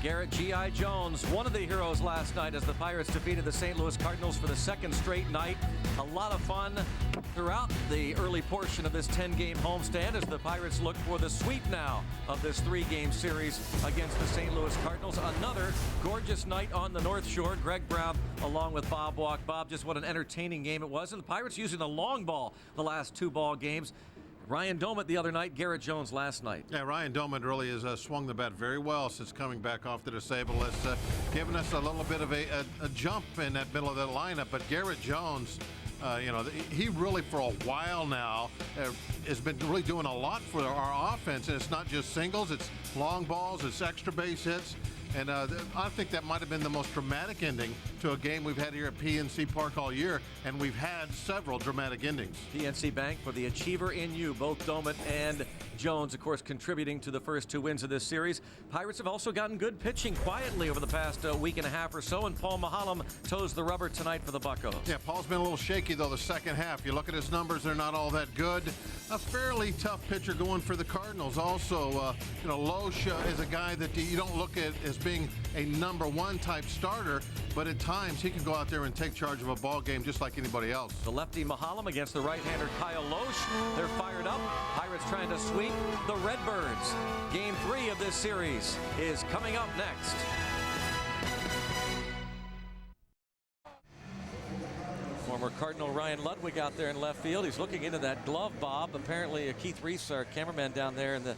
Garrett G.I. Jones, one of the heroes last night as the Pirates defeated the St. Louis Cardinals for the second straight night. A lot of fun throughout the early portion of this 10-game homestand as the Pirates look for the sweep now of this 3-game series against the St. Louis Cardinals. Another gorgeous night on the North Shore. Greg Brown along with Bob Walk. Bob, just what an entertaining game it was. And the Pirates using the long ball the last 2 ball games. Ryan Domit the other night, Garrett Jones last night. Yeah, Ryan Domit really has swung the bat very well since coming back off the disabled list, giving us a little bit of a jump in that middle of the lineup. But Garrett Jones, he really for a while now has been really doing a lot for our offense. And it's not just singles, it's long balls, it's extra base hits. And I think that might have been the most dramatic ending to a game we've had here at PNC Park all year, and we've had several dramatic endings. PNC Bank for the achiever in you, both Domit and Jones, of course, contributing to the first 2 wins of this series. Pirates have also gotten good pitching quietly over the past week and a half or so, and Paul Maholm toes the rubber tonight for the Buccos. Yeah, Paul's been a little shaky, though, the second half. You look at his numbers, they're not all that good. A fairly tough pitcher going for the Cardinals. Also, Loesch is a guy that you don't look at as being a #1 type starter, but at times he can go out there and take charge of a ball game just like anybody else. The lefty Maholm against the right-hander Kyle Loesch. They're fired up. Pirates trying to sweep the Redbirds. Game 3 of this series is coming up next. Former Cardinal Ryan Ludwig out there in left field. He's looking into that glove, Bob. Apparently Keith Reese, our cameraman down there in the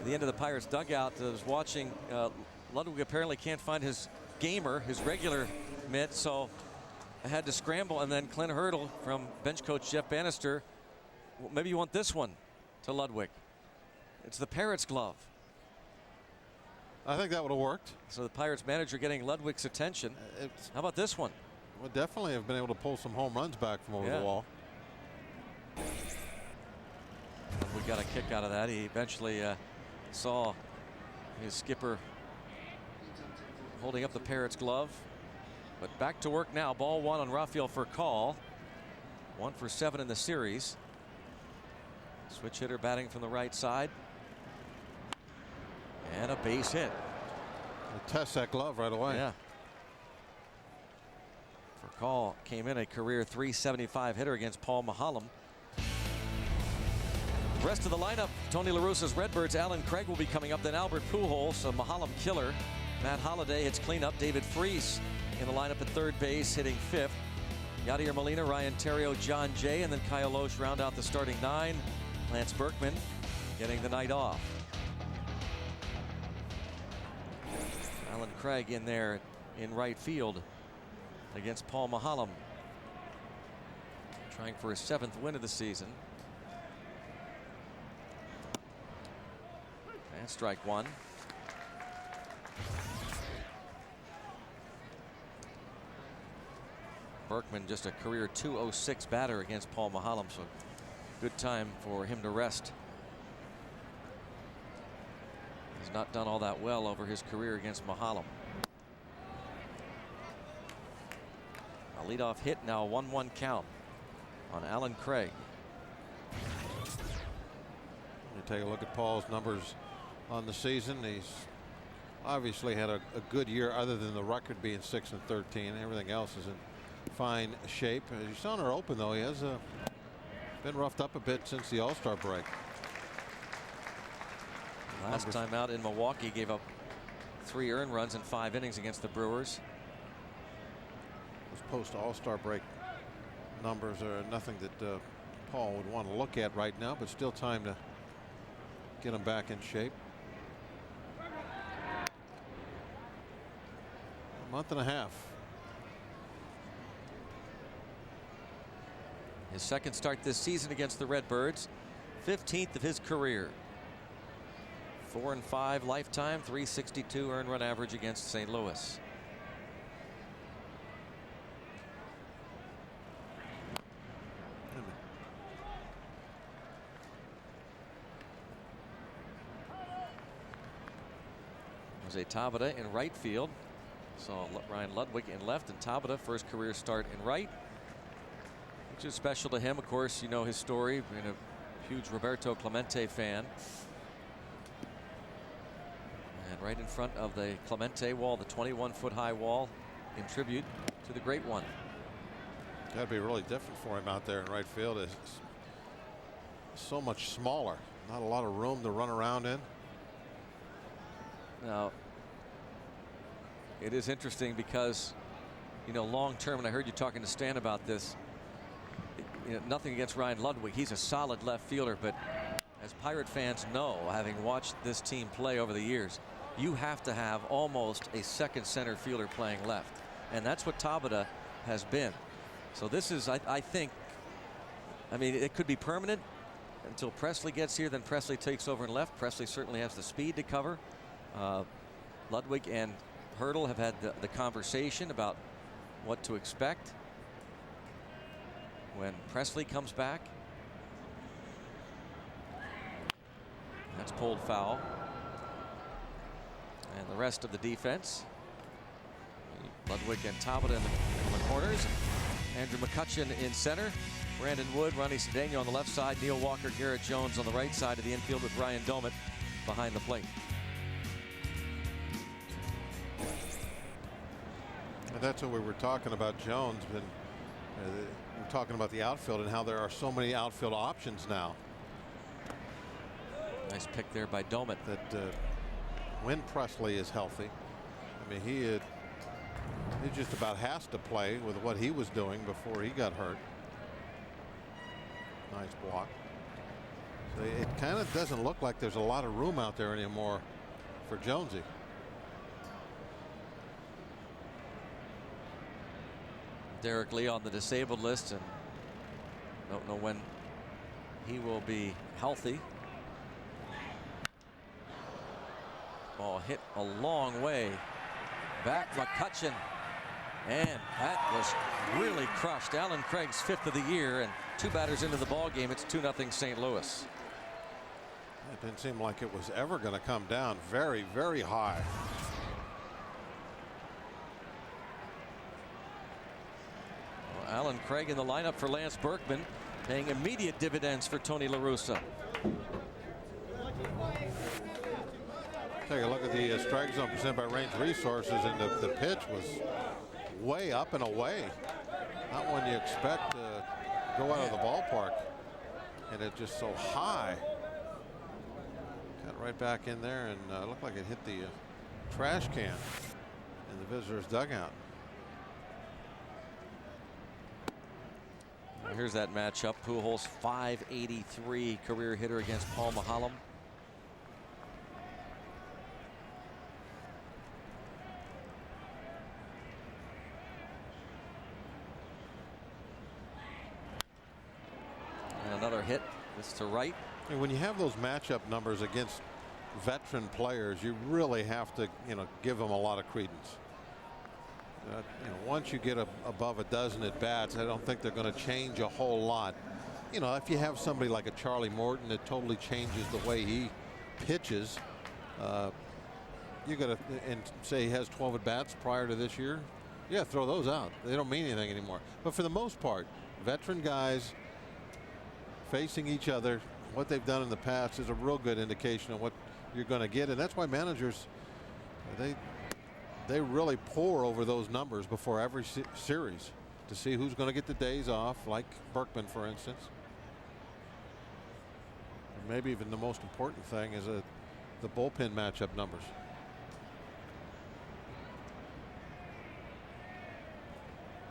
end of the Pirates dugout, was watching. Ludwig apparently can't find his gamer, his regular mitt, so I had to scramble. And then Clint Hurdle from bench coach Jeff Bannister, well, maybe you want this one to Ludwig. It's the Pirates glove. I think that would have worked. So the Pirates manager getting Ludwig's attention. How about this one? Would definitely have been able to pull some home runs back from over the wall. We got a kick out of that. He eventually saw his skipper holding up the Pirates glove. But back to work now. Ball 1 on Rafael Furcal. 1 for 7 in the series. Switch hitter batting from the right side. And a base hit. Test that glove right away. Yeah. Furcal came in a career .375 hitter against Paul Maholm. Rest of the lineup, Tony La Russa's Redbirds. Alan Craig will be coming up. Then Albert Pujols, a Maholm killer. Matt Holliday hits cleanup. David Freese in the lineup at third base, hitting 5th. Yadier Molina, Ryan Theriot, John Jay, and then Kyle Loesch round out the starting 9. Lance Berkman getting the night off. Alan Craig in there in right field against Paul Maholm, trying for his 7th win of the season. And strike 1. Berkman just a career .206 batter against Paul Maholm, so good time for him to rest. He's not done all that well over his career against Maholm. A leadoff hit now, a 1-1 count on Alan Craig. You take a look at Paul's numbers on the season. He's obviously had a good year, other than the record being 6-13. Everything else is in fine shape. As you saw in our open, though, he has been roughed up a bit since the All-Star break. Last time out in Milwaukee, gave up 3 earned runs in 5 innings against the Brewers. Those post-All-Star break numbers are nothing that Paul would want to look at right now, but still time to get him back in shape. A month and a half. His 2nd start this season against the Redbirds, 15th of his career. 4-5 lifetime, .362 earned run average against St. Louis. Jose Tabata in right field. Saw Ryan Ludwig in left, and Tabata first career start in right, which is special to him. Of course, you know his story, being a huge Roberto Clemente fan. And right in front of the Clemente wall, the 21-foot high wall, in tribute to the great one. Got to be really different for him out there in right field. It's so much smaller. Not a lot of room to run around in. Now, it is interesting because, you know, long term, and I heard you talking to Stan about this, you know, nothing against Ryan Ludwig. He's a solid left fielder, but as Pirate fans know, having watched this team play over the years, you have to have almost a second center fielder playing left. And that's what Tabata has been. So this is, I think, I mean, it could be permanent until Presley gets here. Then Presley takes over in left. Presley certainly has the speed to cover. Ludwig and Hurdle have had the conversation about what to expect when Presley comes back. That's pulled foul. And the rest of the defense, Ludwig and Tabata in the corners. Andrew McCutcheon in center. Brandon Wood, Ronnie Cedeno on the left side. Neil Walker, Garrett Jones on the right side of the infield with Ryan Doumit behind the plate. And that's what we were talking about, Jones. But we're talking about the outfield and how there are so many outfield options now. Nice pick there by Doumit. That when Presley is healthy, I mean, he just about has to play with what he was doing before he got hurt. Nice block. So it kind of doesn't look like there's a lot of room out there anymore for Jonesy. Derek Lee on the disabled list, and don't know when he will be healthy. Ball hit a long way back. McCutcheon, and that was really crushed. Alan Craig's 5th of the year, and 2 batters into the ball game. It's 2-0 St. Louis. It didn't seem like it was ever going to come down. Very, very high. Well, Alan Craig in the lineup for Lance Berkman, paying immediate dividends for Tony La Russa. Take a look at the strike zone percent by Range Resources, and the pitch was way up and away. Not one you expect to go out of the ballpark, and it's just so high. Got right back in there, and looked like it hit the trash can in the visitor's dugout. Here's that matchup. Pujols, .583 career hitter against Paul Maholm. Another hit. This to right. And when you have those matchup numbers against veteran players, you really have to, give them a lot of credence. Once you get above a dozen at bats, I don't think they're going to change a whole lot. If you have somebody like a Charlie Morton that totally changes the way he pitches, you got to, and say he has 12 at bats prior to this year, yeah, throw those out. They don't mean anything anymore. But for the most part, veteran guys facing each other, what they've done in the past is a real good indication of what you're going to get, and that's why managers, they really pore over those numbers before every series to see who's going to get the days off, like Berkman, for instance. And maybe even the most important thing is the bullpen matchup numbers.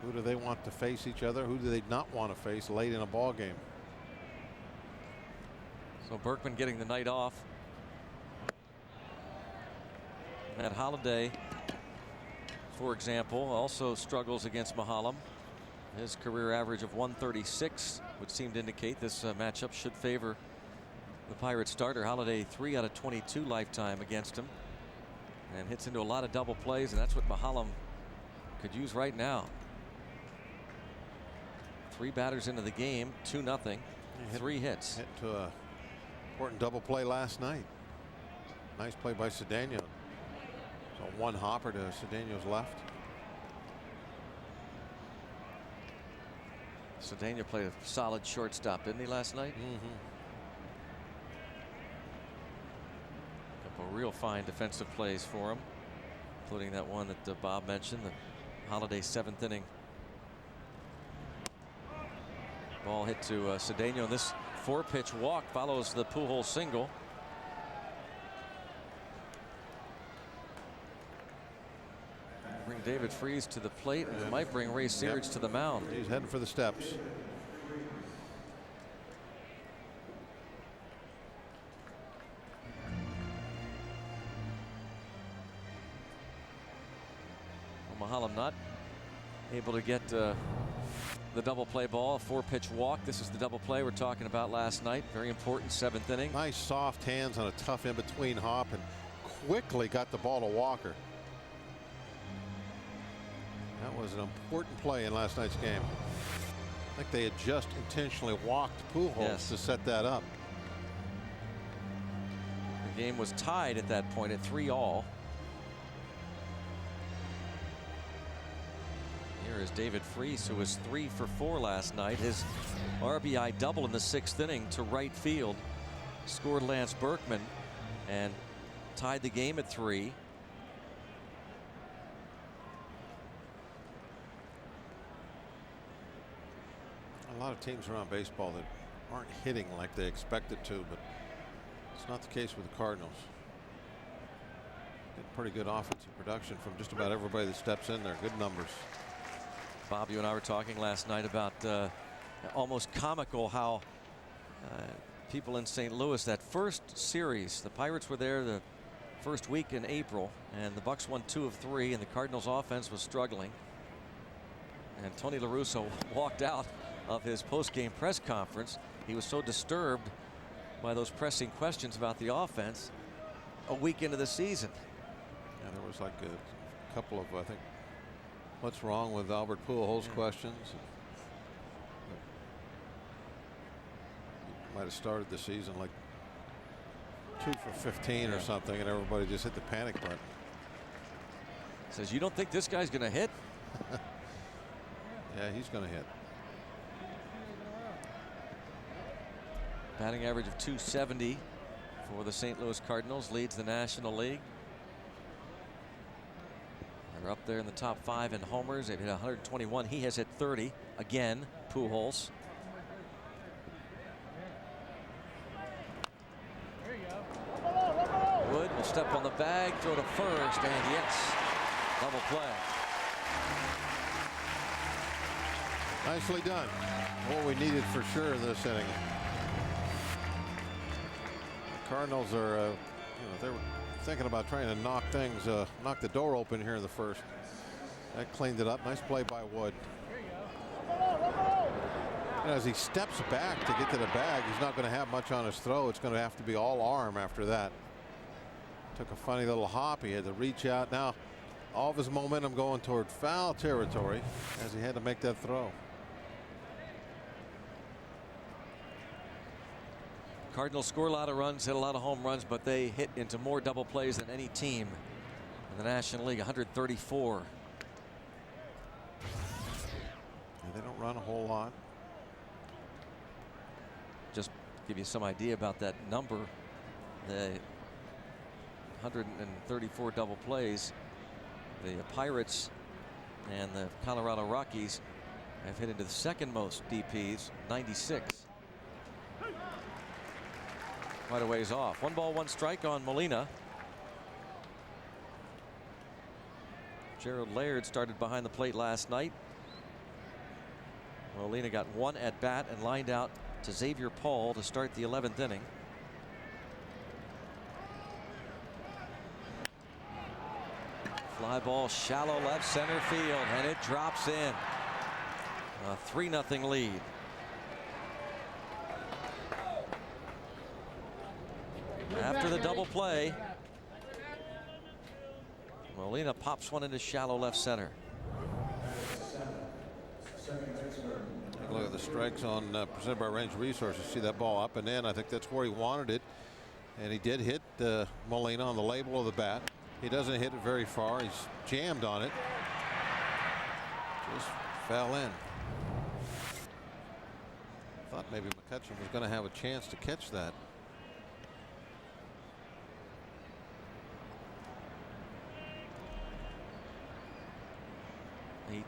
Who do they want to face each other? Who do they not want to face late in a ball game? So Berkman getting the night off. Matt Holliday, for example, also struggles against Maholm. His career average of 136 would seem to indicate this matchup should favor the Pirates starter. Holliday 3 out of 22 lifetime against him, and hits into a lot of double plays, and that's what Maholm could use right now. 3 batters into the game, 2-0, 3 hits. Hit to a important double play last night. Nice play by Cedeno. So 1 hopper to Cedeno's left. Cedeno played a solid shortstop, didn't he, last night? Mm-hmm. Couple real fine defensive plays for him, including that one that Bob mentioned, the Holiday 7th inning. Ball hit to Cedeno. This 4-pitch walk follows the Pujols single. Bring David Freese to the plate, and it might bring Ray Searage to the mound. He's heading for the steps. Mahalam not able to get the double play ball. 4-pitch walk. This is the double play we're talking about last night. Very important 7th inning. Nice soft hands on a tough in-between hop, and quickly got the ball to Walker. That was an important play in last night's game. I think they had just intentionally walked Pujols to set that up. The game was tied at that point at 3-all. Here is David Freese, who was 3 for 4 last night. His RBI double in the 6th inning to right field scored Lance Berkman and tied the game at 3. A lot of teams around baseball that aren't hitting like they expected to, but it's not the case with the Cardinals. Get pretty good offensive production from just about everybody that steps in there. Good numbers. Bob, you and I were talking last night about almost comical how people in St. Louis, that first series, the Pirates were there the first week in April, and the Bucs won 2 of 3, and the Cardinals offense was struggling. And Tony La Russa walked out of his post-game press conference. He was so disturbed by those pressing questions about the offense a week into the season. Yeah, there was like a couple of, I think, what's wrong with Albert Pujols questions. Might have started the season like 2 for 15 or something, and everybody just hit the panic button. Says, you don't think this guy's going to hit? Yeah, he's going to hit. Batting average of .270 for the St. Louis Cardinals, leads the National League. They're up there in the top 5 in homers. They've hit 121. He has hit 30 again. Pujols. Wood will step on the bag, throw to first, and yes, double play. Nicely done. What we needed for sure this inning. The Cardinals are, they were thinking about trying to knock the door open here in the first. That cleaned it up. Nice play by Wood. As he steps back to get to the bag, he's not going to have much on his throw. It's going to have to be all arm after that. Took a funny little hop. He had to reach out. Now all of his momentum going toward foul territory as he had to make that throw. Cardinals score a lot of runs, hit a lot of home runs, but they hit into more double plays than any team in the National League. 134. And they don't run a whole lot. Just give you some idea about that number. The 134 double plays. The Pirates and the Colorado Rockies have hit into the second most DPs, 96. Quite a ways off. 1 ball, 1 strike on Molina. Gerald Laird started behind the plate last night. Molina got 1 at bat and lined out to Xavier Paul to start the 11th inning. Fly ball shallow left center field, and it drops in. A 3-0 lead. After the double play, Molina pops one into shallow left center. Look at the strikes on presented by Range Resources. See that ball up and in. I think that's where he wanted it, and he did hit Molina on the label of the bat. He doesn't hit it very far. He's jammed on it. Just fell in. Thought maybe McCutchen was going to have a chance to catch that.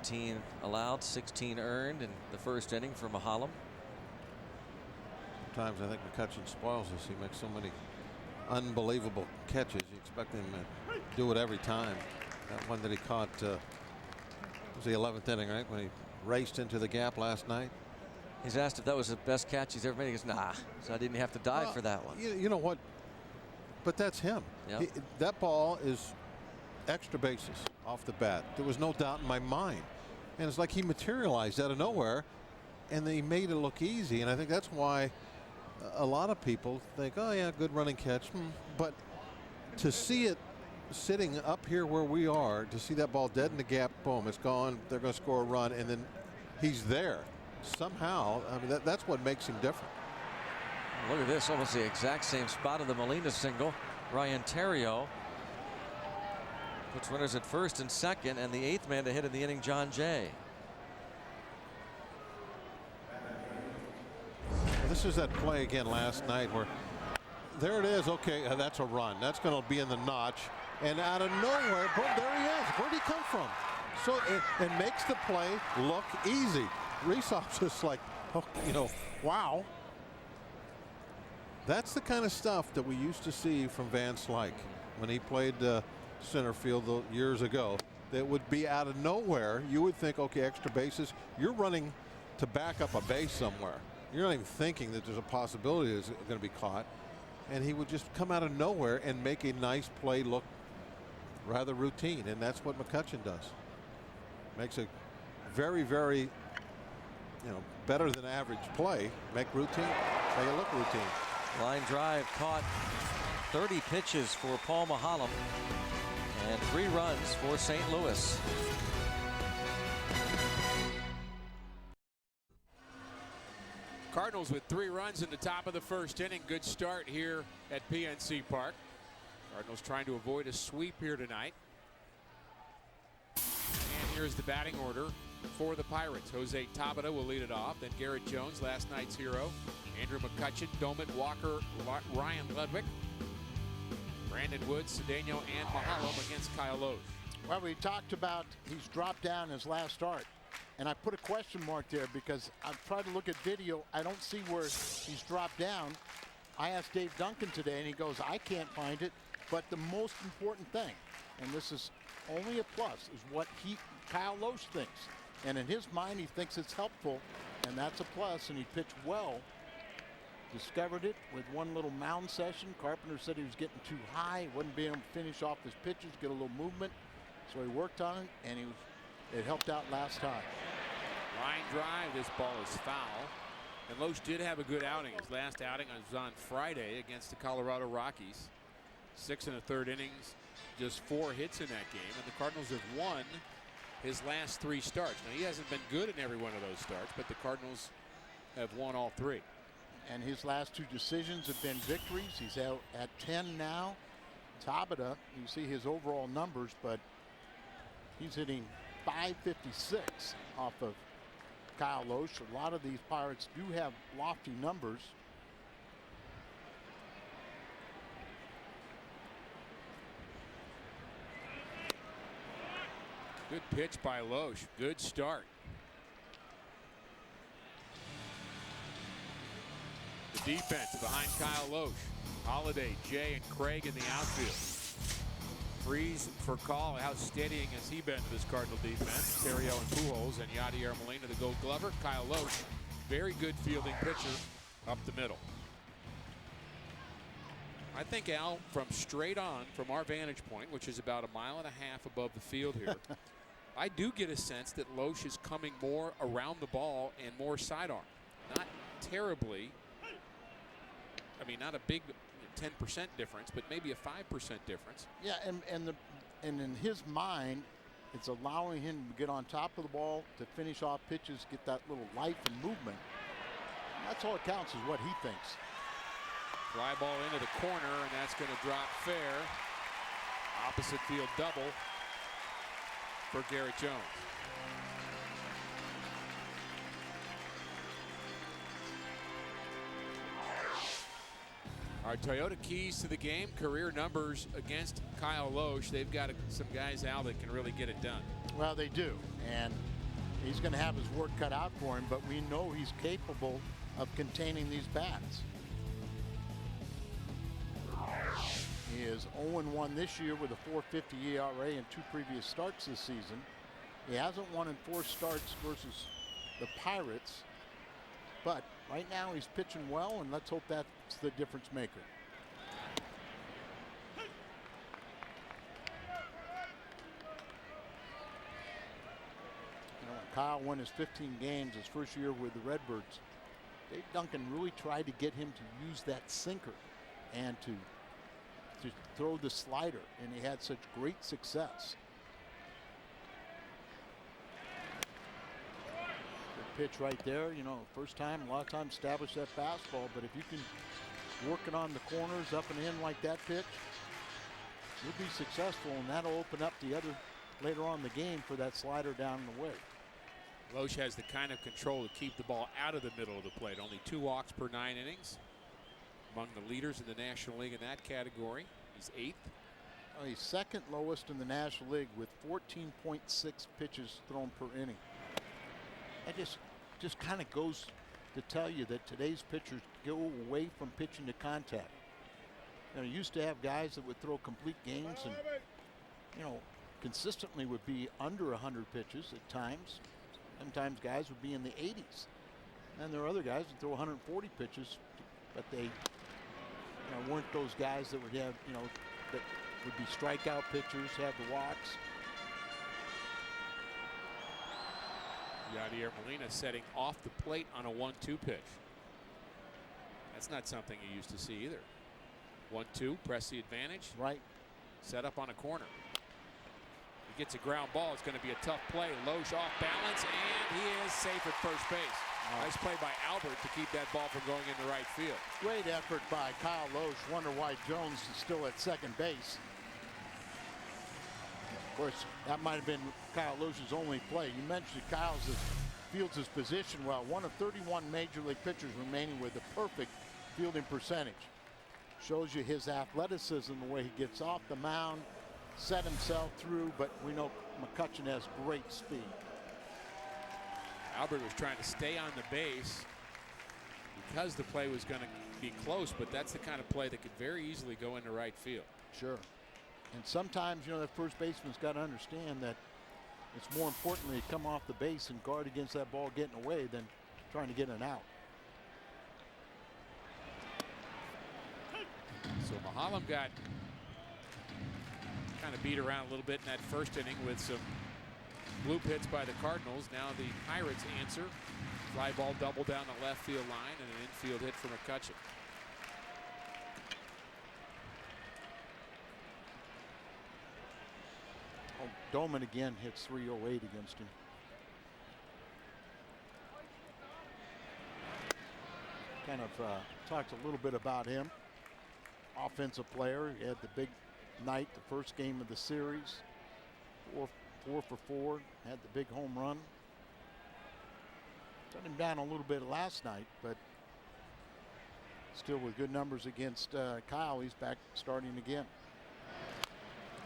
18 allowed, 16 earned in the first inning for Mahalam. Sometimes I think McCutchen spoils us. He makes so many unbelievable catches. You expect him to do it every time. That one that he caught was the 11th inning, right, when he raced into the gap last night. He's asked if that was the best catch he's ever made. He goes, nah. So I didn't have to dive for that one. You know what? But that's him. Yep. That ball is extra bases off the bat. There was no doubt in my mind. And it's like he materialized out of nowhere, and they made it look easy. And I think that's why a lot of people think, oh, yeah, good running catch. But to see it sitting up here where we are, to see that ball dead in the gap, boom, it's gone. They're going to score a run, and then he's there. Somehow, I mean, that's what makes him different. Look at this, almost the exact same spot of the Molina single. Ryan Theriot puts runners at first and second, and the 8th man to hit in the inning, John Jay. This is that play again last night where there it is. Okay, that's a run. That's going to be in the notch, and out of nowhere, boom, there he is. Where'd he come from? So it makes the play look easy. Reesop's just like, oh, you know, wow. That's the kind of stuff that we used to see from Van Slyke when he played center field years ago. That would be out of nowhere. You would think, okay, extra bases. You're running to back up a base somewhere. You're not even thinking that there's a possibility it's going to be caught. And he would just come out of nowhere and make a nice play look rather routine. And that's what McCutchen does. Makes a very, very, you know, better than average play make routine, make it look routine. Line drive caught. 30 pitches for Paul Mahalam and 3 runs for St. Louis. Cardinals with 3 runs in the top of the first inning. Good start here at PNC Park. Cardinals trying to avoid a sweep here tonight. And here's the batting order for the Pirates. Jose Tabata will lead it off. Then Garrett Jones, last night's hero. Andrew McCutchen, Doman, Walker, Ryan Ludwig, Brandon Woods, Cedeno, and Mahalam against Kyle Loesch. Well, we talked about he's dropped down his last start. And I put a question mark there because I've tried to look at video. I don't see where he's dropped down. I asked Dave Duncan today, and he goes, I can't find it. But the most important thing, and this is only a plus, is what Kyle Loesch thinks. And in his mind, he thinks it's helpful, and that's a plus, and he pitched well. Discovered it with one little mound session. Carpenter said he was getting too high. He wasn't being able to finish off his pitches, get a little movement. So he worked on it, and it helped out last time. Line drive, this ball is foul. And Loesch did have a good outing. His last outing was on Friday against the Colorado Rockies. 6 1/3 innings, just 4 hits in that game. And the Cardinals have won his last 3 starts. Now, he hasn't been good in every one of those starts, but the Cardinals have won all 3. And his last 2 decisions have been victories. He's out at 10 now. Tabata, you see his overall numbers, but he's hitting .556 off of Kyle Loesch. A lot of these Pirates do have lofty numbers. Good pitch by Loesch. Good start. The defense behind Kyle Loesch. Holiday, Jay, and Craig in the outfield. Freeze for call. How steadying has he been to this Cardinal defense? Theriot and Pujols and Yadier Molina, the Gold Glover. Kyle Loesch, very good fielding pitcher up the middle. I think, Al, from straight on from our vantage point, which is about 1.5 miles above the field here, I do get a sense that Loesch is coming more around the ball and more sidearm. Not terribly. I mean, not a big 10% difference, but maybe a 5% difference. Yeah, and in his mind, it's allowing him to get on top of the ball, to finish off pitches, get that little life and movement. And that's all it counts, is what he thinks. Fly ball into the corner, and that's going to drop fair. Opposite field double for Garrett Jones. Our Toyota keys to the game, career numbers against Kyle Loesch. They've got some guys out that can really get it done. Well, they do, and he's going to have his work cut out for him, but we know he's capable of containing these bats. He is 0-1 this year with a 4.50 ERA in 2 previous starts this season. He hasn't won in 4 starts versus the Pirates, but right now he's pitching well, and let's hope that's the difference maker. You know, when Kyle won his 15 games his first year with the Redbirds, Dave Duncan really tried to get him to use that sinker and to throw the slider, and he had such great success. Good pitch right there. You know, first time, a lot of times establish that fastball, but if you can work it on the corners up and in like that pitch, you'll be successful, and that'll open up the other later on in the game for that slider down the way. Loesch has the kind of control to keep the ball out of the middle of the plate. Only 2 walks per 9 innings. Among the leaders in the National League in that category. He's 8th. Well, he's 2nd lowest in the National League with 14.6 pitches thrown per inning. That just kind of goes to tell you that today's pitchers go away from pitching to contact. You know, you used to have guys that would throw complete games and, you know, consistently would be under 100 pitches at times. Sometimes guys would be in the 80s. And there are other guys that throw 140 pitches, but they weren't those guys that would have, that would be strikeout pitchers, have the walks. Yadier Molina setting off the plate on a 1-2 pitch. That's not something you used to see either. 1-2, press the advantage. Right. Set up on a corner. He gets a ground ball. It's going to be a tough play. Loesch off balance, and he is safe at first base. Nice play by Albert to keep that ball from going into right field. Great effort by Kyle Loesch. Wonder why Jones is still at second base. Of course, that might have been Kyle Loesch's only play. You mentioned Kyle fields his position well. One of 31 major league pitchers remaining with a perfect fielding percentage. Shows you his athleticism, the way he gets off the mound, set himself through, but we know McCutchen has great speed. Albert was trying to stay on the base because the play was going to be close, but that's the kind of play that could very easily go into right field. Sure. And sometimes, that first baseman's got to understand that it's more importantly to come off the base and guard against that ball getting away than trying to get an out. So Mahalam got kind of beat around a little bit in that first inning with some blue hits by the Cardinals. Now the Pirates answer. Fly ball double down the left field line and an infield hit from McCutchen. Oh, Doman again hits .308 against him. Kind of talked a little bit about him. Offensive player. He had the big night, the first game of the series. 4 for 4, had the big home run. Turned him down a little bit last night, but still with good numbers against Kyle. He's back starting again.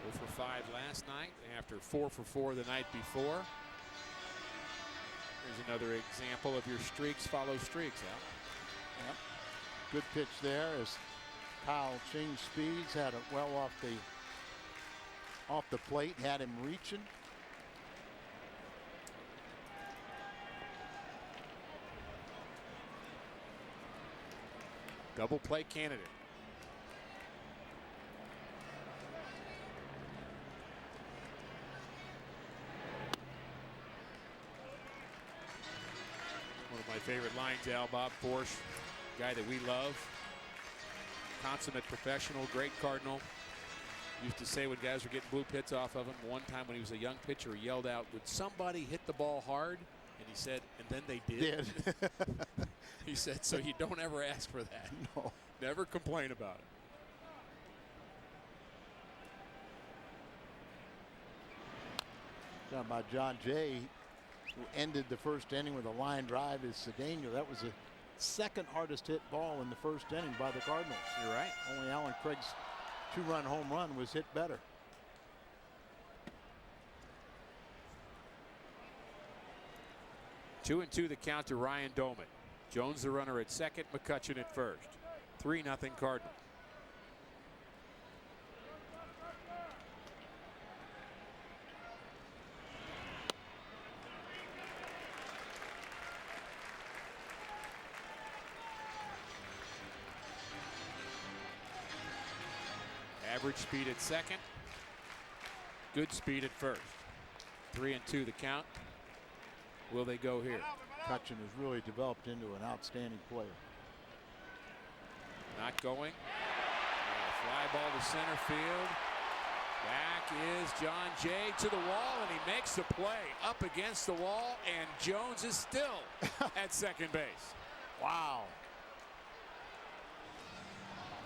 0 for 5 last night after 4 for 4 the night before. Here's another example of your streaks follow streaks, Al. Yep. Good pitch there as Kyle changed speeds, had it well off the plate, had him reaching. Double play candidate. One of my favorite lines, Al. Bob Forsch, guy that we love. Consummate professional, great Cardinal. Used to say when guys were getting blue pits off of him, one time when he was a young pitcher, he yelled out, "Would somebody hit the ball hard?" And he said, "And then they did." He said, so you don't ever ask for that. No. Never complain about it. Talking about John Jay, who ended the first inning with a line drive, is Cedeno. That was a second hardest hit ball in the first inning by the Cardinals. You're right. Only Alan Craig's 2-run home run was hit better. 2-2 the count to Ryan Doman. Jones the runner at second, McCutchen at first. 3-0 Cardinals. Average speed at second. Good speed at first. 3-2 the count. Will they go here? McCutchen has really developed into an outstanding player. Not going. Fly ball to center field. Back is John Jay to the wall, and he makes the play up against the wall, and Jones is still at second base. Wow.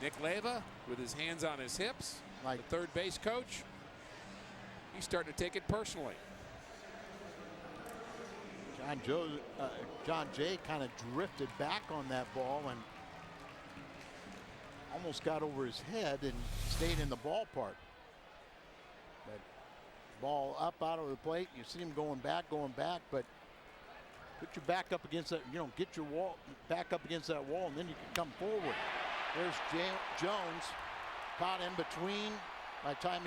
Nick Leyva with his hands on his hips, Like the third base coach. He's starting to take it personally. John Jay kind of drifted back on that ball and almost got over his head and stayed in the ballpark. But ball up out of the plate. You see him going back, but put your back up against that, get your back up against that wall, and then you can come forward. There's Jones caught in between. By the time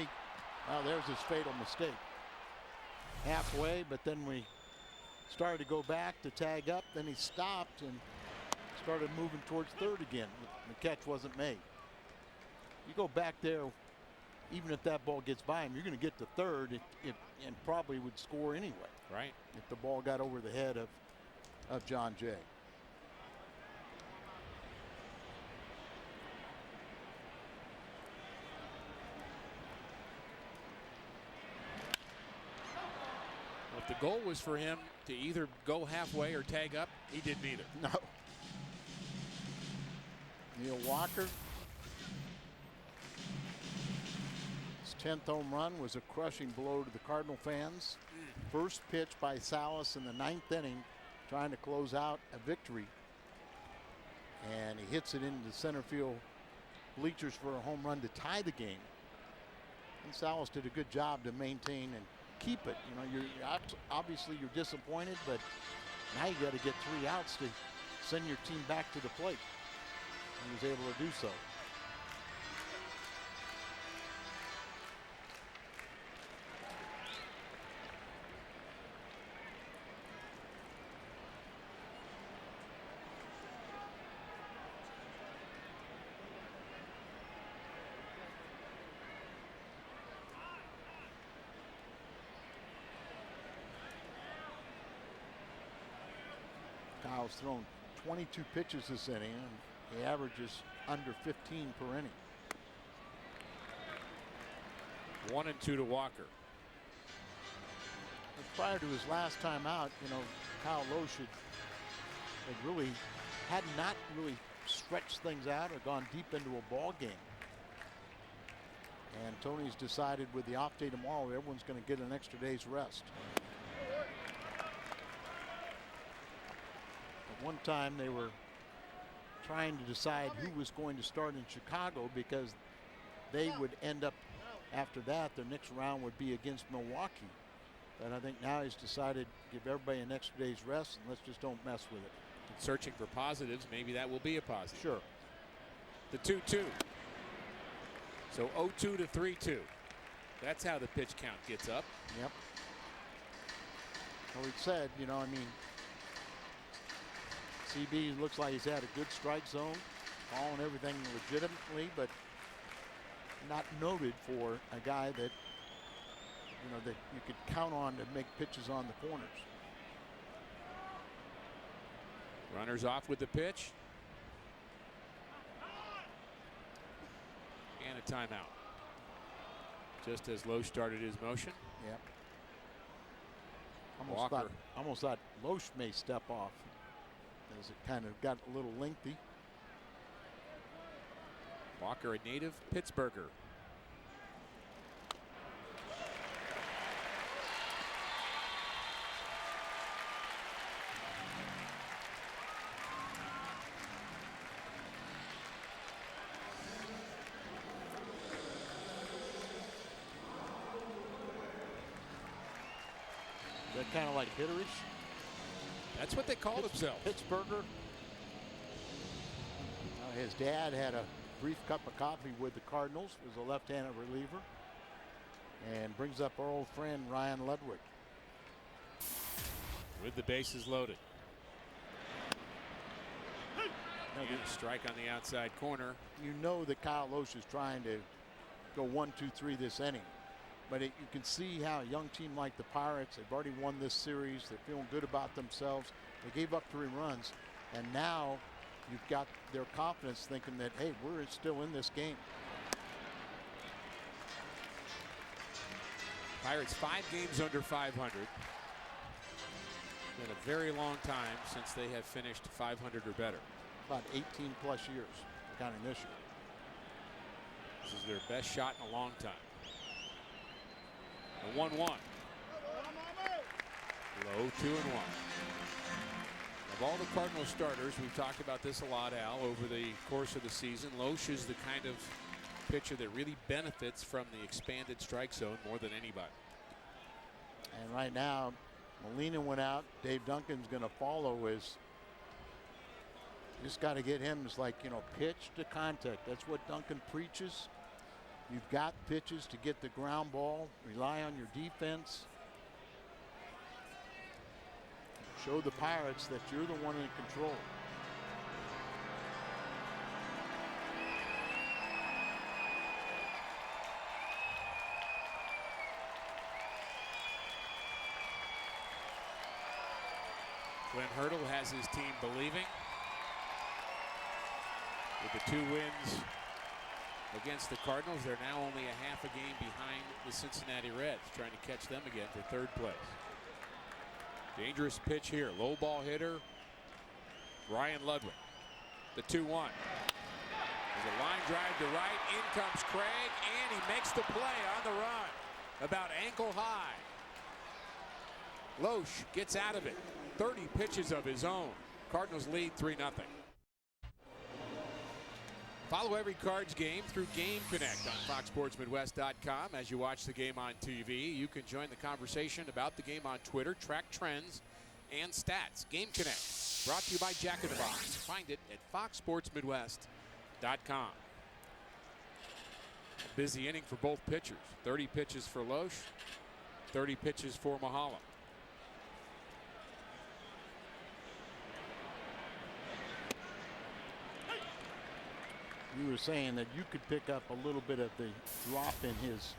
there's his fatal mistake. Halfway, but then we started to go back to tag up. Then he stopped and started moving towards third again. The catch wasn't made. You go back there, even if that ball gets by him, you're going to get to third and probably would score anyway. Right. If the ball got over the head of John Jay. If the goal was for him to either go halfway or tag up, he didn't either. No. Neil Walker. His 10th home run was a crushing blow to the Cardinal fans. First pitch by Salas in the 9th inning, trying to close out a victory. And he hits it into the center field bleachers for a home run to tie the game. And Salas did a good job to maintain and keep it. You're obviously disappointed, but now you got to get 3 outs to send your team back to the plate. He was able to do so. Kyle's thrown 22 pitches this inning, and he averages under 15 per inning. 1-2 to Walker. And prior to his last time out, Kyle Loesch had not really stretched things out or gone deep into a ball game. And Tony's decided with the off day tomorrow, everyone's going to get an extra day's rest. At one time, they were trying to decide who was going to start in Chicago because they would end up, after that, their next round would be against Milwaukee. But I think now he's decided to give everybody an extra day's rest and let's just don't mess with it. Searching for positives, maybe that will be a positive. Sure. The 2-2. So 0-2 to 3-2. That's how the pitch count gets up. Yep. Well, we said, CB looks like he's had a good strike zone, calling everything legitimately, but not noted for a guy that, that you could count on to make pitches on the corners. Runners off with the pitch. And a timeout. Just as Loesch started his motion. Yep. Walker. Almost thought Loesch may step off as it kind of got a little lengthy. Walker, a native Pittsburgher. They're kind of like hitterish. That's what they call themselves. Pittsburgher. His dad had a brief cup of coffee with the Cardinals, was a left-handed reliever, and brings up our old friend Ryan Ludwig. With the bases loaded. And a strike on the outside corner. You know that Kyle Loesch is trying to go 1-2-3 this inning. But you can see how a young team like the Pirates, they've already won this series. They're feeling good about themselves. They gave up 3 runs. And now you've got their confidence thinking that, hey, we're still in this game. Pirates 5 games under 500. Been a very long time since they have finished 500 or better. About 18 plus years, counting this year. This is their best shot in a long time. The 1-1. Low 2-1. Of all the Cardinal starters, we've talked about this a lot, Al, over the course of the season. Loesch is the kind of pitcher that really benefits from the expanded strike zone more than anybody. And right now, Molina went out. Dave Duncan's going to follow his. Just got to get him. It's like, you know, pitch to contact. That's what Duncan preaches. You've got pitches to get the ground ball. Rely on your defense. Show the Pirates that you're the one in control. Glenn Hurdle has his team believing. With the 2 wins against the Cardinals, they're now only a half a game behind the Cincinnati Reds, trying to catch them again for 3rd place. Dangerous pitch here. Low ball hitter, Ryan Ludwig. The 2-1. There's a line drive to right. In comes Craig, and he makes the play on the run. About ankle high. Loesch gets out of it. 30 pitches of his own. Cardinals lead 3-0. Follow every Cards game through Game Connect on FoxSportsMidwest.com. As you watch the game on TV, you can join the conversation about the game on Twitter, track trends and stats. Game Connect, brought to you by Jack in the Box. Find it at FoxSportsMidwest.com. Busy inning for both pitchers. 30 pitches for Loesch, 30 pitches for Mahala. You were saying that you could pick up a little bit of the drop in his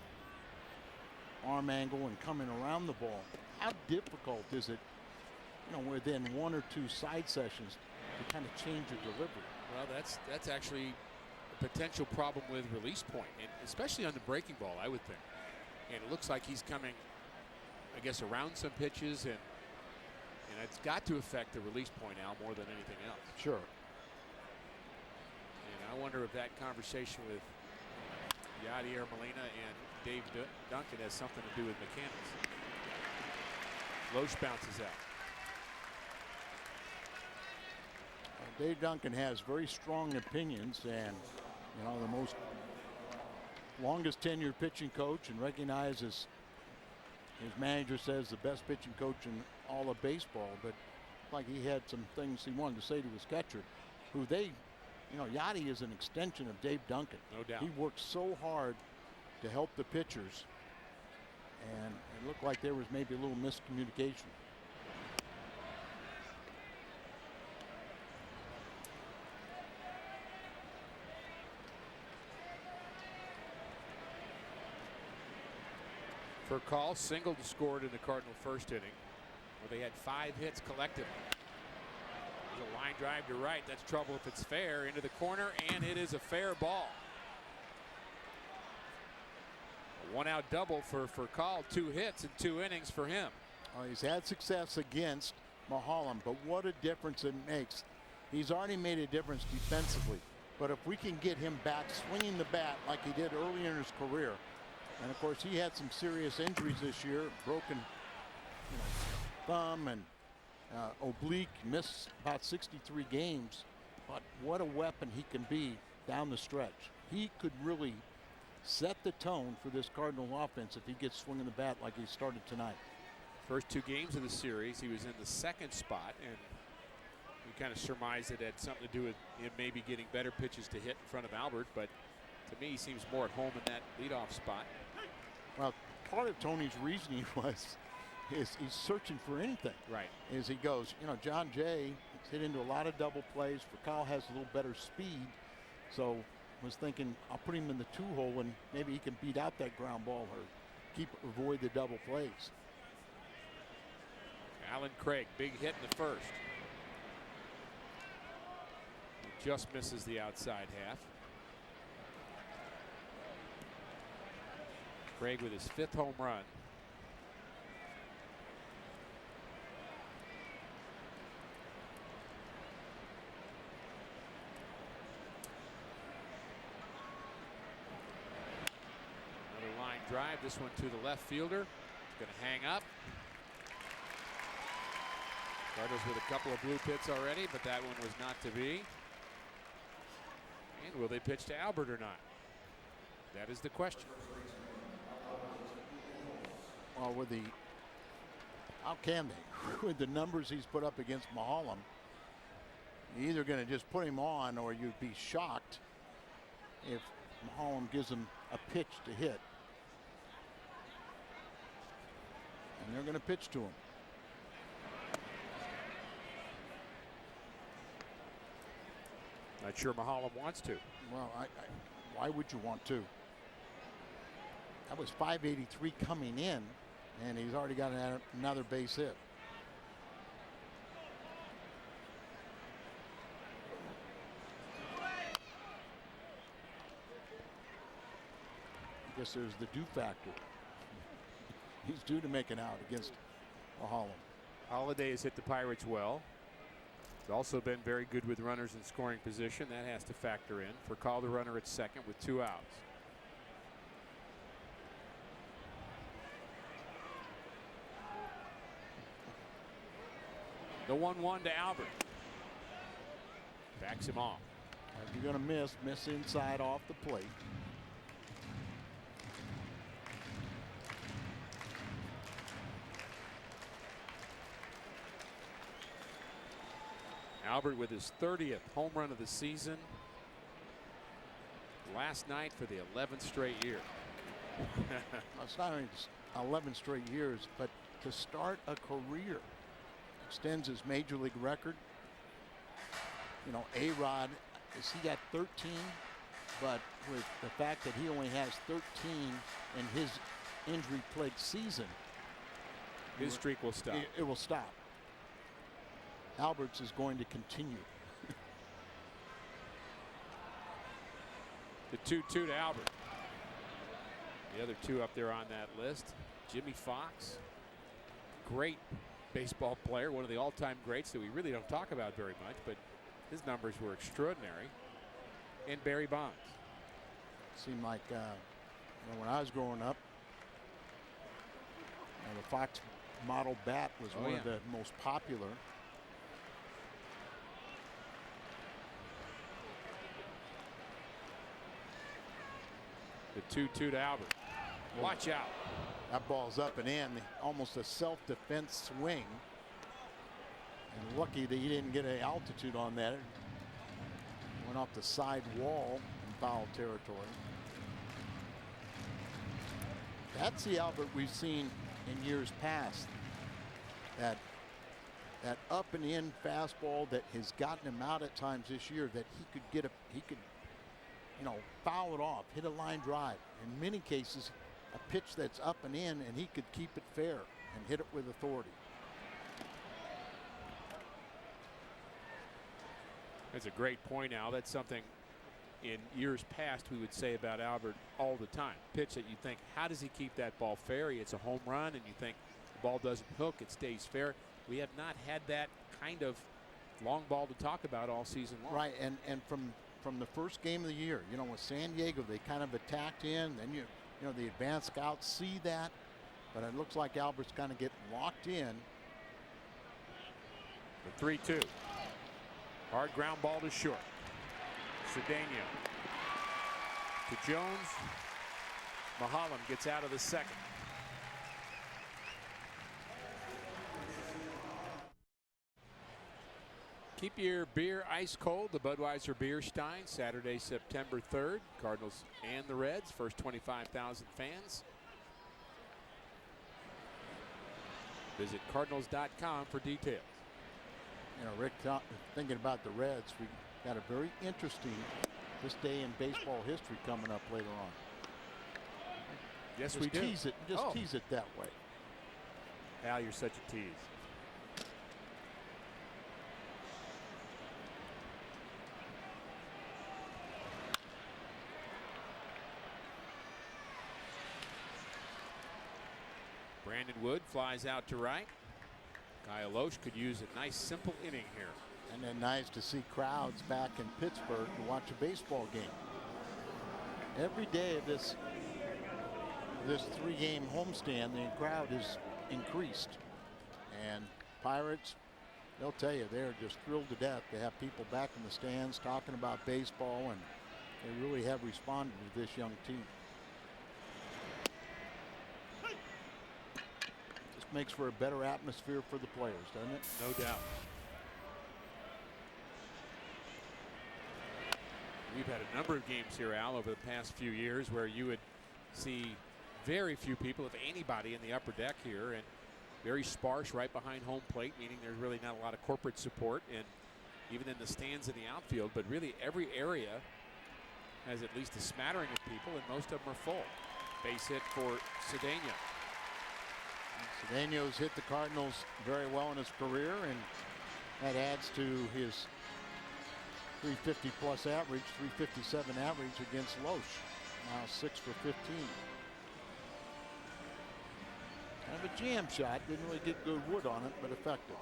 arm angle and coming around the ball. How difficult is it, you know, within 1 or 2 side sessions to kind of change your delivery? Well, that's actually a potential problem with release point, and especially on the breaking ball, I would think. And it looks like he's coming, I guess, around some pitches, and it's got to affect the release point, Al, more than anything else. Sure. I wonder if that conversation with Yadier Molina and Dave Duncan has something to do with mechanics. Loesch bounces out. Dave Duncan has very strong opinions, and you know, the most longest tenured pitching coach, and recognizes his manager says the best pitching coach in all of baseball. But like he had some things he wanted to say to his catcher, who they. You know, Yachty is an extension of Dave Duncan. No doubt. He worked so hard to help the pitchers, and it looked like there was maybe a little miscommunication. For call, singled scored in the Cardinal first inning, where they had 5 hits collectively. There's a line drive to right. That's trouble if it's fair. Into the corner, and it is a fair ball. A 1-out double for Call. 2 hits in 2 innings for him. He's had success against Mahalan, but what a difference it makes. He's already made a difference defensively, but if we can get him back swinging the bat like he did earlier in his career, and of course he had some serious injuries this year, broken thumb and oblique, missed about 63 games, but what a weapon he can be down the stretch. He could really set the tone for this Cardinal offense if he gets swinging the bat like he started tonight. First 2 games of the series, he was in the 2nd spot, and we kind of surmised it had something to do with him maybe getting better pitches to hit in front of Albert, but to me, he seems more at home in that leadoff spot. Well, part of Tony's reasoning is he's searching for anything. Right. As he goes, you know, John Jay hit into a lot of double plays. Kyle has a little better speed, so was thinking I'll put him in the 2-hole and maybe he can beat out that ground ball or avoid the double plays. Alan Craig, big hit in the first. He just misses the outside half. Craig with his 5th home run. Another line drive, this one to the left fielder. It's going to hang up. Cardinals with a couple of blue pits already, but that one was not to be. And will they pitch to Albert or not? That is the question. Well, how can they? With the numbers he's put up against Mahalam, you're either going to just put him on or you'd be shocked if Mahalam gives him a pitch to hit. And they're going to pitch to him. Not sure Mahalam wants to. Well, why would you want to? That was 583 coming in, and he's already got another base hit. I guess there's the due factor. He's due to make an out against Mahalam. Holiday has hit the Pirates well. He's also been very good with runners in scoring position. That has to factor in for call the runner at second with 2 outs. The 1-1 to Albert. Backs him off. If you're going to miss inside off the plate. Albert with his 30th home run of the season last night for the 11th straight year. It's not only 11 straight years, but to start a career, extends his major league record. You know, A-Rod, he got 13, but with the fact that he only has 13 in his injury-plagued season, his streak will stop. It will stop. Albert's is going to continue. The 2-2 to Albert. The other 2 up there on that list. Jimmy Fox, great baseball player, one of the all-time greats that we really don't talk about very much, but his numbers were extraordinary. And Barry Bonds. Seemed like you know, when I was growing up, you know, the Fox model bat was one of the most popular. The 2-2 to Albert. Watch out. That ball's up and in, almost a self-defense swing. And lucky that he didn't get any altitude on that. It went off the side wall in foul territory. That's the Albert we've seen in years past. That up and in fastball that has gotten him out at times this year, that he could you know, foul it off, hit a line drive. In many cases, a pitch that's up and in, and he could keep it fair and hit it with authority. That's a great point, Al. That's something in years past we would say about Albert all the time. Pitch that you think, how does he keep that ball fair? It's a home run, and you think the ball doesn't hook, it stays fair. We have not had that kind of long ball to talk about all season long. Right, and from the first game of the year, you know, with San Diego, they kind of attacked in. Then you know, the advanced scouts see that, but it looks like Albert's kind of getting locked in. The 3-2. Hard ground ball to short. Cedeno to Jones. Mahalam gets out of the second. Keep your beer ice cold. The Budweiser Beer Stein, Saturday, September 3rd. Cardinals and the Reds, first 25,000 fans. Visit Cardinals.com for details. You know, Rick, thinking about the Reds, we got a very interesting this day in baseball history coming up later on. Yes, Just we do. Tease it, just tease it that way. Al, you're such a tease. Brandon Wood flies out to right. Kyle Loesch could use a nice simple inning here. And then nice to see crowds back in Pittsburgh to watch a baseball game. Every day of this three-game homestand, the crowd is increased. And Pirates, they'll tell you, they're just thrilled to death to have people back in the stands talking about baseball, and they really have responded to this young team. Just makes for a better atmosphere for the players, doesn't it? No doubt. We've had a number of games here, Al, over the past few years where you would see very few people, if anybody, in the upper deck here, and very sparse right behind home plate, meaning there's really not a lot of corporate support, and even in the stands in the outfield. But really every area has at least a smattering of people, and most of them are full. Base hit for Cedeno. Cedeno's hit the Cardinals very well in his career, and that adds to his 350 plus average, 357 average against Loesch. Now 6 for 15. Kind of a jam shot. Didn't really get good wood on it, but effective.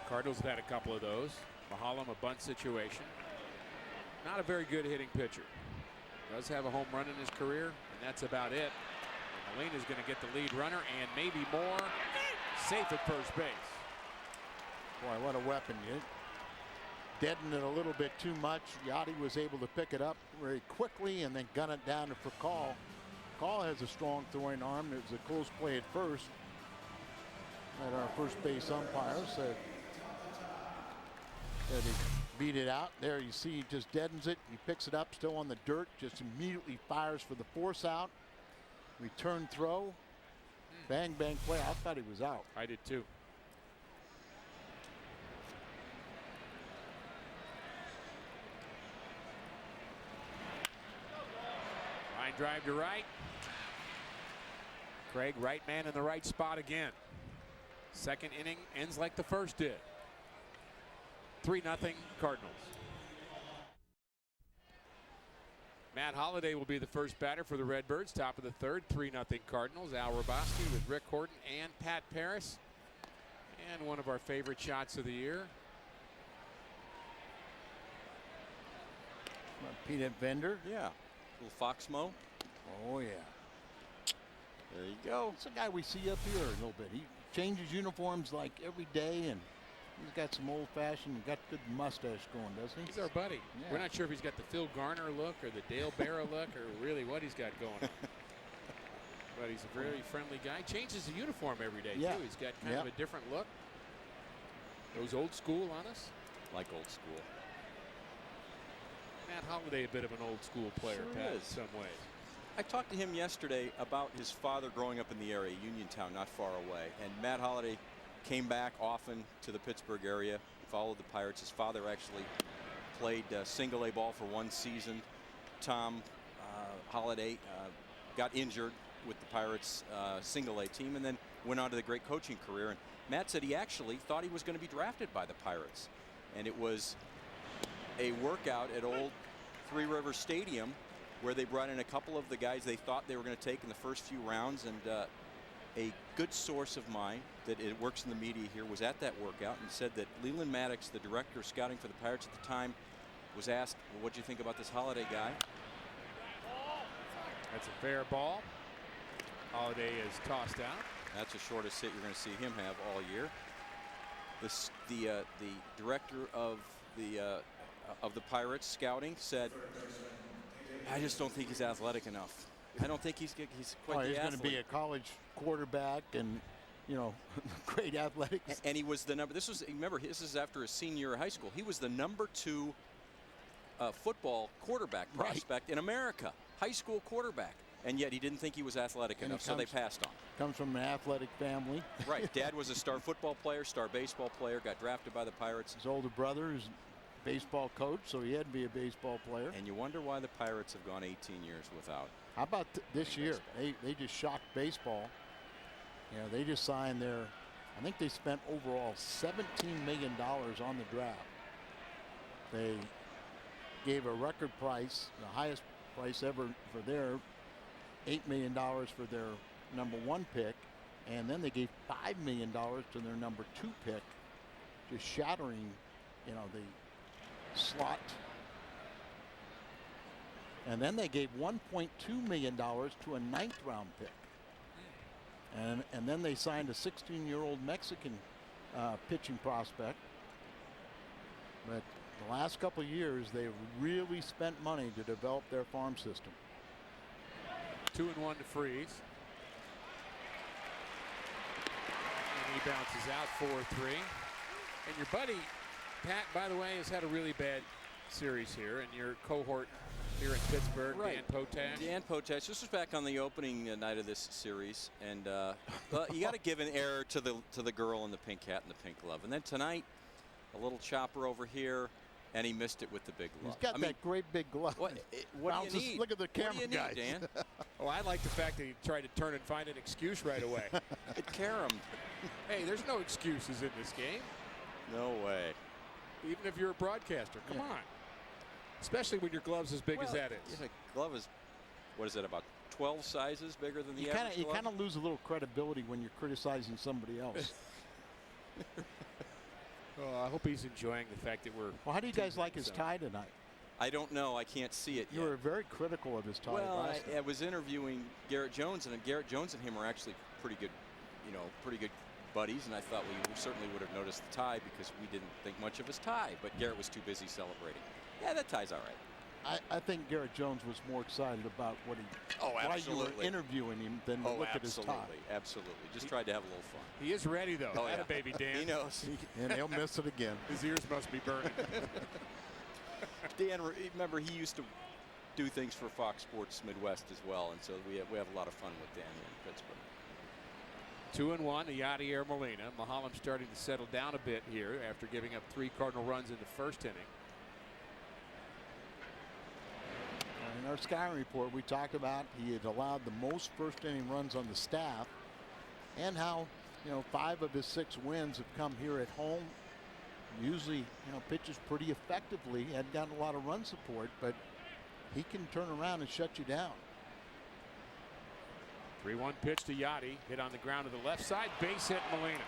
Cardinals have had a couple of those. Mahalam, a bunt situation. Not a very good hitting pitcher. Does have a home run in his career, and that's about it. And Molina's going to get the lead runner and maybe more. Safe at first base. Boy, what a weapon. You deadened it a little bit too much. Yachty was able to pick it up very quickly and then gun it down to Fakal. Fakal has a strong throwing arm. It was a close play at first. And our first base umpire said that he beat it out. There you see he just deadens it. He picks it up still on the dirt. Just immediately fires for the force out. Return throw. Bang, bang play. I thought he was out. I did too. Line drive to right. Craig, right man in the right spot again. Second inning ends like the first did. 3-0 Cardinals. Matt Holliday will be the first batter for the Redbirds. Top of the third, 3-0 Cardinals. Al Roboski with Rick Horton and Pat Paris. And one of our favorite shots of the year. Peanut vendor. Yeah. Little Fox Mo. Oh, yeah. There you go. It's a guy we see up here a little bit. He changes uniforms like every day, and he's got some old-fashioned, got good mustache going, doesn't he? He's our buddy. Yeah. We're not sure if he's got the Phil Garner look or the Dale Berra look or really what he's got going on. But he's a very friendly guy. Changes the uniform every day, too. He's got kind of a different look. Goes old school on us. Like old school. Matt Holliday, a bit of an old school player, Sure Pat, in is. some ways. I talked to him yesterday about his father growing up in the area, Uniontown, not far away. And Matt Holliday came back often to the Pittsburgh area, followed the Pirates. His father actually played single A ball for one season. Tom Holliday got injured with the Pirates single A team and then went on to the great coaching career. And Matt said he actually thought he was going to be drafted by the Pirates. And it was a workout at old Three Rivers Stadium where they brought in a couple of the guys they thought they were going to take in the first few rounds. And a good source of mine that it works in the media here was at that workout and said that Leland Maddox, the director of scouting for the Pirates at the time, was asked, well, what do you think about this Holliday guy? That's a fair ball. Holliday is tossed out. That's the shortest hit you're going to see him have all year. The director of the Pirates scouting said, I just don't think he's athletic enough. I don't think he's quite the He's athlete. going to be a college quarterback, and great athletics. And he was the number. Remember, this is after his senior year of high school. He was the #2 football quarterback prospect in America, high school quarterback. And yet he didn't think he was athletic enough, so they passed on. Comes from an athletic family. Right. Dad was a star football player, star baseball player, got drafted by the Pirates. His older brother is a baseball coach, so he had to be a baseball player. And you wonder why the Pirates have gone 18 years without. How about this year? They just shocked baseball. They just signed I think they spent overall $17 million on the draft. They gave a record price, the highest price ever for their $8 million for their #1 pick, and then they gave $5 million to their #2 pick, just shattering, the slot. And then they gave $1.2 million to a 9th round pick. And then they signed a 16-year-old Mexican pitching prospect. But the last couple of years, they've really spent money to develop their farm system. 2-1 to Freeze. And he bounces out 4-3. And your buddy, Pat, by the way, has had a really bad series here. And your cohort here in Pittsburgh, Dan Potash. Dan Potash. This was back on the opening night of this series. And you got to give an error to the girl in the pink hat and the pink glove. And then tonight, a little chopper over here. And he missed it with the big glove. He's got that great big glove. What do you need? Look at the camera, what do you guys. need, Dan? Oh, I like the fact that he tried to turn and find an excuse right away. It carom. Hey, there's no excuses in this game. No way. Even if you're a broadcaster, come on. Especially when your glove's as big as that is. The glove is, what is it, about 12 sizes bigger than the average glove? You kind of lose a little credibility when you're criticizing somebody else. Oh, I hope he's enjoying the fact that we're. Well, how do you guys like his tie tonight? I don't know. I can't see it yet. You were very critical of his tie. Well, I was interviewing Garrett Jones, and Garrett Jones and him are actually pretty good, pretty good buddies. And I thought we certainly would have noticed the tie because we didn't think much of his tie. But Garrett was too busy celebrating. Yeah, that tie's all right. I think Garrett Jones was more excited about what why you were interviewing him than to look at his tie. Absolutely. Just tried to have a little fun. He is ready, though. Oh, yeah. Baby Dan. He knows. And he'll miss it again. His ears must be burning. Dan, remember, he used to do things for Fox Sports Midwest as well, and so we have a lot of fun with Dan here in Pittsburgh. 2-1 to Yadier Molina. Mahalam starting to settle down a bit here after giving up 3 Cardinal runs in the first inning. In our scouting report, we talked about he had allowed the most first inning runs on the staff, and how 5 of his 6 wins have come here at home. Usually, pitches pretty effectively. Hadn't gotten a lot of run support, but he can turn around and shut you down. 3-1 pitch to Yadi, hit on the ground to the left side, base hit Molina.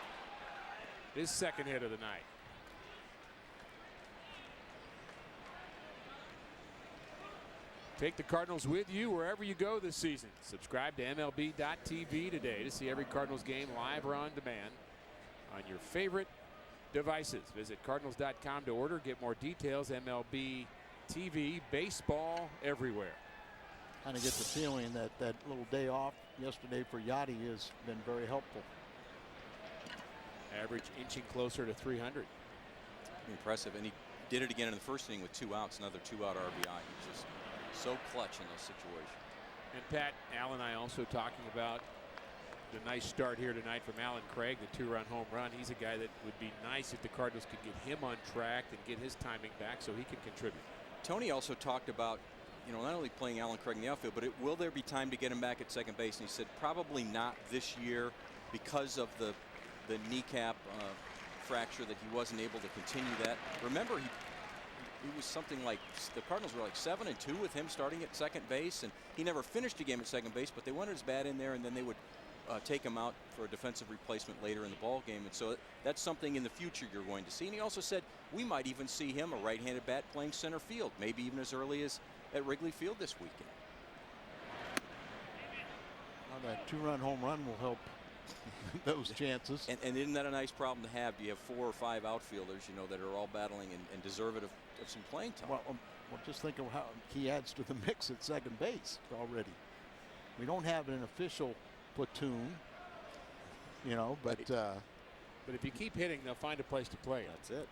His second hit of the night. Take the Cardinals with you wherever you go this season. Subscribe to MLB.tv today to see every Cardinals game live or on demand on your favorite devices. Visit Cardinals.com to order. Get more details. MLB TV, baseball everywhere. Kind of get the feeling that that little day off yesterday for Yadi has been very helpful. Average inching closer to 300. Impressive, and he did it again in the first inning with 2 outs, another 2-out RBI. He's just so clutch in those situations. And Pat, Al and I also talking about the nice start here tonight from Alan Craig, the 2-run home run. He's a guy that would be nice if the Cardinals could get him on track and get his timing back so he can contribute. Tony also talked about, not only playing Alan Craig in the outfield, but will there be time to get him back at second base? And he said probably not this year because of the kneecap fracture, that he wasn't able to continue that. Remember, he was something like, the Cardinals were like 7-2 with him starting at second base, and he never finished a game at second base, but they wanted his bat in there, and then they would take him out for a defensive replacement later in the ball game. And so that's something in the future you're going to see. And he also said we might even see him, a right-handed bat, playing center field, maybe even as early as at Wrigley Field this weekend. Well, that 2-run home run will help those chances. And isn't that a nice problem to have? You have 4 or 5 outfielders, that are all battling and deserve it of some playing time. Well, just think of how he adds to the mix at second base already. We don't have an official platoon. you know, but But if you keep hitting, they'll find a place to play. That's it.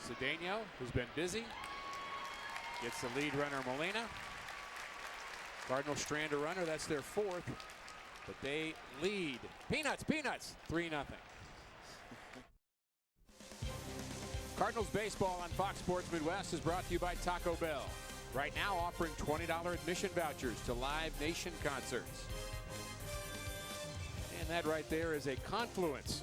Cedeno, who's been busy, gets the lead runner Molina. Cardinals strand a runner. That's their fourth. But they lead. Peanuts, 3-0. Cardinals baseball on Fox Sports Midwest is brought to you by Taco Bell. Right now offering $20 admission vouchers to Live Nation concerts. And that right there is a confluence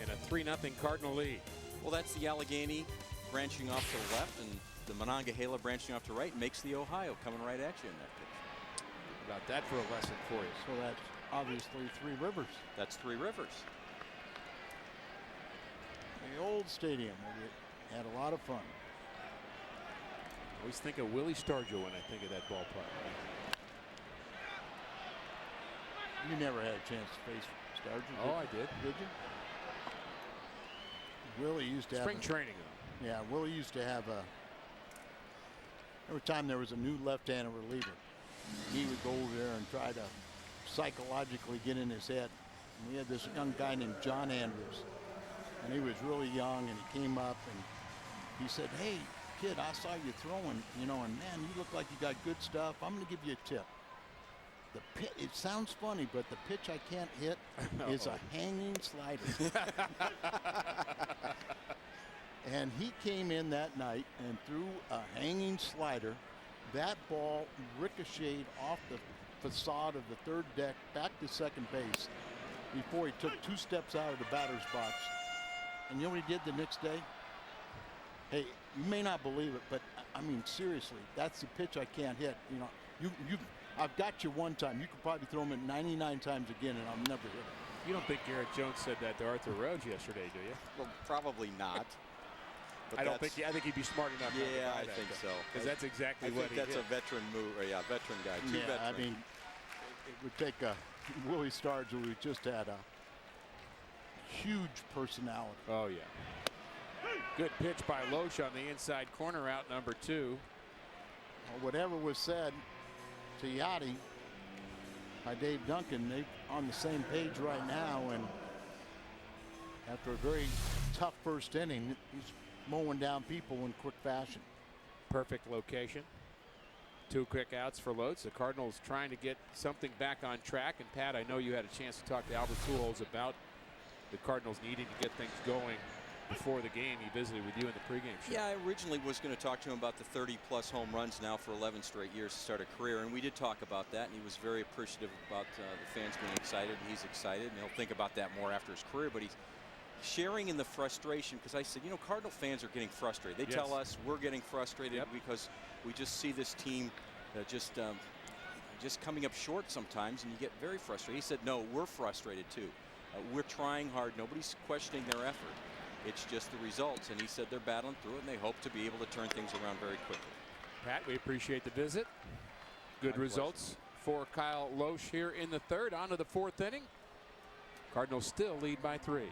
in a 3-0 Cardinal lead. Well, that's the Allegheny branching off to the left and the Monongahela branching off to right, makes the Ohio coming right at you in that pitch. How about that for a lesson for you? so that's obviously Three Rivers. That's Three Rivers. The old stadium where we had a lot of fun. I always think of Willie Stargell when I think of that ballpark. You never had a chance to face Stargell. Oh, I did. Did you? Willie used to Spring have training, though. Yeah, Willie used to have every time there was a new left-handed reliever, he would go over there and try to psychologically get in his head. And we had this young guy named John Andrews, and he was really young, and he came up and he said, "Hey, kid, I saw you throwing, you know, and man, you look like you got good stuff. I'm going to give you a tip. It sounds funny, but the pitch I can't hit is a hanging slider." And he came in that night and threw a hanging slider. That ball ricocheted off the facade of the third deck back to second base before he took 2 steps out of the batter's box. And you know what he did the next day? Hey, you may not believe it, but I mean, seriously, that's the pitch I can't hit. You know, I've got you one time. You could probably throw him at 99 times again, and I'll never hit it. You don't think Garrett Jones said that to Arthur Rhodes yesterday, do you? Well, probably not. But I think he'd be smart enough. Yeah, I think so. Because that's exactly what he did. That's a veteran move. Yeah, veteran guy. Two veterans. I mean, it would take Willie Stargell, who just had a huge personality. Oh, yeah. Good pitch by Loesch on the inside corner, out number 2. Well, whatever was said to Yachty by Dave Duncan, they're on the same page right now, and after a very tough first inning, he's mowing down people in quick fashion. Perfect location. 2 quick outs for Loesch. The Cardinals trying to get something back on track. And Pat, I know you had a chance to talk to Albert Pujols about the Cardinals needing to get things going before the game. He visited with you in the pregame show. Yeah, I originally was going to talk to him about the 30-plus home runs now for 11 straight years to start a career, and we did talk about that, and he was very appreciative about the fans being excited. He's excited, and he'll think about that more after his career, but he's sharing in the frustration, because I said, you know, Cardinal fans are getting frustrated. They tell us we're getting frustrated because we just see this team just coming up short sometimes, and you get very frustrated. He said, no, we're frustrated too. We're trying hard. Nobody's questioning their effort. It's just the results, and he said they're battling through it, and they hope to be able to turn things around very quickly. Pat, we appreciate the visit. Good results for Kyle Loesch here in the third. On to the 4th inning. Cardinals still lead by 3.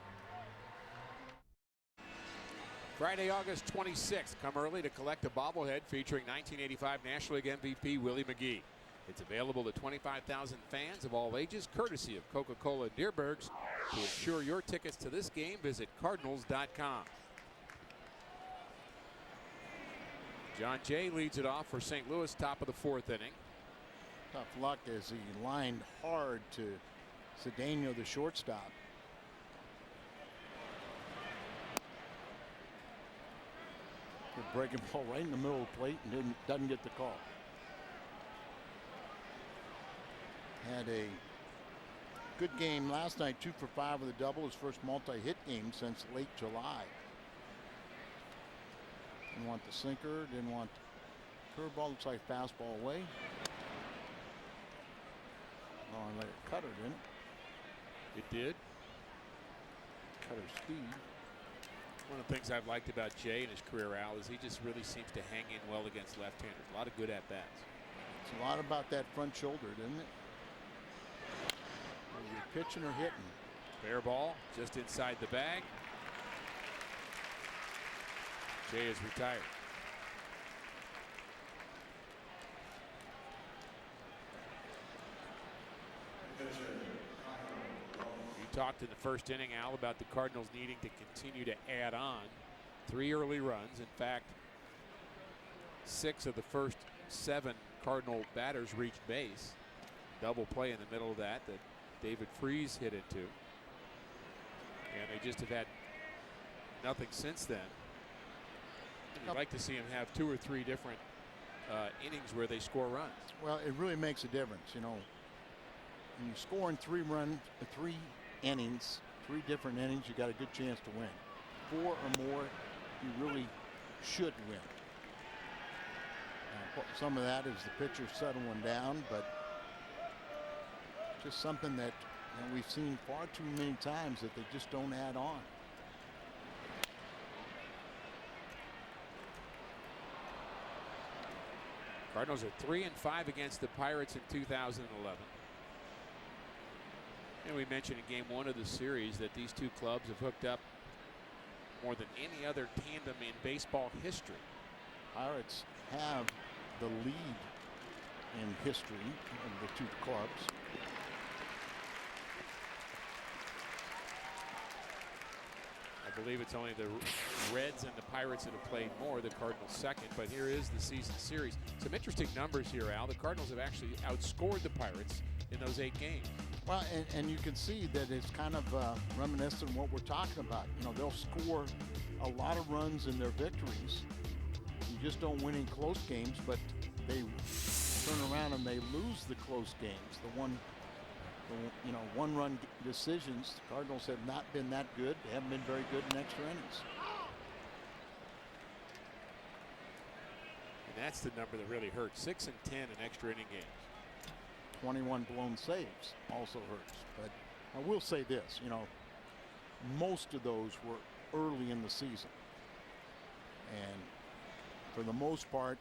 Friday, August 26th. Come early to collect a bobblehead featuring 1985 National League MVP Willie McGee. It's available to 25,000 fans of all ages, courtesy of Coca-Cola Deerbergs. To ensure your tickets to this game, visit Cardinals.com. John Jay leads it off for St. Louis, top of the 4th inning. Tough luck as he lined hard to Cedeno, the shortstop. Good breaking ball right in the middle of the plate and doesn't get the call. Had a good game last night, 2 for 5 with a double, his first multi-hit game since late July. Didn't want the sinker, didn't want the curveball, looks like fastball away. Oh, and let it cutter, didn't it? It did. Cutter speed. One of the things I've liked about Jay in his career, Al, is he just really seems to hang in well against left-handers. A lot of good at-bats. It's a lot about that front shoulder, isn't it? Whether you're pitching or hitting. Fair ball just inside the bag. Jay is retired. talked in the first inning, Al, about the Cardinals needing to continue to add on 3 early runs. In fact, 6 of the first 7 Cardinal batters reached base. Double play in the middle of that David Freese hit into. And they just have had nothing since then. You'd like to see him have 2 or 3 different innings where they score runs. Well, it really makes a difference. You know, when you score in 3 innings, 3 different innings, you got a good chance to win. 4 or more, you really should win. Some of that is the pitcher settling down, but just something that we've seen far too many times that they just don't add on. Cardinals are 3-5 against the Pirates in 2011. And we mentioned in game 1 of the series that these 2 clubs have hooked up more than any other tandem in baseball history. Pirates have the lead in history of the 2 clubs. I believe it's only the Reds and the Pirates that have played more, the Cardinals second, but here is the season series. Some interesting numbers here, Al. The Cardinals have actually outscored the Pirates in those 8 games. Well, and you can see that it's kind of reminiscent of what we're talking about. You know, they'll score a lot of runs in their victories. You just don't win in close games, but they turn around and they lose the close games. The one-run decisions. The Cardinals have not been that good. They haven't been very good in extra innings. And that's the number that really hurts. 6 and 10 in extra inning games. 21 blown saves also hurts. But I will say this, you know, most of those were early in the season. And for the most part,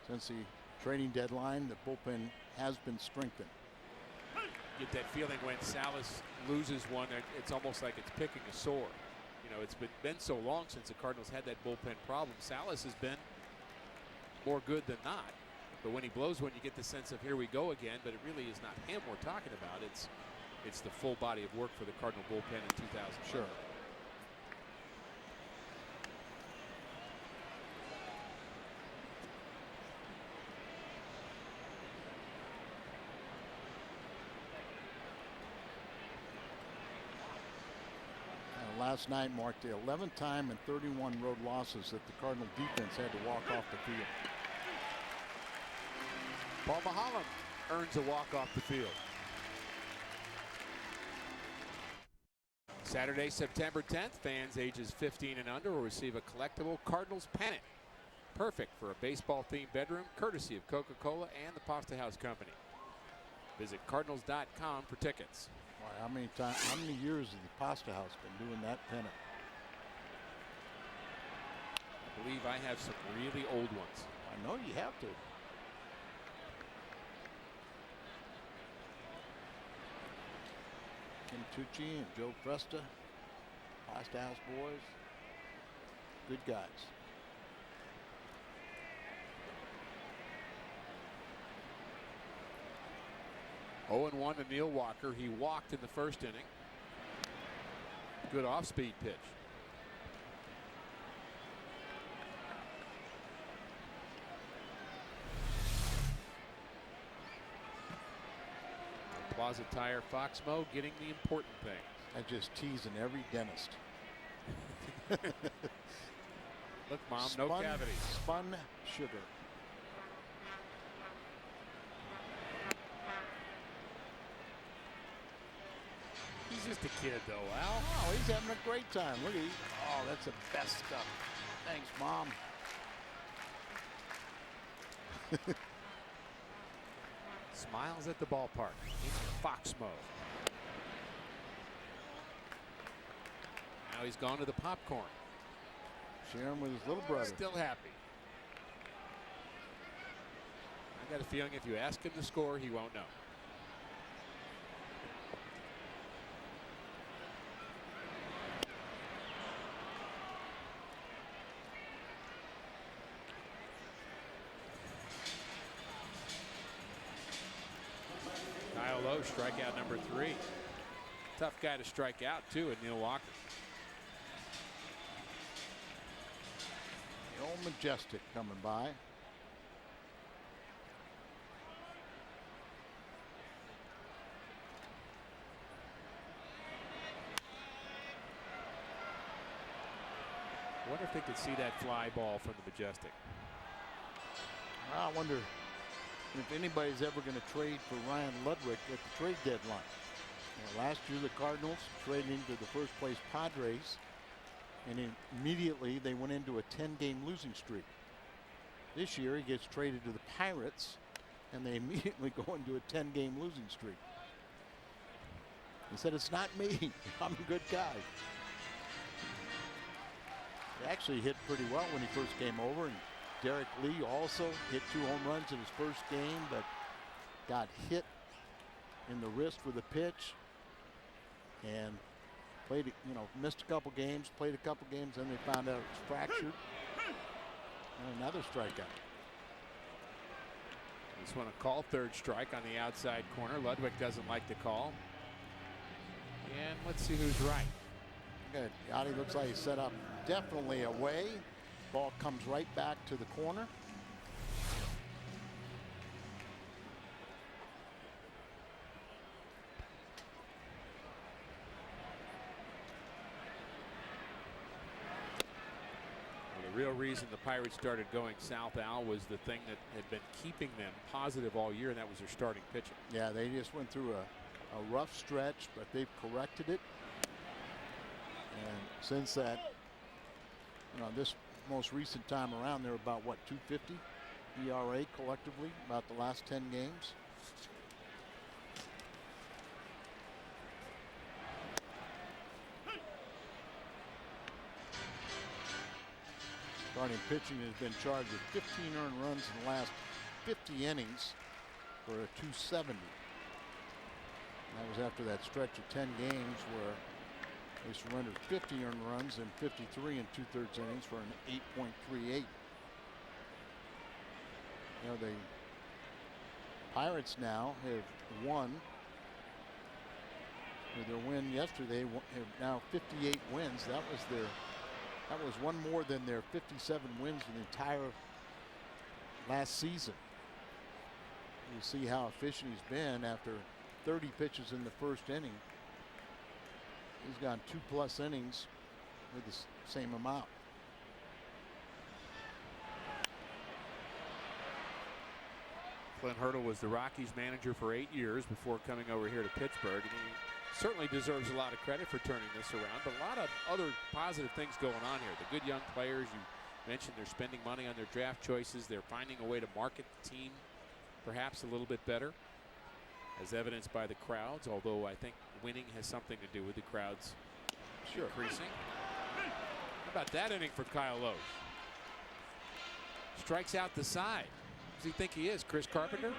since the trading deadline, the bullpen has been strengthened. Get that feeling when Salas loses one, it's almost like it's picking a sore. You know, it's been so long since the Cardinals had that bullpen problem. Salas has been more good than not. But when he blows one, you get the sense of here we go again. But it really is not him we're talking about. It's the full body of work for the Cardinal bullpen in 2000. Sure. Last night marked the 11th time in 31 road losses that the Cardinal defense had to walk off the field. Paul Maholm earns a walk off the field. Saturday, September 10th, fans ages 15 and under will receive a collectible Cardinals pennant. Perfect for a baseball-themed bedroom, courtesy of Coca-Cola and the Pasta House Company. Visit Cardinals.com for tickets. How many years has the Pasta House been doing that pennant? I believe I have some really old ones. I know you have to. Kim Tucci and Joe Presta, Pasta House boys, good guys. Oh, 0-1 to Neil Walker. He walked in the first inning. Good off-speed pitch. Plaza Tire Foxmo getting the important things. I just teasing every dentist. Look, Mom, no cavity. Spun sugar. He's just a kid, though, Al. Oh, he's having a great time. Look at you. Oh, that's the best stuff. Thanks, Mom. Smiles at the ballpark in Foxmo. Now he's gone to the popcorn. Sharing with his little brother. Still happy. I got a feeling if you ask him the score, he won't know. Strikeout number 3. Tough guy to strike out, too, in Neil Walker. The old Majestic coming by. I wonder if they could see that fly ball from the Majestic. I wonder if anybody's ever going to trade for Ryan Ludwig at the trade deadline. Last year, the Cardinals traded into the first place Padres, and immediately they went into a 10-game losing streak. This year, he gets traded to the Pirates, and they immediately go into a 10-game losing streak. He said, "It's not me. I'm a good guy." He actually hit pretty well when he first came over, and Derek Lee also hit 2 home runs in his first game, but got hit in the wrist with a pitch and played, missed a couple games, played a couple games, then they found out it was fractured. And another strikeout. Just want to call third strike on the outside corner. Ludwig doesn't like the call. And let's see who's right. Good. Yachty looks like he's set up definitely away. Ball comes right back to the corner. The real reason the Pirates started going south, Al, was the thing that had been keeping them positive all year, and that was their starting pitching. Yeah, they just went through a rough stretch, but they've corrected it. And since that, this most recent time around, they're about, what, 250 ERA collectively, about the last 10 games. Starting pitching has been charged with 15 earned runs in the last 50 innings for a 270. That was after that stretch of 10 games where they surrendered 50 earned runs and 53 and 2/3 innings for an 8.38. The Pirates now have won. With their win yesterday, have now 58 wins. That was one more than their 57 wins in the entire last season. You see how efficient he's been after 30 pitches in the first inning. He's gone 2+ innings with the same amount. Clint Hurdle was the Rockies manager for 8 years before coming over here to Pittsburgh, and he certainly deserves a lot of credit for turning this around, but a lot of other positive things going on here. The good young players, you mentioned, they're spending money on their draft choices. They're finding a way to market the team perhaps a little bit better, as evidenced by the crowds, although I think winning has something to do with the crowds increasing. How about that inning for Kyle Lowe? Strikes out the side. Who does he think he is, Chris Carpenter?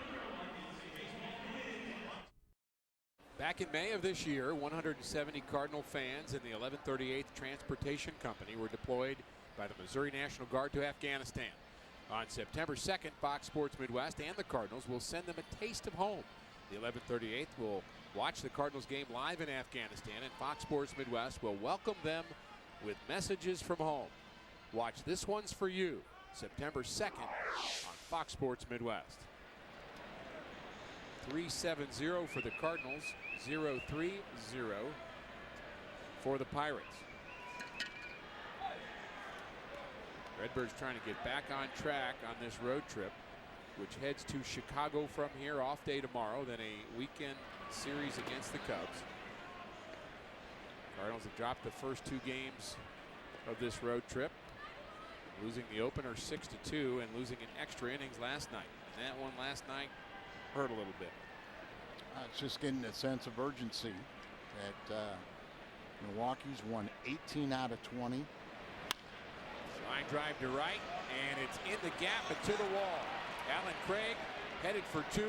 Back in May of this year, 170 Cardinal fans in the 1138th Transportation Company were deployed by the Missouri National Guard to Afghanistan. On September 2nd, Fox Sports Midwest and the Cardinals will send them a taste of home. The 1138th will watch the Cardinals game live in Afghanistan, and Fox Sports Midwest will welcome them with messages from home. Watch This One's For You, September 2nd on Fox Sports Midwest. 3-7-0 for the Cardinals, 0-3-0 for the Pirates. Redbirds trying to get back on track on this road trip, which heads to Chicago from here. Off day tomorrow, then a weekend series against the Cubs. Cardinals have dropped the first 2 games of this road trip, losing the opener 6-2 and losing in extra innings last night. And that one last night hurt a little bit. It's just getting a sense of urgency that Milwaukee's won 18 out of 20. Line drive to right, and it's in the gap and to the wall. Alan Craig headed for 2.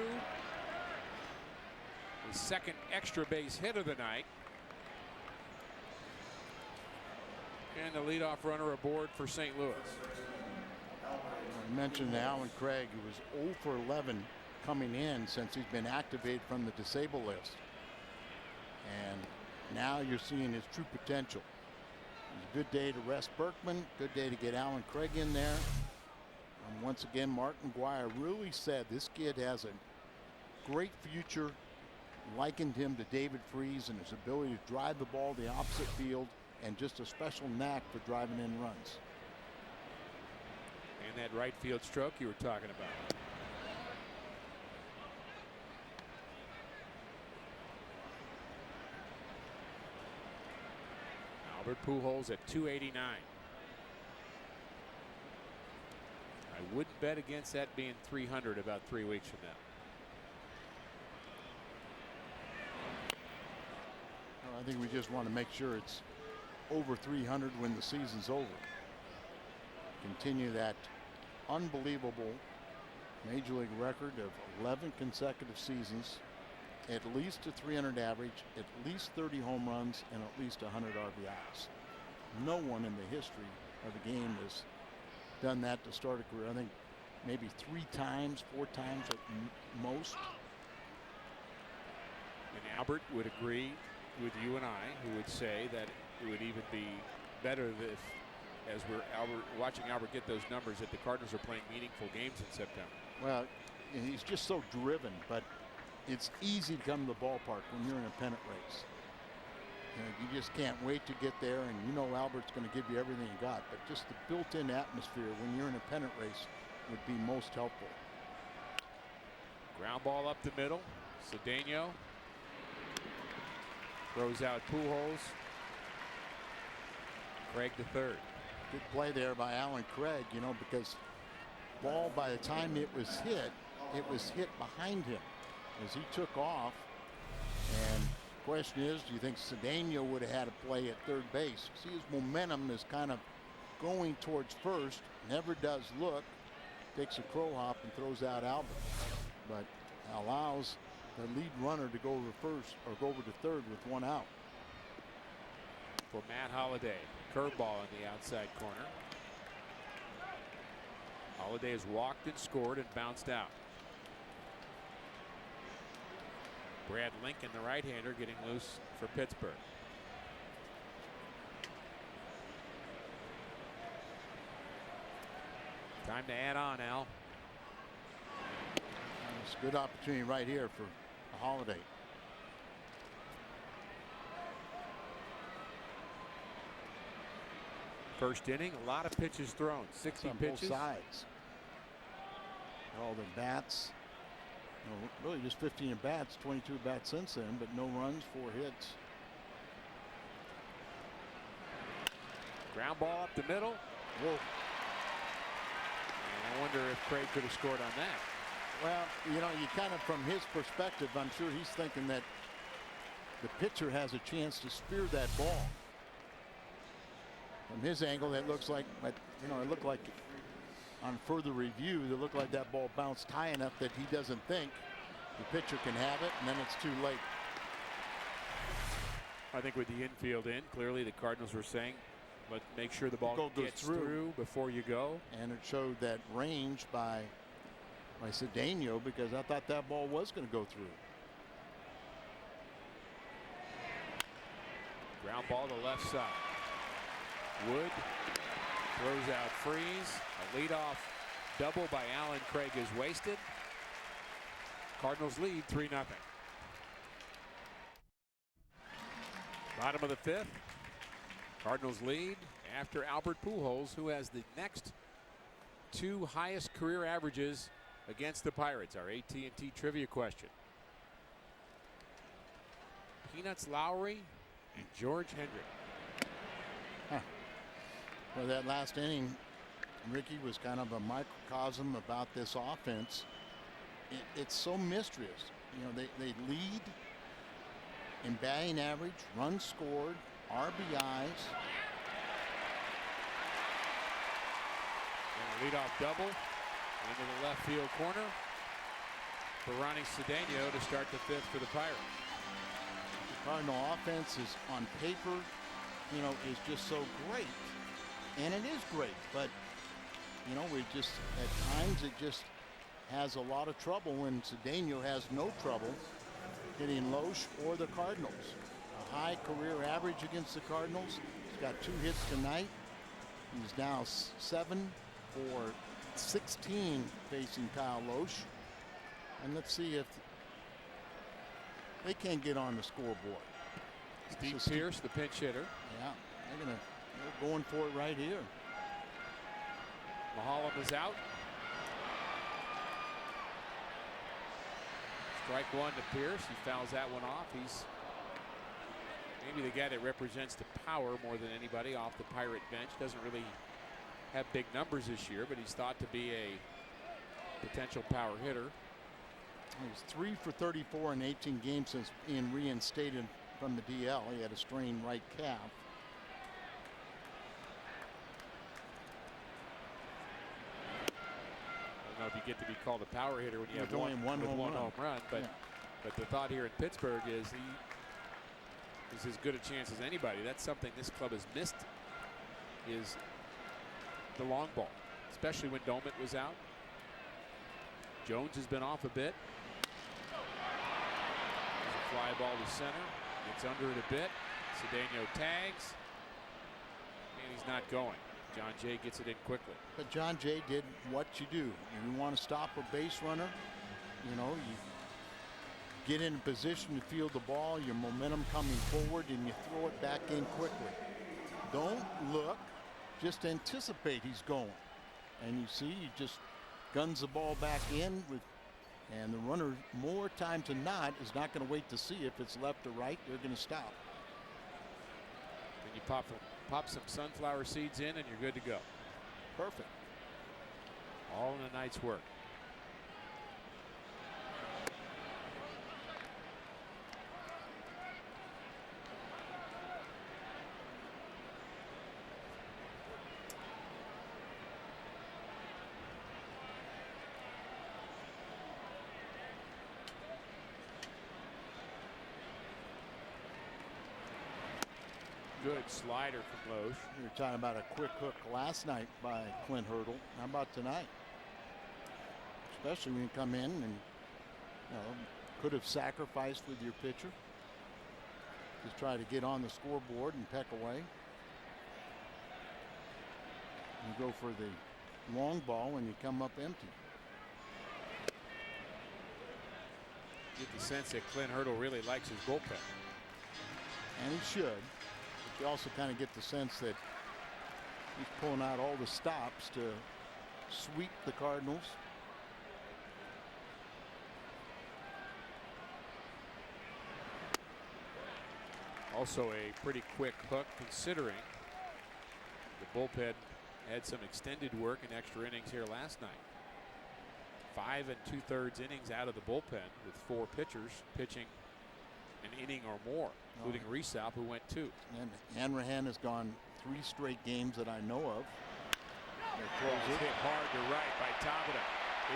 His second extra base hit of the night. And the leadoff runner aboard for St. Louis. I mentioned Alan Craig, who was 0 for 11 coming in since he's been activated from the disabled list. And Now you're seeing his true potential. It's a good day to rest Berkman. Good day to get Alan Craig in there. And once again, Mark McGwire really said this kid has a great future. Likened him to David Freese and his ability to drive the ball the opposite field and just a special knack for driving in runs. And that right field stroke you were talking about. Albert Pujols at 289. I wouldn't bet against that being 300 about 3 weeks from now. Well, I think we just want to make sure it's over 300 when the season's over. Continue that unbelievable Major League record of 11 consecutive seasons, at least a 300 average, at least 30 home runs, and at least 100 RBIs. No one in the history of the game has done that to start a career. I think maybe 3 times, 4 times at most. And Albert would agree with you and I, who would say that it would even be better if, as we're watching Albert get those numbers, that the Cardinals are playing meaningful games in September. Well, he's just so driven, but it's easy to come to the ballpark when you're in a pennant race. You just can't wait to get there, and you know Albert's going to give you everything you got, but just the built-in atmosphere when you're in a pennant race would be most helpful. Ground ball up the middle. Cedeno throws out Pujols. Craig to third. Good play there by Alan Craig, you know, because ball, by the time it was hit behind him as he took off. And the question is, do you think Cedeno would have had a play at third base? See, his momentum is kind of going towards first, never does look, takes a crow hop and throws out Albert, but allows the lead runner to go over first or go over to third with 1 out. For Matt Holliday, curveball on the outside corner. Holliday has walked and scored and bounced out. Brad Lincoln, the right-hander, getting loose for Pittsburgh. Time to add on, Al. It's a good opportunity right here for Holliday. First inning, a lot of pitches thrown. 60 on pitches. Both sides. All the bats. No, really just 15 at bats, 22 at bats since then, but no runs, 4 hits. Ground ball up the middle. Whoa. And I wonder if Craig could have scored on that. Well, you know, you kind of, from his perspective, I'm sure he's thinking that the pitcher has a chance to spear that ball. From his angle, that looks like, but you know, it looked like on further review, it looked like that ball bounced high enough that he doesn't think the pitcher can have it, and then it's too late. I think with the infield in, clearly the Cardinals were saying, but make sure the ball gets through before you go. And it showed that range by Cedeno, because I thought that ball was going to go through. Ground ball to left side. Wood throws out Freese. A leadoff double by Alan Craig is wasted. Cardinals lead 3-0. Bottom of the 5th. Cardinals lead after Albert Pujols, who has the next 2 highest career averages against the Pirates. Our AT&T trivia question. Peanuts Lowry and George Hendrick. Well, that last inning, Ricky, was kind of a microcosm about this offense. It's so mysterious. You know, they lead in batting average, runs scored, RBIs. And a leadoff double into the left field corner for Ronnie Cedeno to start the 5th for the Pirates. The Cardinal offense is, on paper, you know, is just so great. And it is great, but you know, we just, at times it just has a lot of trouble when Cedeno has no trouble hitting Loesch or the Cardinals. high career average against the Cardinals. He's got 2 hits tonight. He's now 7 for 16 facing Kyle Loesch. And let's see if they can't get on the scoreboard. Steve Pierce, the pinch hitter. Yeah, they're going for it right here. Mulholland is out. Strike 1 to Pierce. He fouls that one off. He's maybe the guy that represents the power more than anybody off the Pirate bench. Doesn't really have big numbers this year, but he's thought to be a potential power hitter. He was 3 for 34 in 18 games since being reinstated from the DL. He had a strained right calf. I don't know if you get to be called a power hitter when you have only one home run, but yeah. But the thought here in Pittsburgh is he is as good a chance as anybody. That's something this club has missed, is the long ball, especially when Domet was out. Jones has been off a bit. There's a fly ball to center. Gets under it a bit. Cedeno tags. And he's not going. John Jay gets it in quickly. But John Jay did what you do. You want to stop a base runner, you know, you get in position to field the ball, your momentum coming forward, and you throw it back in quickly. Don't look, just anticipate he's going. And you see, he just guns the ball back in, and the runner, more times than not, is not going to wait to see if it's left or right. They're going to stop. Then you pop some sunflower seeds in, and you're good to go. Perfect. All in a night's work. Good slider from Loesch. We were talking about a quick hook last night by Clint Hurdle. How about tonight? Especially when you come in and, you know, could have sacrificed with your pitcher. Just try to get on the scoreboard and peck away. You go for the long ball when you come up empty. Get the sense that Clint Hurdle really likes his bullpen. And he should. You also kind of get the sense that he's pulling out all the stops to sweep the Cardinals. Also a pretty quick hook, considering the bullpen had some extended work and extra innings here last night. 5 2/3 innings out of the bullpen with 4 pitchers pitching an inning or more, including Resaup, who went 2. And Hanrahan has gone 3 straight games that I know of. It's hit hard to right by Tabata.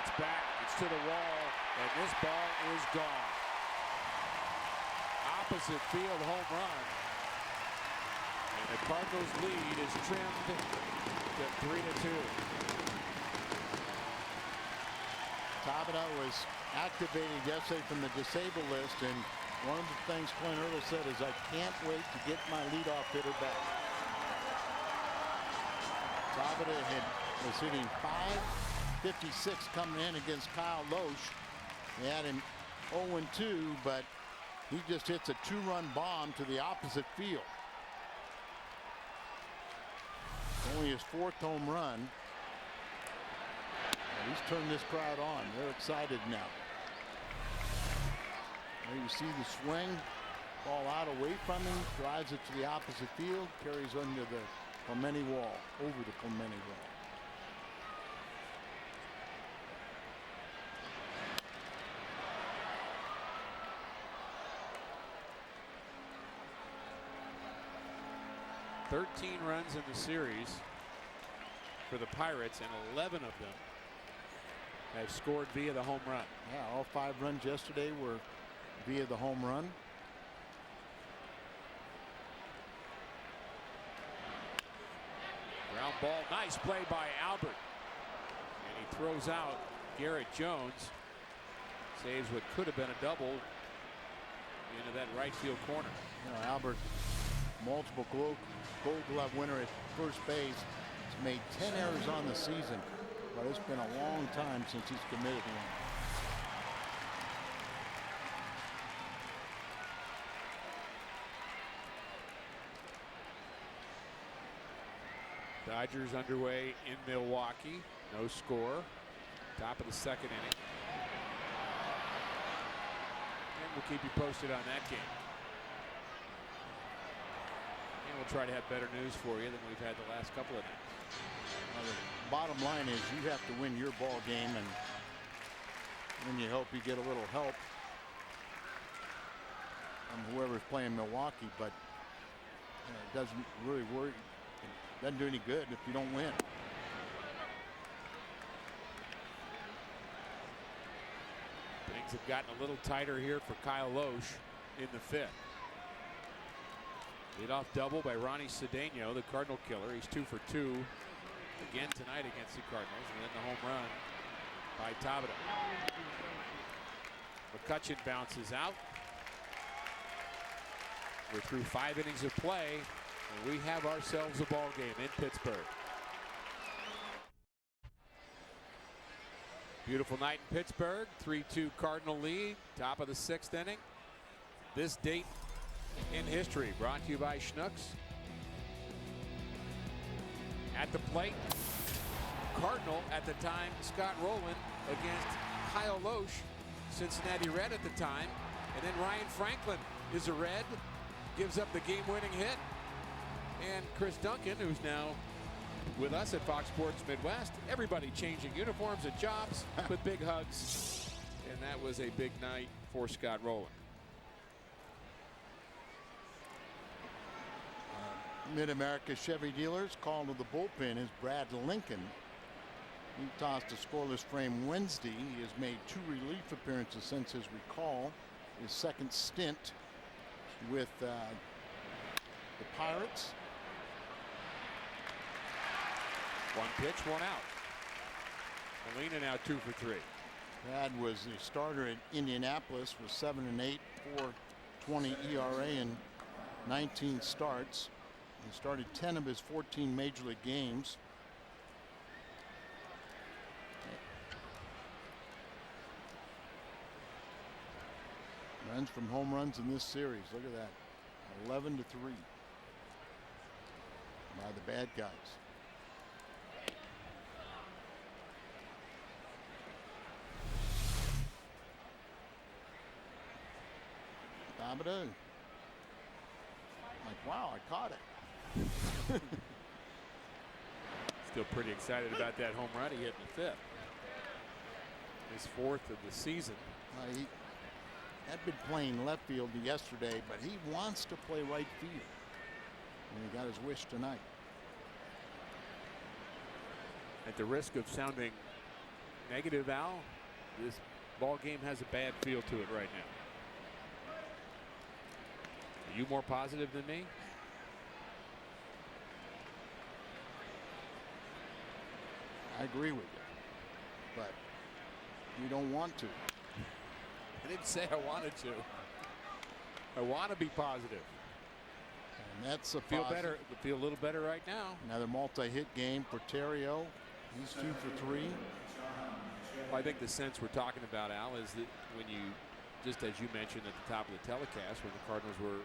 It's back, it's to the wall, and this ball is gone. Opposite field home run. And the Cardinals lead is trimmed to 3-2. Tabata was activated yesterday from the disabled list, and one of the things Clint Hurdle said is, I can't wait to get my leadoff hitter back. Tabata was hitting .556 coming in against Kyle Loesch. They had him 0-2, but he just hits a 2-run bomb to the opposite field. Only his 4th home run. And he's turned this crowd on. They're excited now. There you see the swing, ball out away from him, drives it to the opposite field, carries under the Clemente wall, over the Clemente wall. "13 runs in the series for the Pirates, and 11 of them have scored via the home run. Yeah, all 5 runs yesterday were via the home run. Ground ball, nice play by Albert. And he throws out Garrett Jones. Saves what could have been a double. into that right field corner. You know, Albert, multiple Gold Glove winner at first base. He's made 10 errors on the season, but it's been a long time since he's committed one. Dodgers underway in Milwaukee. No score. Top of the second inning. And we'll keep you posted on that game. And we'll try to have better news for you than we've had the last couple of nights. Well, the bottom line is you have to win your ball game, and then you hope you get a little help from whoever's playing Milwaukee, but it doesn't really worry. It doesn't do any good if you don't win. Things have gotten a little tighter here for Kyle Loesch in the fifth. Leadoff double by Ronnie Cedeno, the Cardinal killer. He's 2 for 2 again tonight against the Cardinals, and then the home run by Tabata. McCutchen bounces out. We're through 5 innings of play, and we have ourselves a ball game in Pittsburgh. Beautiful night in Pittsburgh. 3-2 Cardinal lead. Top of the 6th inning. This date in history brought to you by Schnucks. At the plate, Cardinal at the time, Scott Rowland against Kyle Loesch, Cincinnati Red at the time. And then Ryan Franklin is a Red, gives up the game-winning hit. And Chris Duncan, who's now with us at Fox Sports Midwest, everybody changing uniforms and jobs with big hugs. And that was a big night for Scott Rowland. Mid-America Chevy dealers called to the bullpen is Brad Lincoln. He tossed a scoreless frame Wednesday. He has made 2 relief appearances since his recall. His second stint with the Pirates. 1 pitch, 1 out. Molina now 2 for 3. Brad was the starter at Indianapolis with 7-8, 4.20 ERA in 19 starts. He started 10 of his 14 major league games. Runs from home runs in this series. Look at that. 11-3 by the bad guys. Tabata. Like, wow, I caught it. Still pretty excited about that home run he hit in the 5th. His 4th of the season. He had been playing left field yesterday, but he wants to play right field. And he got his wish tonight. At the risk of sounding negative, Al, this ball game has a bad feel to it right now. Are you more positive than me? I agree with you, but you don't want to. I didn't say I wanted to. I want to be positive. And that's a feel better. Feel a little better right now. Another multi-hit game for Terrio. He's 2 for 3. Well, I think the sense we're talking about, Al, is that when you, just as you mentioned at the top of the telecast, when the Cardinals were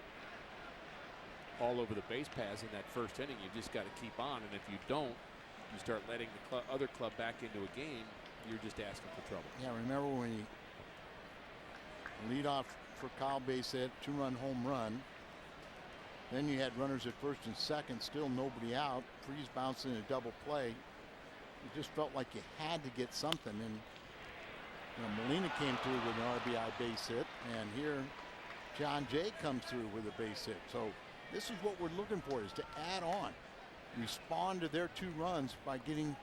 all over the base paths in that first inning, you just got to keep on. And if you don't, you start letting the other club back into a game, you're just asking for trouble. Yeah, remember when he lead off for Kyle base hit, 2-run home run. Then you had runners at first and second, still nobody out. Freeze bouncing a double play. It just felt like you had to get something. And you know, Molina came through with an RBI base hit, and here John Jay comes through with a base hit. So this is what we're looking for, is to add on. Respond to their 2 runs by getting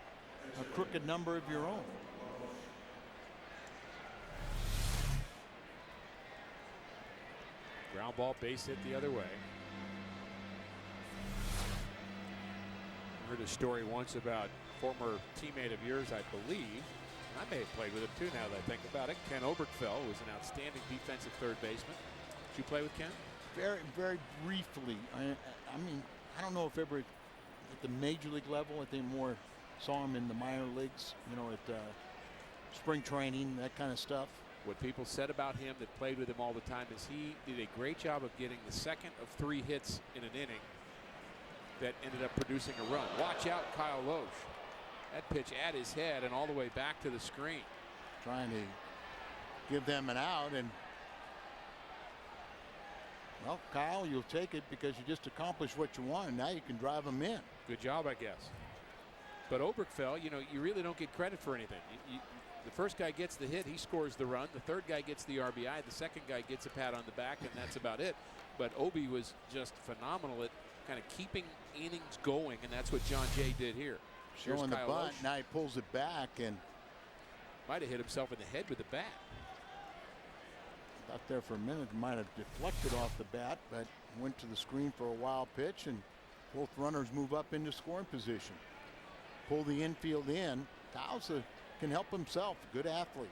a crooked number of your own. Ground ball, base hit the other way. I heard a story once about a former teammate of yours, I believe, and I may have played with him too now that I think about it. Ken Oberkfell was an outstanding defensive third baseman. Did you play with Ken? Very, very briefly. I mean, I don't know if ever at the major league level. I think more saw him in the minor leagues, you know, at spring training, that kind of stuff. What people said about him that played with him all the time is he did a great job of getting the second of 3 hits in an inning that ended up producing a run. Watch out, Kyle Loesch. That pitch at his head and all the way back to the screen. Trying to give them an out, and well, Kyle, you'll take it because you just accomplished what you wanted. Now you can drive them in. Good job, I guess. But Oberkfell, you know, you really don't get credit for anything. The first guy gets the hit, he scores the run. The third guy gets the RBI. The second guy gets a pat on the back, and that's about it. But Obi was just phenomenal at kind of keeping innings going, and that's what John Jay did here. Showing the bunt. Now he pulls it back and might have hit himself in the head with the bat. Out there for a minute, might have deflected off the bat, but went to the screen for a wild pitch, and both runners move up into scoring position. Pull the infield in. Kyle's can help himself. Good athlete.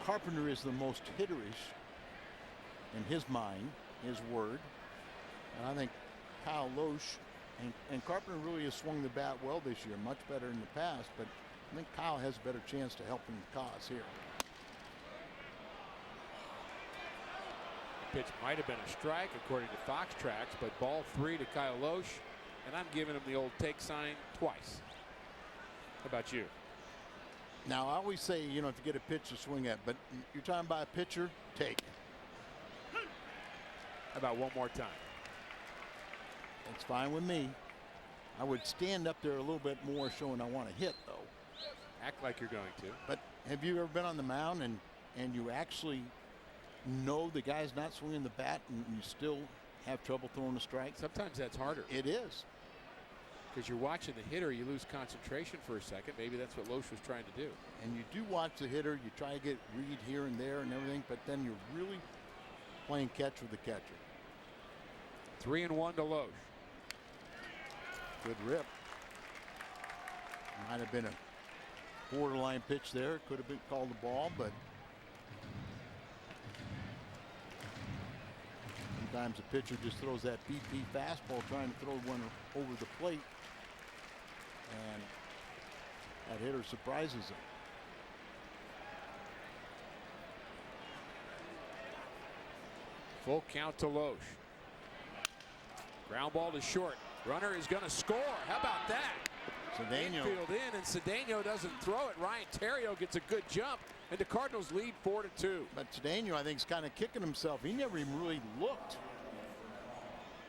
Carpenter is the most hitterish in his mind, his word, and I think Kyle Loesch and Carpenter really has swung the bat well this year, much better in the past, but I think Kyle has a better chance to help him the cause here. Pitch might have been a strike according to Fox Tracks, but ball 3 to Kyle Loesch, and I'm giving him the old take sign twice. How about you? Now, I always say, you know, if you get a pitch to swing at, but you're talking about a pitcher, take. How about one more time? That's fine with me. I would stand up there a little bit more showing I want to hit, though. Act like you're going to. But have you ever been on the mound and you actually know the guy's not swinging the bat and you still have trouble throwing a strike? Sometimes that's harder. It is. Because you're watching the hitter, you lose concentration for a second. Maybe that's what Loesch was trying to do. And you do watch the hitter. You try to get read here and there and everything, but then you're really playing catch with the catcher. 3-1 to Loesch. Good rip. Might have been a borderline pitch there. Could have been called the ball, but sometimes the pitcher just throws that BP fastball trying to throw one over the plate, and that hitter surprises him. Full count to Loesch. Ground ball to short. Runner is going to score. How about that? Cedeno. Infield in, and Cedeno doesn't throw it. Ryan Theriot gets a good jump, and the Cardinals lead 4-2. But Cedeno, I think, is kind of kicking himself. He never even really looked.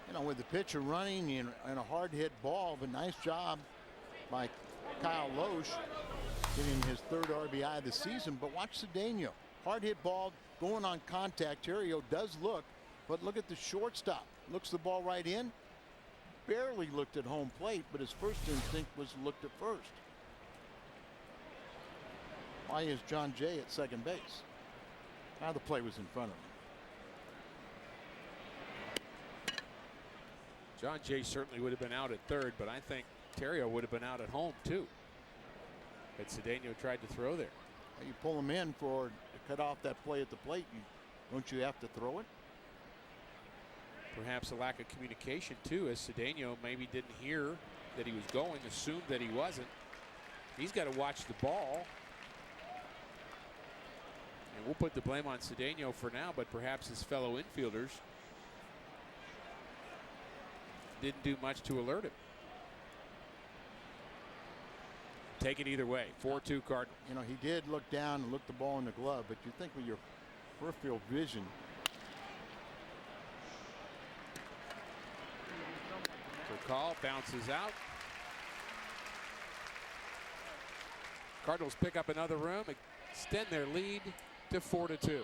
You know, with the pitcher running and a hard hit ball, but nice job by Kyle Loesch getting his 3rd RBI of the season. But watch Cedeno. Hard hit ball going on contact. Theriot does look, but look at the shortstop. Looks the ball right in. Barely looked at home plate, but his first instinct was looked at first. Why is John Jay at second base? Now the play was in front of him. John Jay certainly would have been out at third, but I think Theriot would have been out at home too. But Cedeno tried to throw there. You pull him in to cut off that play at the plate. Don't you have to throw it? Perhaps a lack of communication too, as Cedeno maybe didn't hear that he was going, assumed that he wasn't. He's got to watch the ball. And we'll put the blame on Cedeno for now, but perhaps his fellow infielders didn't do much to alert him. Take it either way. 4-2 Cardinals. You know, he did look down and look the ball in the glove, but you think with your peripheral vision. Call bounces out. Cardinals pick up another room, extend their lead to 4-2.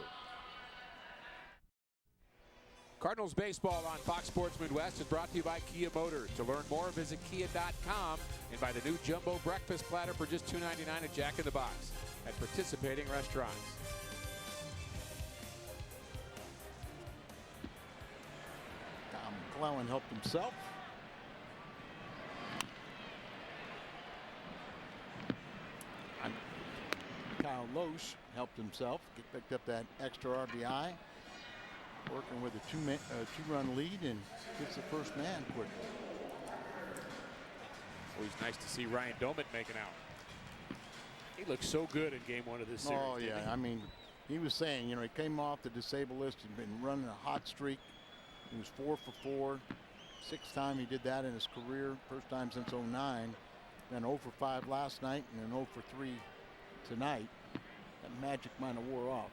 Cardinals baseball on Fox Sports Midwest is brought to you by Kia Motors. To learn more, visit kia.com and buy the new jumbo breakfast platter for just $2.99 at Jack in the Box at participating restaurants. Tom McClellan helped himself. Kyle Kyle Loesch helped himself, picked up that extra RBI, working with a two-run lead, and gets the first man quickly. Always nice to see Ryan Doman making out. He looked so good in game 1 of this series. Oh yeah, I mean, he was saying, you know, he came off the disabled list. He'd been running a hot streak. He was 4 for 4. 6th time he did that in his career. First time since '09. Then 0 for 5 last night, and then 0 for 3 tonight. That magic might have wore off.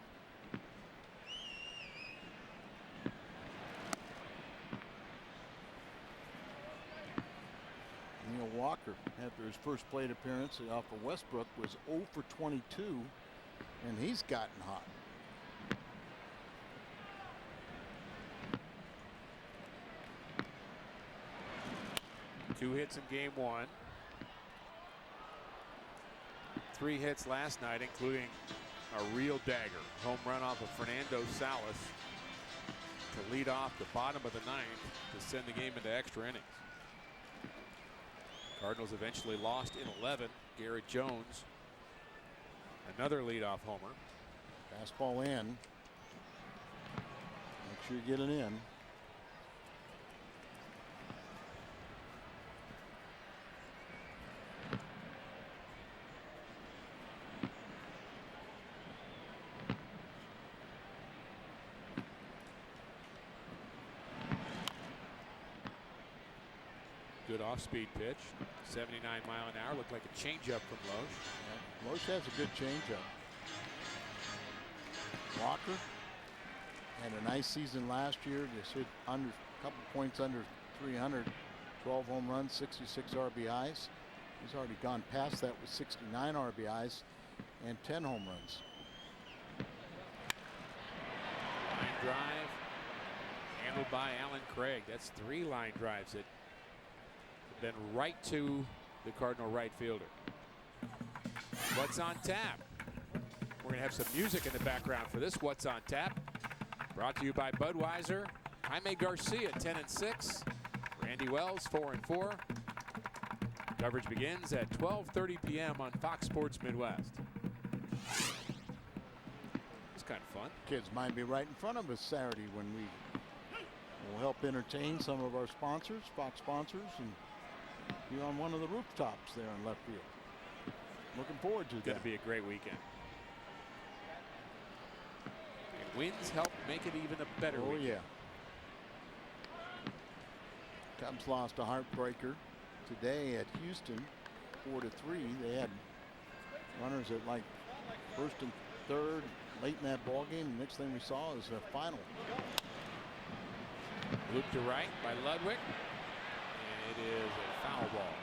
Neil Walker, after his first plate appearance off of Westbrook, was 0 for 22, and he's gotten hot. Two hits in game 1. 3 hits last night, including a real dagger. Home run off of Fernando Salas to lead off the bottom of the 9th to send the game into extra innings. Cardinals eventually lost in 11. Garrett Jones, another leadoff homer. Fastball in. Make sure you get it in. Good off-speed pitch. 79 mile an hour. Looked like a changeup from Loesch. Yeah, Loesch has a good changeup. Walker had a nice season last year. Just hit a couple points under 300. 12 home runs, 66 RBIs. He's already gone past that with 69 RBIs and 10 home runs. Line drive handled by Alan Craig. That's 3 line drives that have been right to the Cardinal right fielder. What's on tap? We're going to have some music in the background for this What's on Tap. Brought to you by Budweiser. Jaime Garcia, 10-6. Randy Wells, 4-4. Coverage begins at 12:30 p.m. on Fox Sports Midwest. It's kind of fun. Kids might be right in front of us Saturday when we will help entertain some of our sponsors, Fox sponsors, and be on one of the rooftops there in left field. Looking forward to that. It's going to be a great weekend. And wins help make it even a better weekend. Yeah. Cubs lost a heartbreaker today at Houston, 4-3. They had runners at like first and third late in that ball game. The next thing we saw is the final. Loop to right by Ludwig. And it is a foul ball.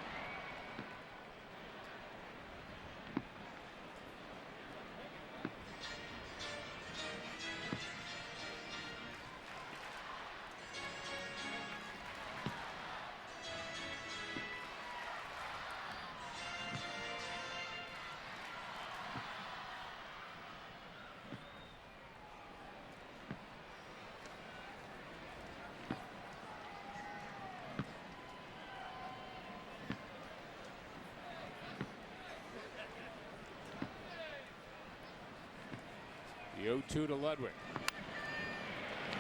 The 0-2 to Ludwig.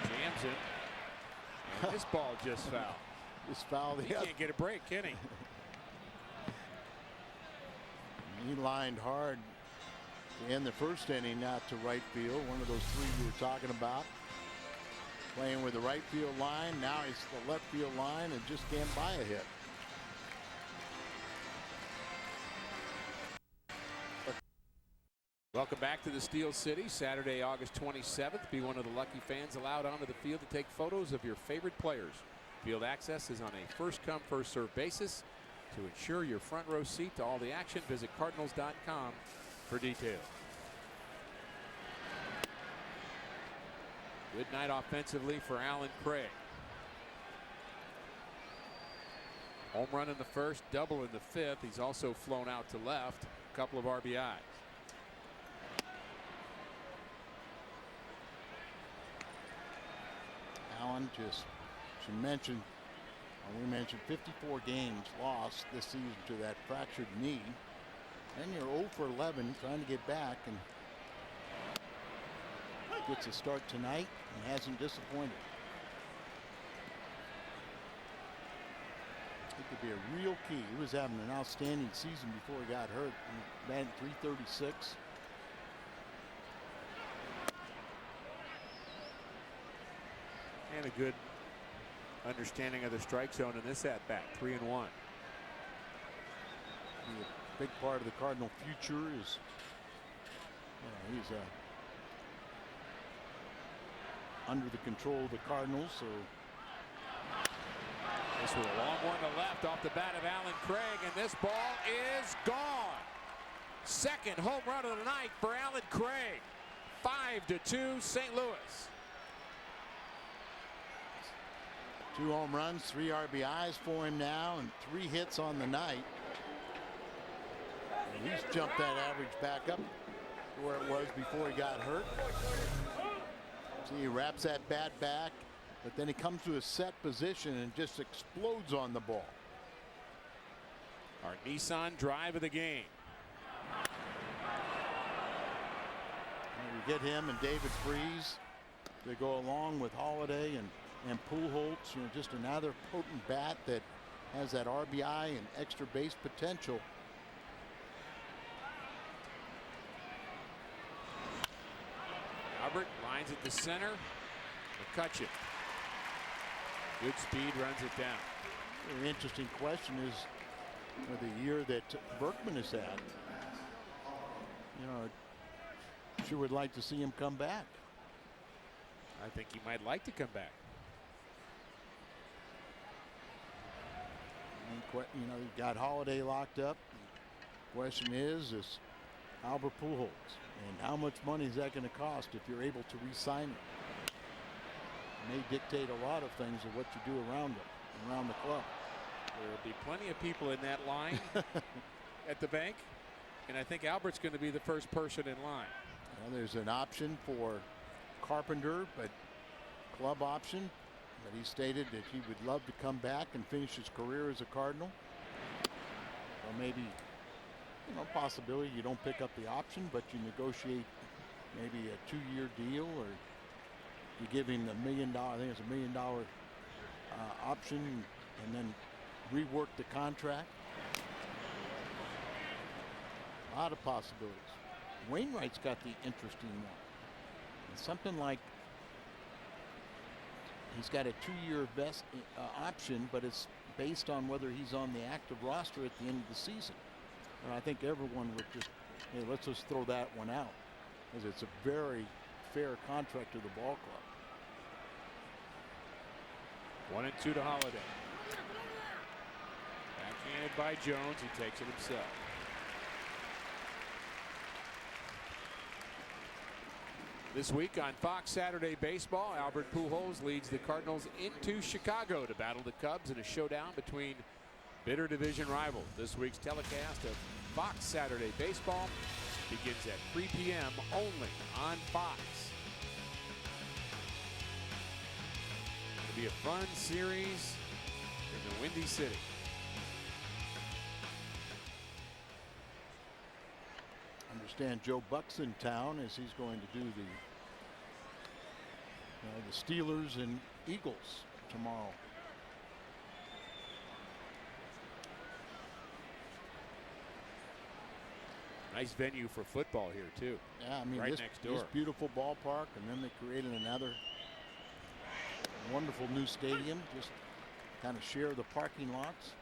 Jams it. And this ball just foul. Just fouled. He can't get a break, can he? He lined hard to end the first inning out to right field. One of those 3 we were talking about. Playing with the right field line. Now he's the left field line and just can't buy a hit. Welcome back to the Steel City. Saturday, August 27th. Be one of the lucky fans allowed onto the field to take photos of your favorite players. Field access is on a first-come, first-served basis. To ensure your front row seat to all the action, visit Cardinals.com for details. Good night offensively for Alan Craig. Home run in the first, double in the 5th. He's also flown out to left. A couple of RBIs. Allen just, she mentioned, we mentioned 54 games lost this season to that fractured knee. And you're 0 for 11 trying to get back, and gets a start tonight and hasn't disappointed. It could be a real key. He was having an outstanding season before he got hurt. Batting .336. And a good understanding of the strike zone in this at bat. 3-1. A big part of the Cardinal future is, he's under the control of the Cardinals. So this was a long one to left off the bat of Alan Craig, and this ball is gone. Second home run of the night for Alan Craig. 5-2 St. Louis. 2 home runs, 3 RBIs for him now, and 3 hits on the night. And he's jumped that average back up to where it was before he got hurt. See, he wraps that bat back, but then he comes to a set position and just explodes on the ball. Our Nissan drive of the game. And we get him and David Freese to go along with Holiday and Pujols. Just another potent bat that has that RBI and extra base potential. Albert lines it to center. McCutcheon. Good speed, runs it down. An interesting question is for the year that Berkman has had. Sure would like to see him come back. I think he might like to come back. You got Holiday locked up. The question is Albert Pujols, and how much money is that going to cost if you're able to re-sign him? It may dictate a lot of things of what you do around the club. There will be plenty of people in that line at the bank, and I think Albert's going to be the first person in line. Well, there's an option for Carpenter, but club option. But he stated that he would love to come back and finish his career as a Cardinal. Or maybe, possibility you don't pick up the option, but you negotiate maybe a 2-year deal, or you give him the $1 million. I think it's $1 million option, and then rework the contract. A lot of possibilities. Wainwright's got the interesting one. It's something like he's got a 2-year best option, but it's based on whether he's on the active roster at the end of the season. And I think everyone would just, hey, let's just throw that one out, because it's a very fair contract to the ball club. 1-2 to Holiday. Backhanded by Jones. He takes it himself. This week on Fox Saturday Baseball, Albert Pujols leads the Cardinals into Chicago to battle the Cubs in a showdown between bitter division rivals. This week's telecast of Fox Saturday Baseball begins at 3 p.m. only on Fox. It'll be a fun series in the Windy City. Understand Joe Buck's in town, as he's going to do the Steelers and Eagles tomorrow. Nice venue for football here too. Yeah, I mean, right this, next door. This beautiful ballpark, and then they created another wonderful new stadium. Just kind of share the parking lots.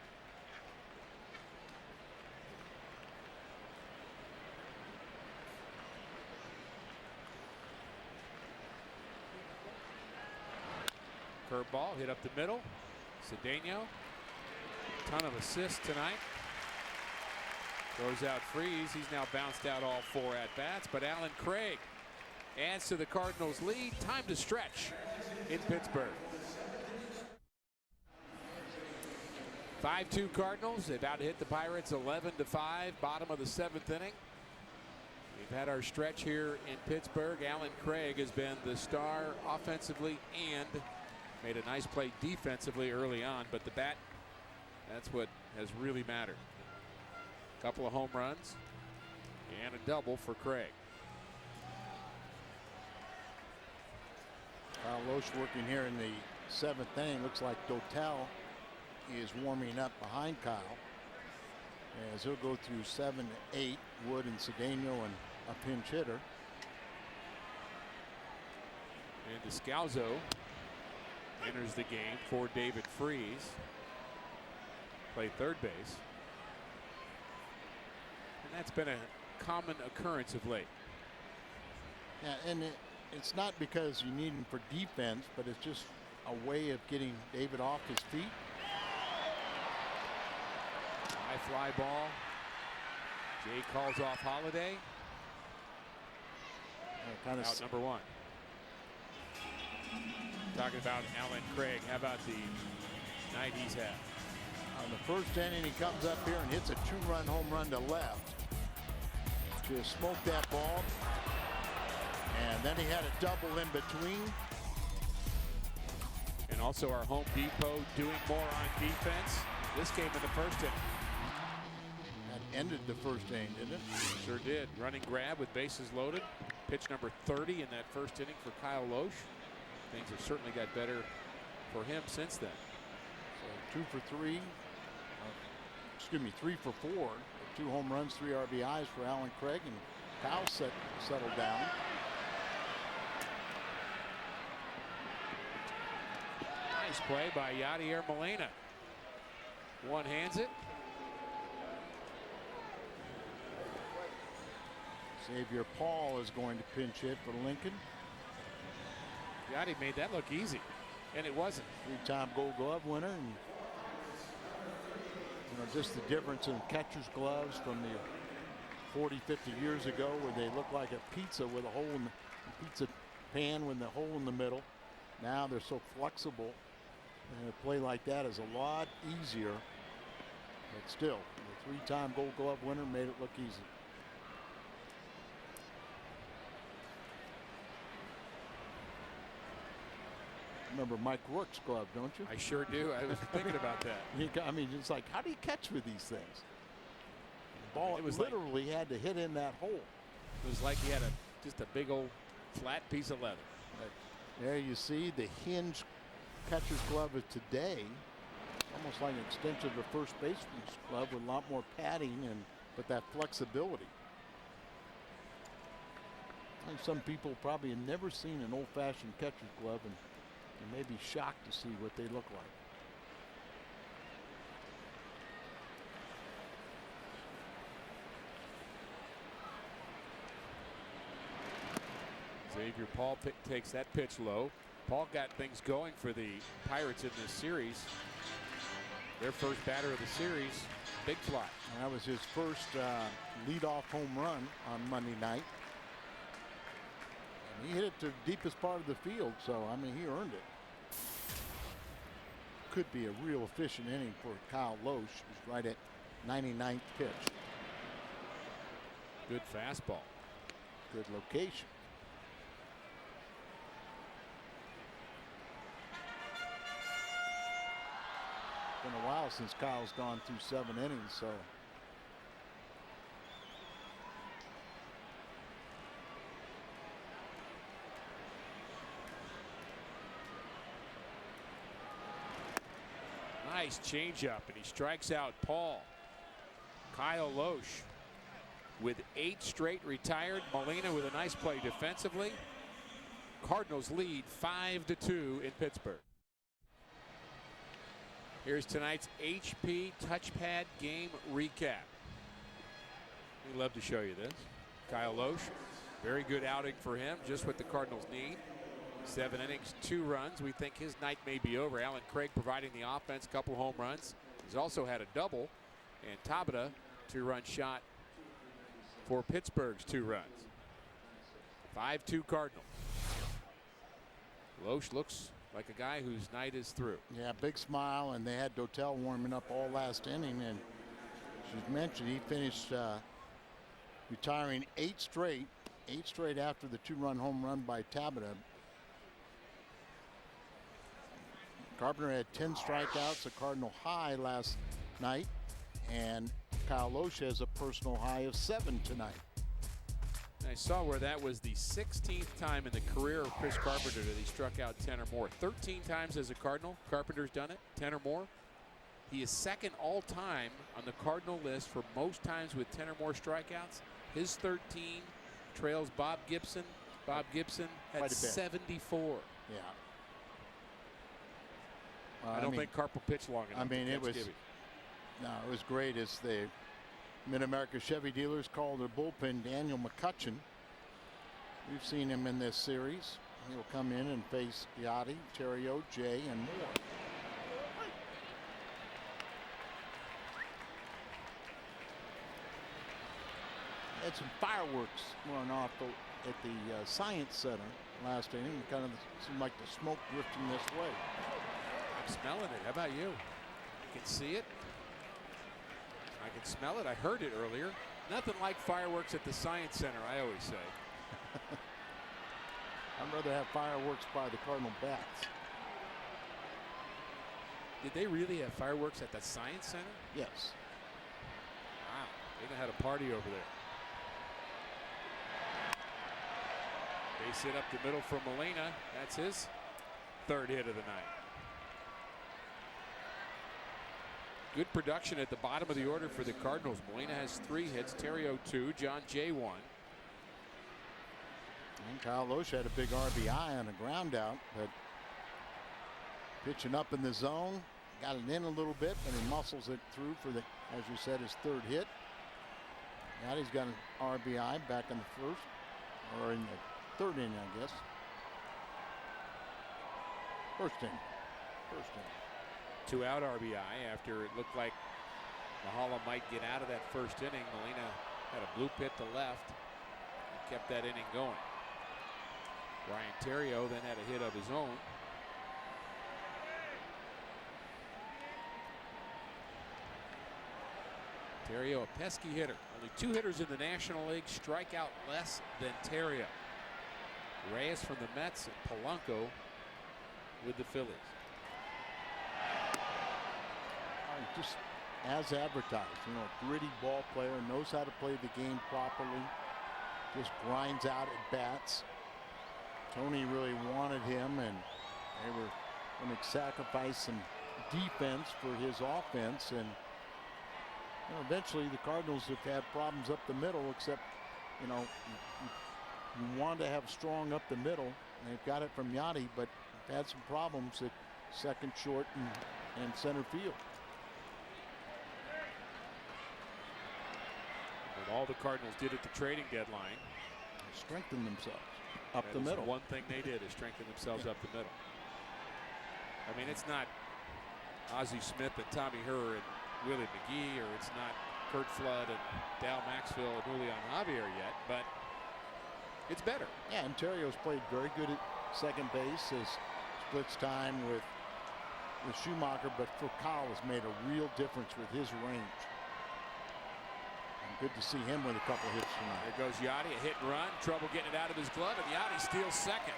Curveball hit up the middle. Cedeno. Ton of assists tonight. Throws out Freese. He's now bounced out all 4 at-bats. But Alan Craig adds to the Cardinals' lead. Time to stretch in Pittsburgh. 5-2 Cardinals. About to hit the Pirates 11-5. Bottom of the 7th inning. We've had our stretch here in Pittsburgh. Alan Craig has been the star offensively and made a nice play defensively early on, but the bat, that's what has really mattered. Couple of home runs, And a double for Craig. Kyle Loesch working here in the 7th inning. Looks like Dotel is warming up behind Kyle, as he'll go through 7, 8, Wood and Cedeno and a pinch hitter. And Descalzo enters the game for David Freese. Play third base. And that's been a common occurrence of late. Yeah, and it's not because you need him for defense, but it's just a way of getting David off his feet. High fly ball. Jay calls off Holiday. Kind of out number 1. Talking about Alan Craig. How about the night he's had? On the first inning, he comes up here and hits a 2-run home run to left. Just smoked that ball. And then he had a double in between. And also our Home Depot doing more on defense. This game in the first inning. That ended the first inning, didn't it? Sure did. Running grab with bases loaded. Pitch number 30 in that first inning for Kyle Loesch. Things have certainly got better for him since then. So 2 for 3. Excuse me, 3 for 4. 2 home runs, 3 RBIs for Alan Craig, and Kyle settled down. Nice play by Yadier Molina. One-hands it. Xavier Paul is going to pinch hit for Lincoln. Yadi made that look easy, and it wasn't. 3-time Gold Glove winner, and just the difference in catcher's gloves from the 40, 50 years ago, where they look like a pizza with a hole in the pizza pan with the hole in the middle. Now they're so flexible, and a play like that is a lot easier. But still, the 3-time Gold Glove winner made it look easy. Remember Mike Rourke's glove, don't you? I sure do. I was thinking about that. I mean, it's like, how do you catch with these things? The ball, it was literally had to hit in that hole. It was like he had just a big old flat piece of leather. There you see the hinge catcher's glove of today, almost like an extension of the first baseman's glove with a lot more padding but that flexibility. I think some people probably have never seen an old-fashioned catcher's glove, and you may be shocked to see what they look like. Xavier Paul takes that pitch low. Paul got things going for the Pirates in this series. Their first batter of the series, big fly. And that was his first leadoff home run on Monday night. And he hit it to the deepest part of the field, so I mean, he earned it. Could be a real efficient inning for Kyle Loesch, who's right at 99th pitch. Good fastball. Good location. Been a while since Kyle's gone through 7 innings, so nice changeup, and he strikes out Paul. Kyle Loesch with 8 straight retired. Molina with a nice play defensively. Cardinals lead 5-2 in Pittsburgh. Here's tonight's HP Touchpad game recap. We love to show you this. Kyle Loesch, very good outing for him, just what the Cardinals need. 7 innings, 2 runs. We think his night may be over. Alan Craig providing the offense, couple home runs. He's also had a double, and Tabata 2-run shot for Pittsburgh's 2 runs. 5-2 Cardinals. Loesch looks like a guy whose night is through. yeah, big smile, and they had Dotel warming up all last inning, and as you mentioned, he finished retiring 8 straight after the 2-run home run by Tabata. Carpenter had 10 strikeouts, a Cardinal high last night, and Kyle Loesch has a personal high of 7 tonight. I saw where that was the 16th time in the career of Chris Carpenter that he struck out 10 or more. 13 times as a Cardinal, Carpenter's done it, 10 or more. He is second all time on the Cardinal list for most times with 10 or more strikeouts. His 13 trails Bob Gibson. Bob Gibson had 74. Yeah. I don't think Carp will pitch long enough. I mean, it was great as the Mid-America Chevy dealers called their bullpen Daniel McCutcheon. We've seen him in this series. He'll come in and face Yachty, Theriot, Jay, and more. Had some fireworks going off at the Science Center last inning. It kind of seemed like the smoke drifting this way. I'm smelling it. How about you? You can see it. I can smell it. I heard it earlier. Nothing like fireworks at the Science Center, I always say. I'd rather have fireworks by the Cardinal bats. Did they really have fireworks at the Science Center? Yes. Wow. They had a party over there. Base hit up the middle for Molina. That's his third hit of the night. Good production at the bottom of the order for the Cardinals. Molina has 3 hits, Theriot 2, John Jay 1. And Kyle Loesch had a big RBI on a ground out, but pitching up in the zone, got it in a little bit, but he muscles it through for the, as you said, his 3rd hit. Now he's got an RBI back in the 1st, or in the 3rd inning, I guess. 1st inning. 1st inning. 2-out RBI after it looked like Mahala might get out of that 1st inning. Molina had a blue pit to left and kept that inning going. Ryan Theriot then had a hit of his own. Theriot, a pesky hitter. Only 2 hitters in the National League strike out less than Theriot. Reyes from the Mets and Polanco with the Phillies. Just as advertised, you know, gritty ball player, knows how to play the game properly, just grinds out at bats. Tony really wanted him, and they were going to sacrifice some defense for his offense, and you know, eventually the Cardinals have had problems up the middle, except, you know, you want to have strong up the middle, and they've got it from Yachty, but had some problems at second, short, and center field. All the Cardinals did at the trading deadline. They strengthened themselves up the middle. One thing they did is strengthen themselves up the middle. I mean, it's not Ozzie Smith and Tommy Herr and Willie McGee, or it's not Kurt Flood and Dal Maxfield and Julian Javier yet, but it's better. Yeah, and Theriot's played very good at second base, as splits time with Schumacher, but Furcal has made a real difference with his range. Good to see him with a couple hits tonight. There goes Yachty, a hit and run. Trouble getting it out of his glove, and Yachty steals second.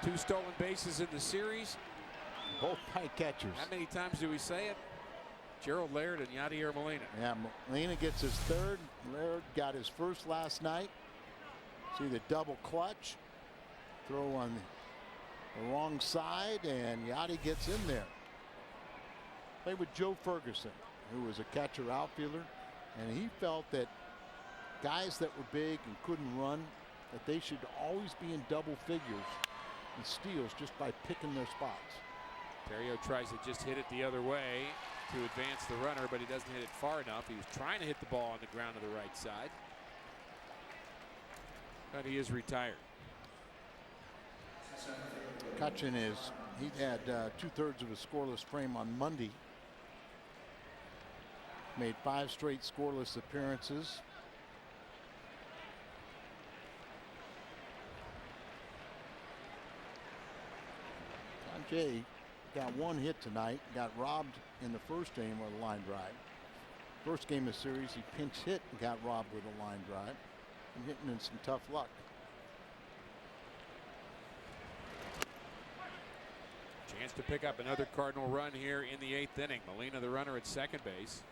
2 stolen bases in the series. Both by catchers. How many times do we say it? Gerald Laird and Yadier Molina. Yeah, Molina gets his 3rd. Laird got his 1st last night. See the double clutch. Throw on the wrong side, and Yachty gets in there. Played with Joe Ferguson, who was a catcher outfielder, and he felt that guys that were big and couldn't run, that they should always be in double figures and steals just by picking their spots. Theriot tries to just hit it the other way to advance the runner, but he doesn't hit it far enough. He was trying to hit the ball on the ground to the right side, but he is retired. Cutchin he had 2/3 of a scoreless frame on Monday. Made 5 straight scoreless appearances. John Jay got 1 hit tonight. Got robbed in the 1st game with a line drive. 1st game of the series, he pinch hit and got robbed with a line drive. And hitting in some tough luck. Chance to pick up another Cardinal run here in the 8th inning. Molina, the runner, at second base.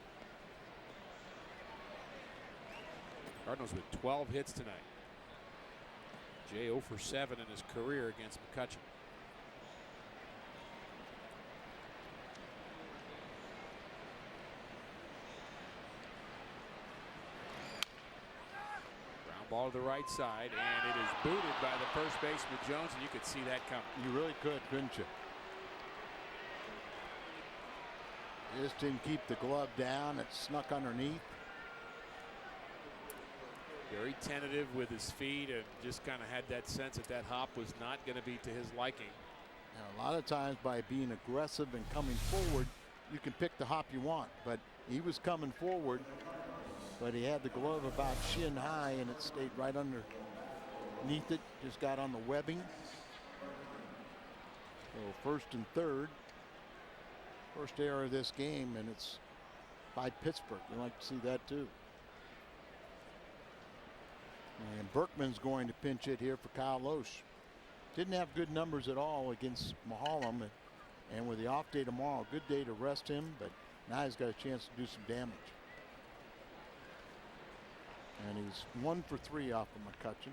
Cardinals with 12 hits tonight. Jay 0 for 7 in his career against McCutchen. Ball to the right side, and it is booted by the first baseman Jones, and you could see that coming. You really could, couldn't you? Just didn't keep the glove down. It snuck underneath. Very tentative with his feet, and just kind of had that sense that that hop was not going to be to his liking. Now, a lot of times by being aggressive and coming forward, you can pick the hop you want, but he was coming forward. But he had the glove about shin high, and it stayed right underneath it. Just got on the webbing. So 1st and 3rd. First error of this game, and it's by Pittsburgh. We like to see that too. And Berkman's going to pinch it here for Kyle Loesch. Didn't have good numbers at all against Maholm, and with the off day tomorrow, good day to rest him, but now he's got a chance to do some damage. And he's 1 for 3 off of McCutchen.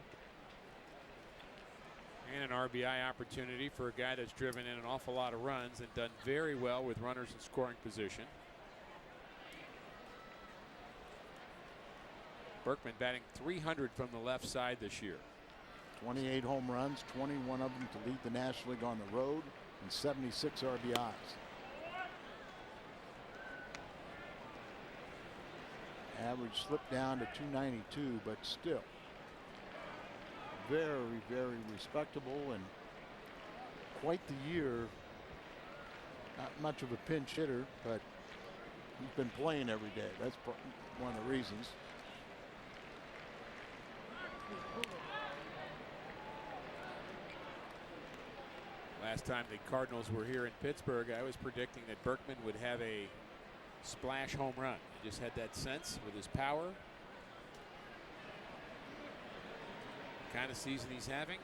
And an RBI opportunity for a guy that's driven in an awful lot of runs and done very well with runners in scoring position. Berkman batting .300 from the left side this year. 28 home runs, 21 of them to lead the National League on the road, and 76 RBIs. Average slipped down to 292, but still very, very respectable and quite the year. Not much of a pinch hitter, but he's been playing every day. That's one of the reasons. Last time the Cardinals were here in Pittsburgh, I was predicting that Berkman would have a splash home run. He just had that sense with his power. The kind of season he's having.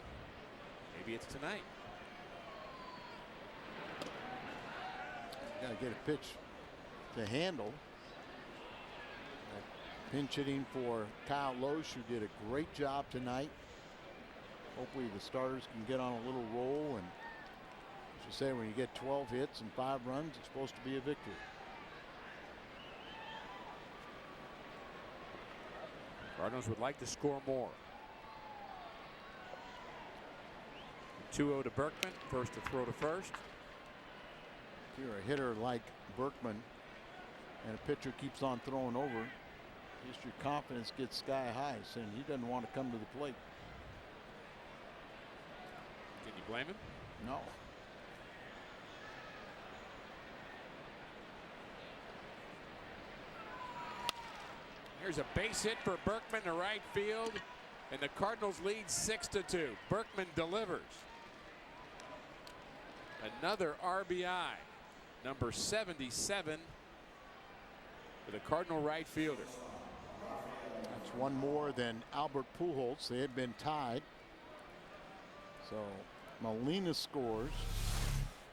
Maybe it's tonight. Got to get a pitch to handle. Pinch hitting for Kyle Loesch, who did a great job tonight. Hopefully the starters can get on a little roll, and as you say, when you get 12 hits and 5 runs, it's supposed to be a victory. Cardinals would like to score more. 2-0 to Berkman. First to throw to first. If you're a hitter like Berkman and a pitcher keeps on throwing over, just your confidence gets sky high, saying he doesn't want to come to the plate. Can you blame him? No. Here's a base hit for Berkman to right field, and the Cardinals lead 6-2. Berkman delivers. Another RBI, number 77 for the Cardinal right fielder. That's one more than Albert Pujols. They had been tied. So Molina scores.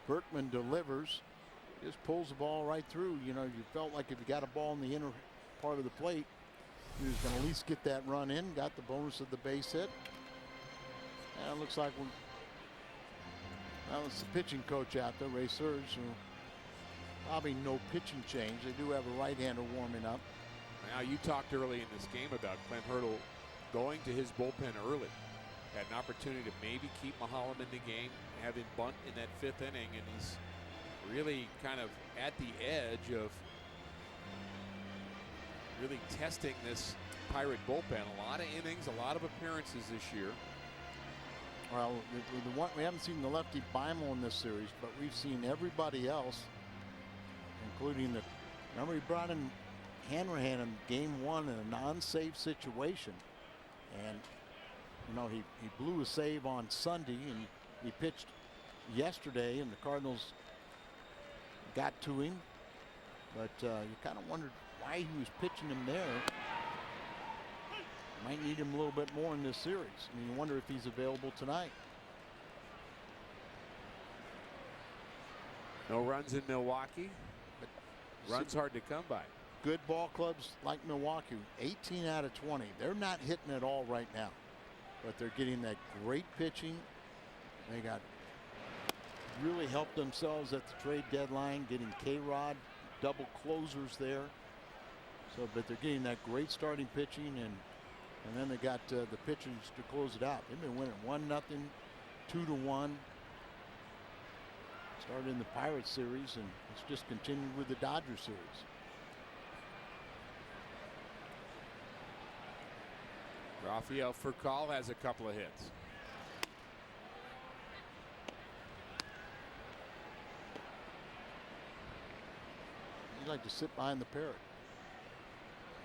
Berkman delivers. Just pulls the ball right through. You know, you felt like if you got a ball in the inner part of the plate, he was going to at least get that run in. Got the bonus of the base hit. And it looks like that was the pitching coach out there, Ray Surge. So probably no pitching change. They do have a right-hander warming up. Now, you talked early in this game about Clem Hurdle going to his bullpen early. Had an opportunity to maybe keep Maholm in the game, have him bunt in that 5th inning, and he's really kind of at the edge of really testing this Pirate bullpen. A lot of innings, a lot of appearances this year. Well, the one we haven't seen the lefty Beimel in this series, but we've seen everybody else, including the. Remember, he brought in Hanrahan in game 1 in a non-save situation, and you know he blew a save on Sunday, and he pitched yesterday, and the Cardinals got to him. But you kind of wondered why he was pitching him there. Might need him a little bit more in this series. I mean, you wonder if he's available tonight. No runs in Milwaukee, but runs hard to come by. good ball clubs like Milwaukee, 18 out of 20. They're not hitting it all right now, but they're getting that great pitching. They got really helped themselves at the trade deadline, getting K-Rod, double closers there. So, but they're getting that great starting pitching, and then they got the pitchers to close it out. They've been winning 1-0, 2-1. Started in the Pirates series, and it's just continued with the Dodgers series. Rafael Furcal has a couple of hits. He'd like to sit behind the parrot.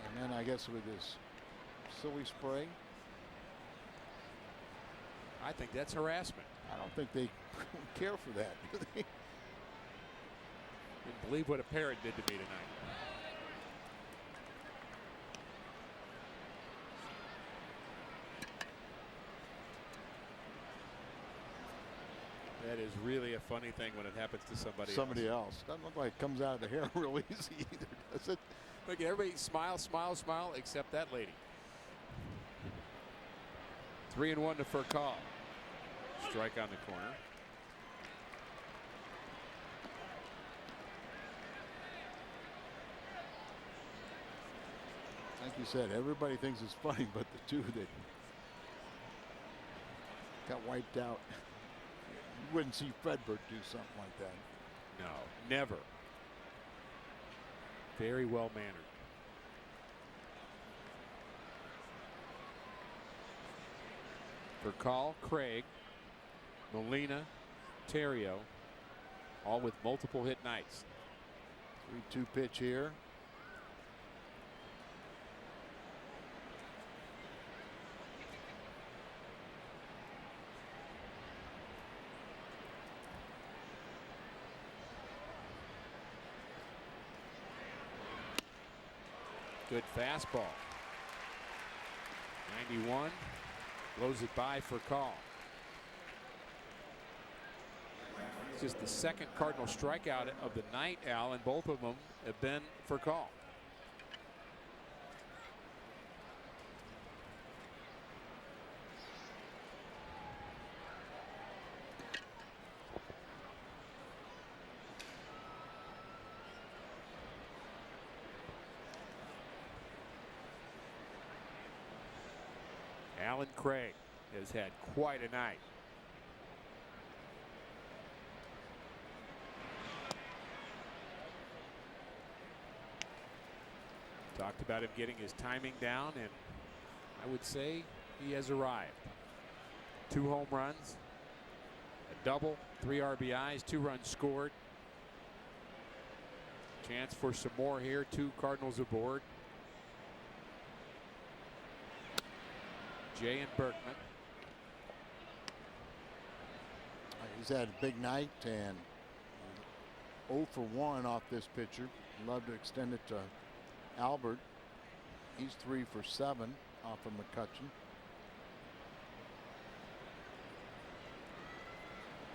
And then I guess with his silly spray. I think that's harassment. I don't think they care for that, do they? Didn't believe what a parrot did to me tonight. That is really a funny thing when it happens to somebody else. Doesn't look like it comes out of the hair real easy either, does it? Look, everybody smile, smile, smile, except that lady. 3-1 to Furcal. Strike on the corner. Like you said, everybody thinks it's funny, but the two that got wiped out, you wouldn't see Fredberg do something like that. No, never. Very well mannered. Furcal, Craig, Molina, Terrio, all with multiple hit nights. 3-2 pitch here. Good fastball. 91. Blows it by Furcal. It's just the second Cardinal strikeout of the night, Al, and both of them have been Furcal. Alan Craig has had quite a night. Talked about him getting his timing down, and I would say he has arrived. 2 home runs, a double, 3 RBIs, 2 runs scored. Chance for some more here. 2 Cardinals aboard. Jay and Berkman. He's had a big night, and 0 for 1 off this pitcher. Love to extend it to Albert. He's 3 for 7 off of McCutchen.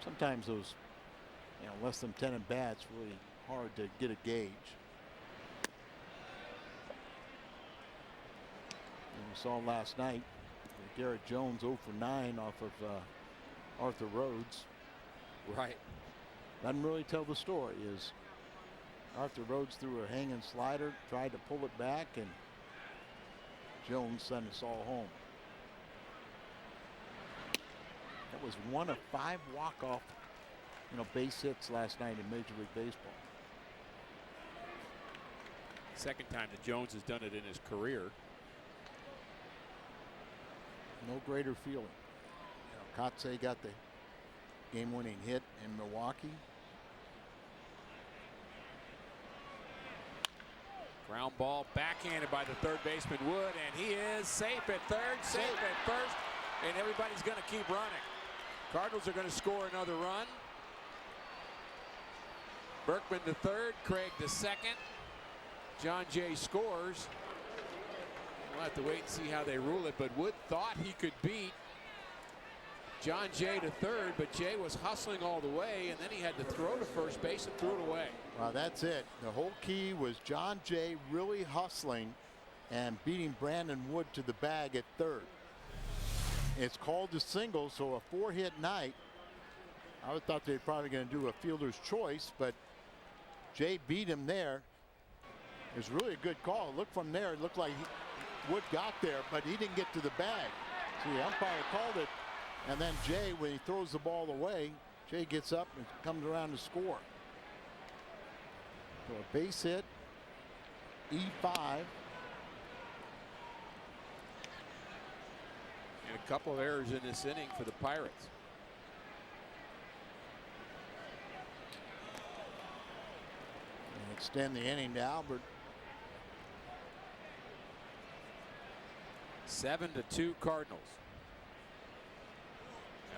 Sometimes those, less than 10 at bats, really hard to get a gauge. And we saw last night Garrett Jones 0 for 9 off of Arthur Rhodes. Right. Doesn't really tell the story. Is Arthur Rhodes threw a hanging slider, tried to pull it back, and Jones sent us all home. That was 1 of 5 walk-off, base hits last night in Major League Baseball. Second time that Jones has done it in his career. No greater feeling. Kotze got the game-winning hit in Milwaukee. Ground ball backhanded by the third baseman Wood, and he is safe at third, safe at first, and everybody's going to keep running. Cardinals are going to score another run. Berkman to third, Craig to second. John Jay scores. We'll have to wait and see how they rule it, but Wood thought he could beat John Jay to third, but Jay was hustling all the way, and then he had to throw to first base and threw it away. Well, that's it. The whole key was John Jay really hustling and beating Brandon Wood to the bag at third. It's called a single, so a 4-hit night. I would thought they were probably going to do a fielder's choice, but Jay beat him there. It was really a good call. Look from there, it looked like Wood got there, but he didn't get to the bag. So the umpire called it, and then Jay, when he throws the ball away, Jay gets up and comes around to score. So a base hit, E5. And a couple of errors in this inning for the Pirates. And extend the inning to Albert. 7-2 Cardinals.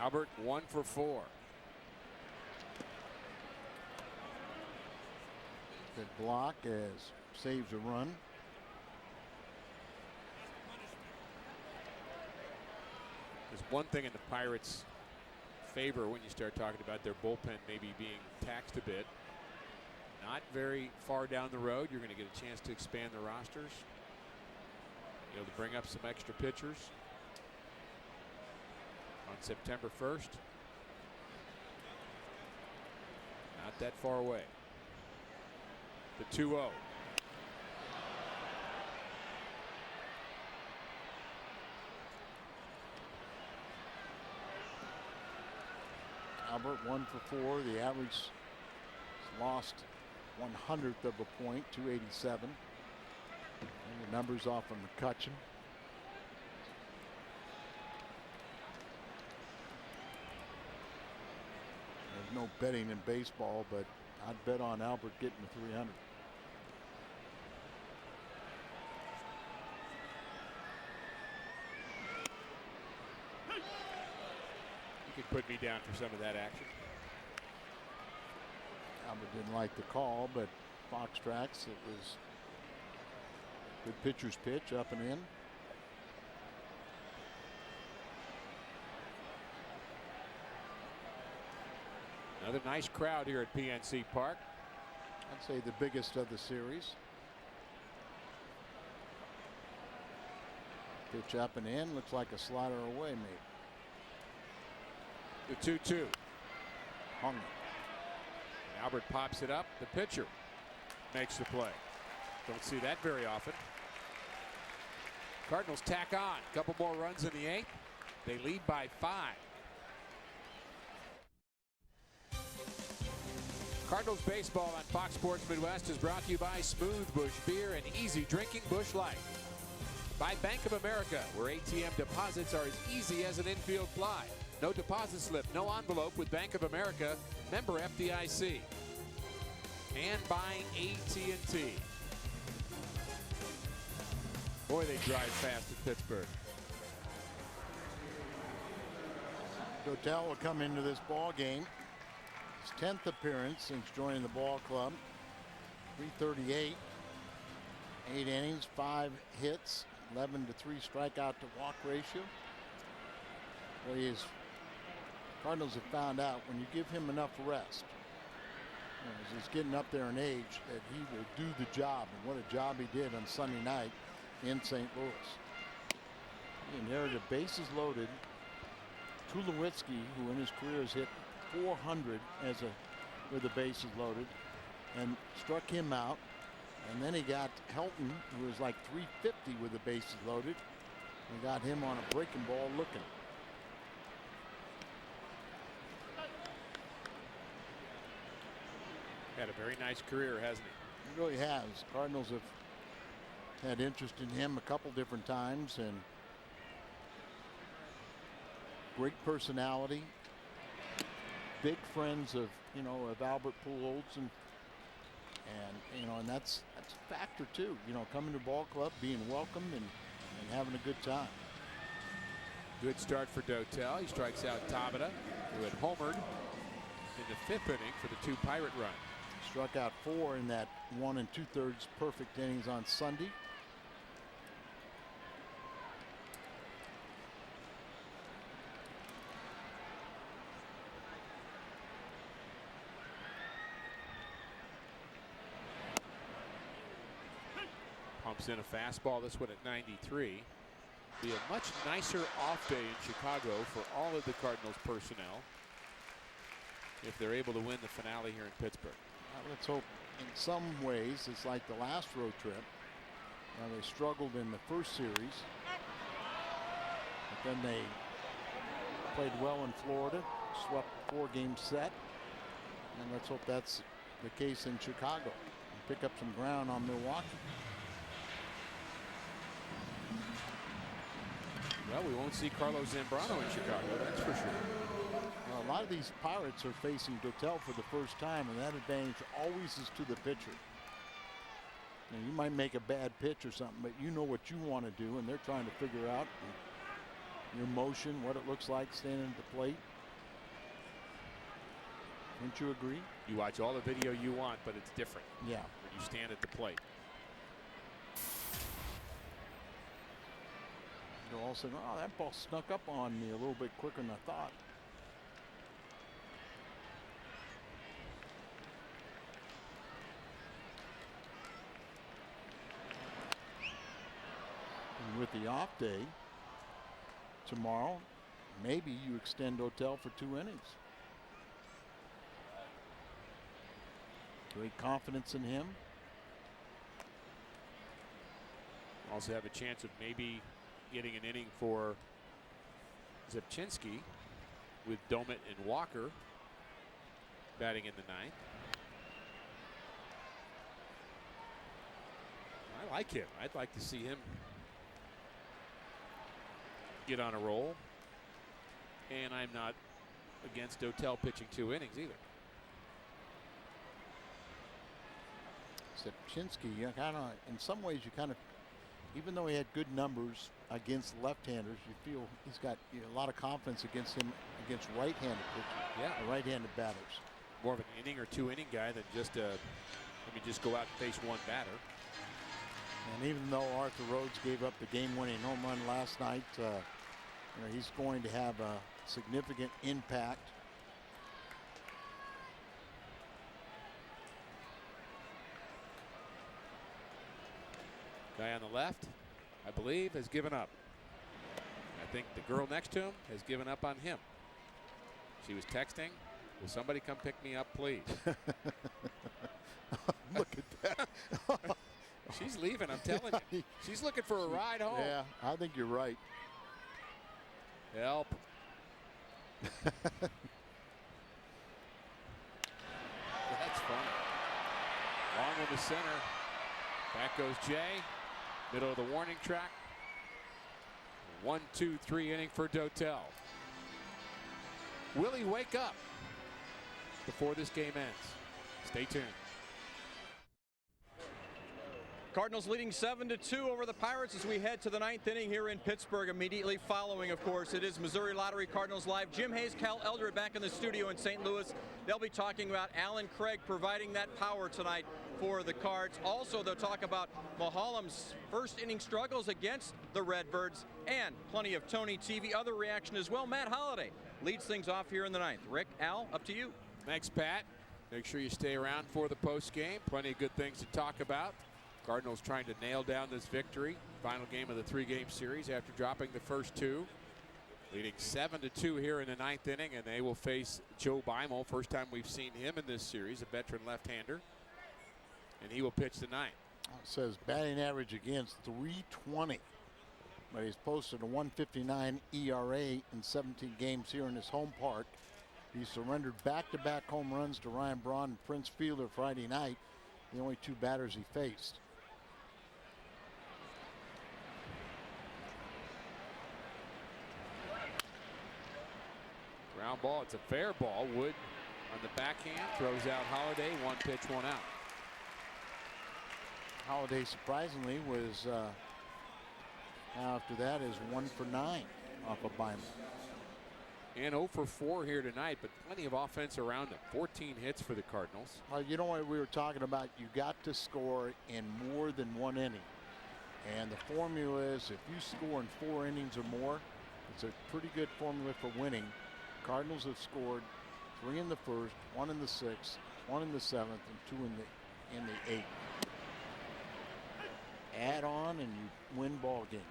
Albert 1 for 4. Good block as saves a run. There's one thing in the Pirates' favor when you start talking about their bullpen maybe being taxed a bit. Not very far down the road, you're going to get a chance to expand the rosters. Be able to bring up some extra pitchers on September 1st. Not that far away. The 2-0. Albert 1 for 4. The average is lost 1/100th of a point, 287. And the numbers off of McCutcheon. There's no betting in baseball, but I'd bet on Albert getting to 300. You could put me down for some of that action. Albert didn't like the call, but Fox Tracks, it was good pitcher's pitch, up and in. Another nice crowd here at PNC Park. I'd say the biggest of the series. Pitch up and in, looks like a slider away, mate. The 2-2. Hung. Albert pops it up. The pitcher makes the play. Don't see that very often. Cardinals tack on. A couple more runs in the 8th. They lead by 5. Cardinals baseball on Fox Sports Midwest is brought to you by Smooth Bush Beer and easy drinking Bush Light. By Bank of America, where ATM deposits are as easy as an infield fly. No deposit slip, no envelope with Bank of America, member FDIC. And buying AT&T. Boy, they drive fast in Pittsburgh. Dotel will come into this ball game. His 10th appearance since joining the ball club. 338. 8 innings, 5 hits, 11-3 strikeout to walk ratio. Well, Cardinals have found out when you give him enough rest, as he's getting up there in age, that he will do the job. And what a job he did on Sunday night in St. Louis. He inherited bases loaded. Tulowitzki, who in his career has hit 400 with the bases loaded, and struck him out. And then he got Helton, who was like 350 with the bases loaded, and got him on a breaking ball looking. Had a very nice career, hasn't he? He really has. Cardinals have had interest in him a couple different times, and great personality. Big friends of Albert Pujols, and that's a factor too. Coming to ball club, being welcomed, and having a good time. Good start for Dotel. He strikes out Tabata, who had homered in the 5th inning for the 2 Pirate run. Struck out 4 in that 1 2/3 perfect innings on Sunday. Whips in a fastball. This one at 93. Be a much nicer off day in Chicago for all of the Cardinals personnel if they're able to win the finale here in Pittsburgh. Let's hope. In some ways, it's like the last road trip. They struggled in the first series, but then they played well in Florida, swept a 4-game set, and let's hope that's the case in Chicago and pick up some ground on Milwaukee. Well, we won't see Carlos Zambrano in Chicago, that's for sure. A lot of these Pirates are facing Dotel for the first time, and that advantage always is to the pitcher. Now, you might make a bad pitch or something, but you know what you want to do, and they're trying to figure out your motion, what it looks like standing at the plate. Don't you agree? You watch all the video you want, but it's different. Yeah. When you stand at the plate. You'll all say, oh, that ball snuck up on me a little bit quicker than I thought. And with the off day tomorrow, maybe you extend Dotel for 2 innings. Great confidence in him. Also have a chance of maybe getting an inning for Zepchinski with Domet and Walker batting in the 9th. I like him. I'd like to see him get on a roll. And I'm not against Dotel pitching 2 innings either. Zepchinski, you kind of, in some ways, you kind of, even though he had good numbers against left-handers, you feel he's got a lot of confidence against him against right-handed pitchers. Yeah, right-handed batters. More of an inning or 2 inning guy than just let me just go out and face one batter. And even though Arthur Rhodes gave up the game-winning home run last night, he's going to have a significant impact. Guy on the left, I believe, has given up. I think the girl next to him has given up on him. She was texting, will somebody come pick me up, please? Look at that. She's leaving, I'm telling you. She's looking for a ride home. Yeah, I think you're right. Help. That's funny. Long in the center. Back goes Jay. Middle of the warning track. 1, 2, 3 inning for Dotel. Will he wake up before this game ends? Stay tuned. Cardinals leading 7-2 over the Pirates as we head to the 9th inning here in Pittsburgh. Immediately following, of course, it is Missouri Lottery Cardinals Live. Jim Hayes, Cal Eldred back in the studio in St. Louis. They'll be talking about Alan Craig providing that power tonight for the Cards. Also, they'll talk about Mulholland's first inning struggles against the Redbirds and plenty of Tony TV. Other reaction as well. Matt Holliday leads things off here in the 9th. Rick, Al, up to you. Thanks, Pat. Make sure you stay around for the post game. Plenty of good things to talk about. Cardinals trying to nail down this victory. Final game of the 3-game series after dropping the first 2. Leading 7-2 here in the 9th inning, and they will face Joe Beimel. First time we've seen him in this series, a veteran left-hander. And he will pitch the 9th. It says batting average against 320. But he's posted a 1.59 ERA in 17 games here in his home park. He surrendered back-to-back home runs to Ryan Braun and Prince Fielder Friday night, the only 2 batters he faced. Ground ball. It's a fair ball. Wood on the backhand throws out Holliday. 1 pitch, 1 out. Holliday surprisingly was after that is 1 for 9 off of Beimel. And 0 for 4 here tonight, but plenty of offense around him. 14 hits for the Cardinals. Well, you know what we were talking about? You got to score in more than 1 inning. And the formula is if you score in 4 innings or more, it's a pretty good formula for winning. Cardinals have scored 3 in the 1st, 1 in the 6th, 1 in the 7th, and 2 in the 8th. add on and you win ball games.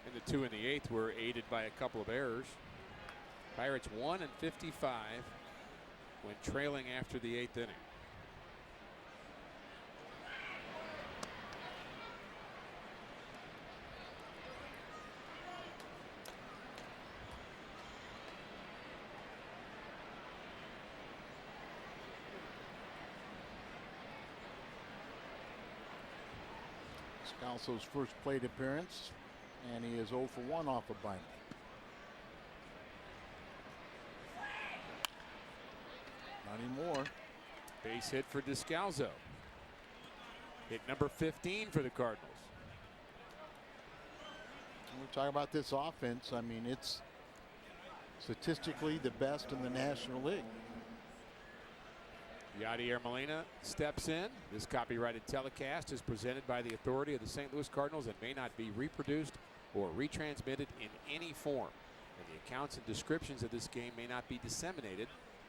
And the 2 in the 8th were aided by a couple of errors. Pirates 1 and 55 when trailing after the 8th inning. Scalzo's first plate appearance, and he is 0 for 1 off a bunt. Not anymore. Base hit for Descalzo. Hit number 15 for the Cardinals. We're talking about this offense. I mean, it's statistically the best in the National League. Yadier Molina steps in. This copyrighted telecast is presented by the authority of the St. Louis Cardinals and may not be reproduced or retransmitted in any form. And the accounts and descriptions of this game may not be disseminated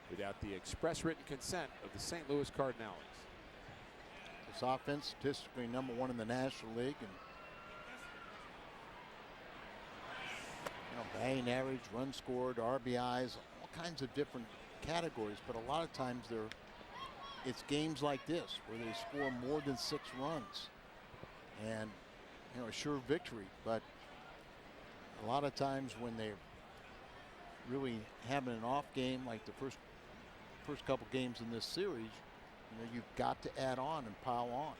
without the express written consent of the St. Louis Cardinals. This offense statistically #1 in the National League, and batting average, runs scored, RBIs, all kinds of different categories. But a lot of times it's games like this where they score more than 6 runs, and a sure victory. But a lot of times when they're really having an off game, like the first couple games in this series, you've got to add on and pile on.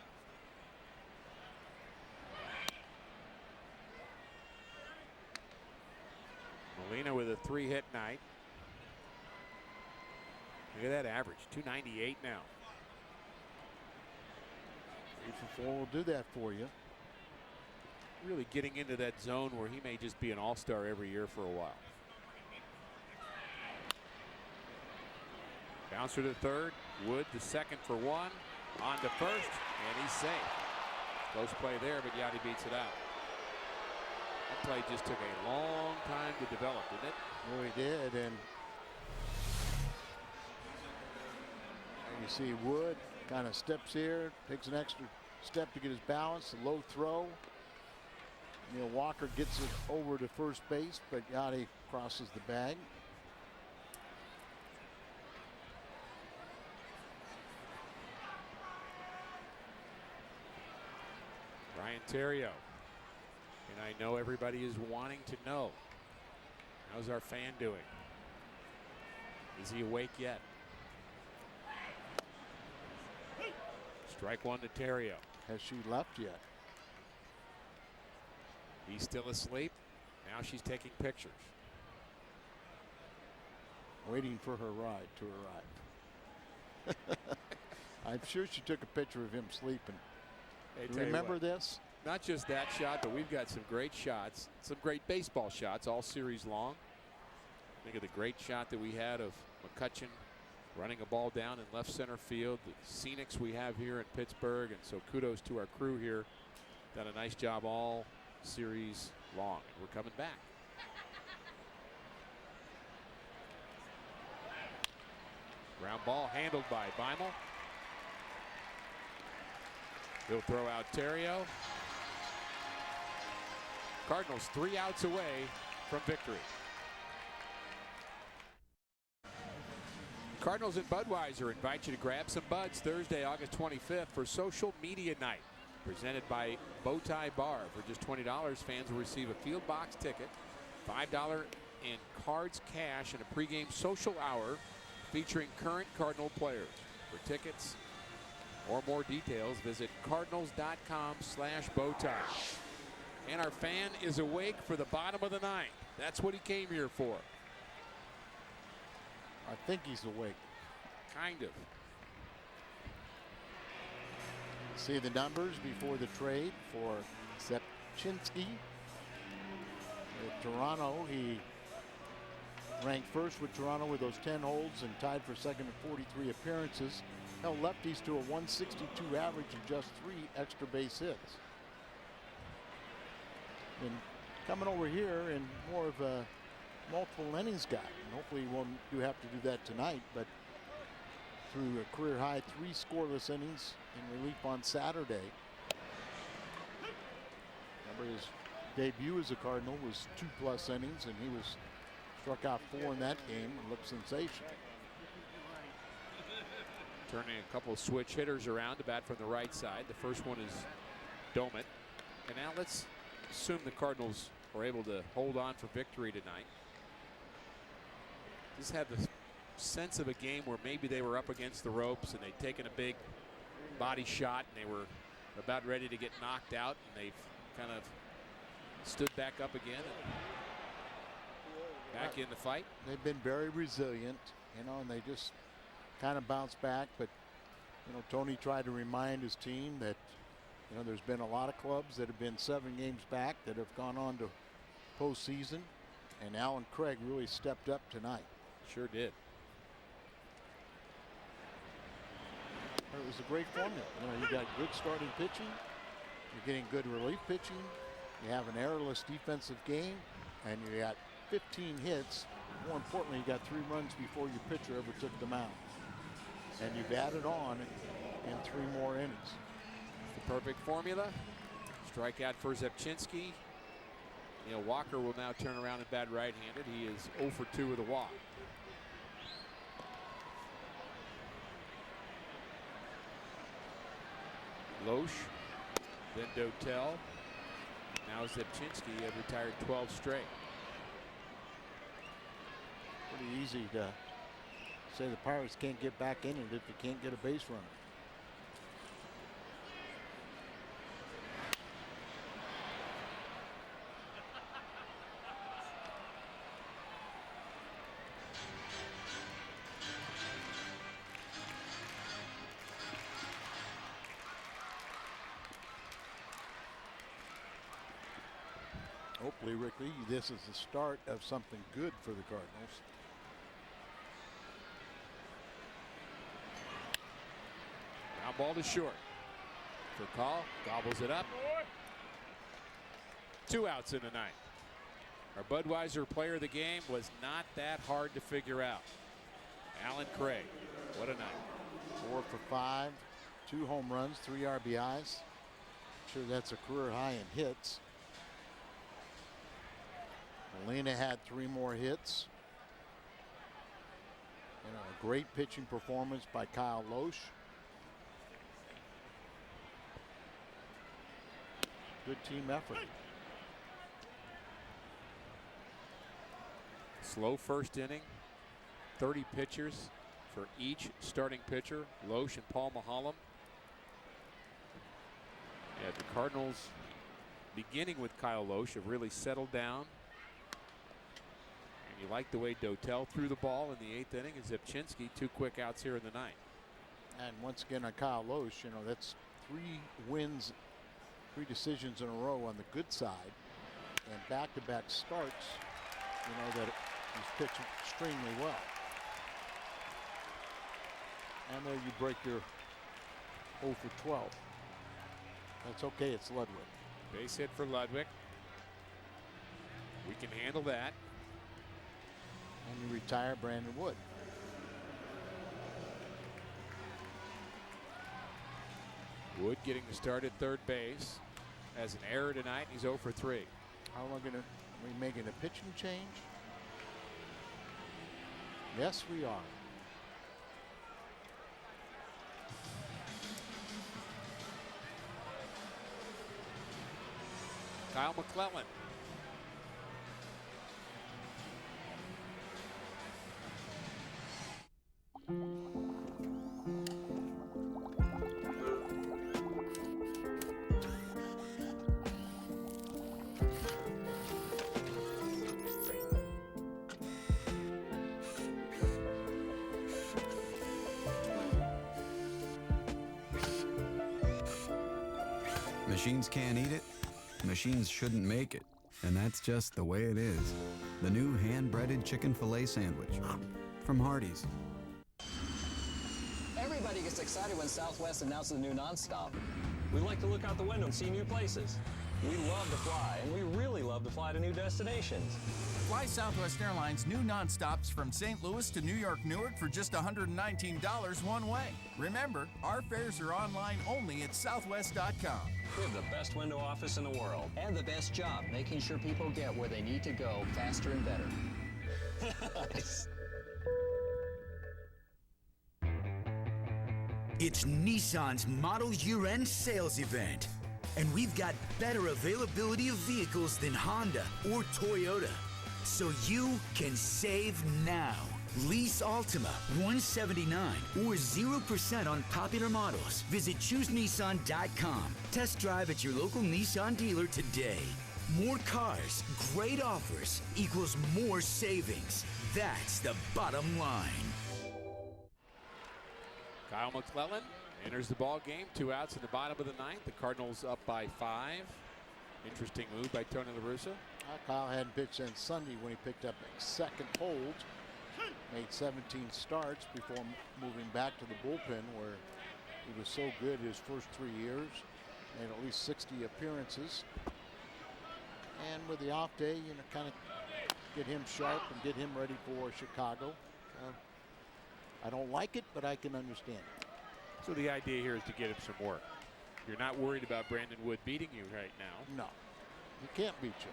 Molina with a 3-hit night. Look at that average, 298 now. 3 for 4 will do that for you. Really getting into that zone where he may just be an all-star every year for a while. Bouncer to third. Wood to second for 1. On to first, and he's safe. Close play there, but Yadi beats it out. That play just took a long time to develop, didn't it? Really did, and you see Wood kind of steps here, takes an extra step to get his balance, a low throw. Neil Walker gets it over to first base, but Yadi crosses the bag. Ryan Theriot. And I know everybody is wanting to know, how's our fan doing? Is he awake yet? Strike 1 to Theriot. Has she left yet? He's still asleep. Now she's taking pictures. Waiting for her ride to arrive. I'm sure she took a picture of him sleeping. Hey, Do you remember this? Not just that shot, but we've got some great shots, some great baseball shots all series long. Think of the great shot that we had of McCutchen running a ball down in left center field. The scenics we have here in Pittsburgh, and so kudos to our crew here. Done a nice job all series long. We're coming back. Ground ball handled by Beimel. He'll throw out Theriot. Cardinals 3 outs away from victory. Cardinals and Budweiser invite you to grab some buds Thursday, August 25th for Social Media Night, presented by Bowtie Bar. For just $20, fans will receive a field box ticket, $5 in cards, cash, and a pregame social hour featuring current Cardinal players. For tickets or more details, visit cardinals.com/bowtie. And our fan is awake for the bottom of the 9th. That's what he came here for. I think he's awake. Kind of. See the numbers before the trade for Zepchinski. At Toronto, he ranked first with Toronto with those 10 holds and tied for second in 43 appearances. Held lefties to a 162 average and just 3 extra base hits. And coming over here in more of a multiple innings guy. And hopefully he won't have to do that tonight, but through a career high 3 scoreless innings in relief on Saturday. Remember his debut as a Cardinal was 2+ innings, and he was struck out 4 in that game and looked sensational. Turning a couple of switch hitters around to bat from the right side. The first one is Doman. And now let's assume the Cardinals were able to hold on for victory tonight. Just had the sense of a game where maybe they were up against the ropes and they'd taken a big body shot and they were about ready to get knocked out, and they've kind of stood back up again and back in the fight. They've been very resilient, you know, and they just kind of bounced back. But, you know, Tony tried to remind his team that, you know, there's been a lot of clubs that have been 7 games back that have gone on to postseason, and Alan Craig really stepped up tonight. Sure did. It was a great formula. You know, you got good starting pitching, you're getting good relief pitching, you have an errorless defensive game, and you got 15 hits. More importantly, you got 3 runs before your pitcher ever took the mound. And you've added on in 3 more innings. The perfect formula. Strikeout for Zepchinski. Neil Walker will now turn around and bat right-handed. He is 0 for 2 with a walk. Loesch, then Dotel. Now Zepchinski had retired 12 straight. Pretty easy to say the Pirates can't get back in it if you can't get a base runner. Hopefully, Rick Lee, this is the start of something good for the Cardinals. Ground ball to short. For call, gobbles it up. 2 outs in the ninth. Our Budweiser player of the game was not that hard to figure out. Alan Craig. What a night. 4 for 5, 2 home runs, 3 RBIs. Sure, that's a career high in hits. Molina had 3 more hits. You know, a great pitching performance by Kyle Loesch. Good team effort. Slow first inning. 30 pitchers for each starting pitcher. Loesch and Paul Maholm. Yeah, the Cardinals, beginning with Kyle Loesch, have really settled down. You like the way Dotel threw the ball in the 8th inning, and Zepchinski 2 quick outs here in the 9th. And once again on Kyle Loesch, you know, that's 3 wins, 3 decisions in a row on the good side, and back-to-back starts, you know, that he's pitched extremely well. And there you break your 0 for 12. That's okay, it's Ludwig. Base hit for Ludwig. We can handle that. And you retire Brandon Wood. Wood getting the start at third base. Has an error tonight. He's 0 for 3. Are we making a pitching change? Yes, we are. Kyle McClellan. Machines can't eat it, machines shouldn't make it. And that's just the way it is. The new hand-breaded chicken filet sandwich from Hardee's. Everybody gets excited when Southwest announces a new nonstop. We like to look out the window and see new places. We love to fly, and we really love to fly to new destinations. Fly Southwest Airlines' new nonstops from St. Louis to New York, Newark for just $119 one way. Remember, our fares are online only at southwest.com. We have the best window office in the world. And the best job, making sure people get where they need to go faster and better. Nice. It's Nissan's Model Year-End Sales Event. And we've got better availability of vehicles than Honda or Toyota. So you can save now. Lease Altima $179 or 0% on popular models. Visit ChooseNissan.com. Test drive at your local Nissan dealer today. More cars, great offers equals more savings. That's the bottom line. Kyle McClellan enters the ball game. 2 outs in the bottom of the 9th. The Cardinals up by 5. Interesting move by Tony La Russa. Kyle hadn't pitched since Sunday when he picked up a second hold. Made 17 starts before moving back to the bullpen, where he was so good his first 3 years. Made at least 60 appearances. And with the off day, kind of get him sharp and get him ready for Chicago. I don't like it, but I can understand it. So the idea here is to get him some work. You're not worried about Brandon Wood beating you right now. No, he can't beat you.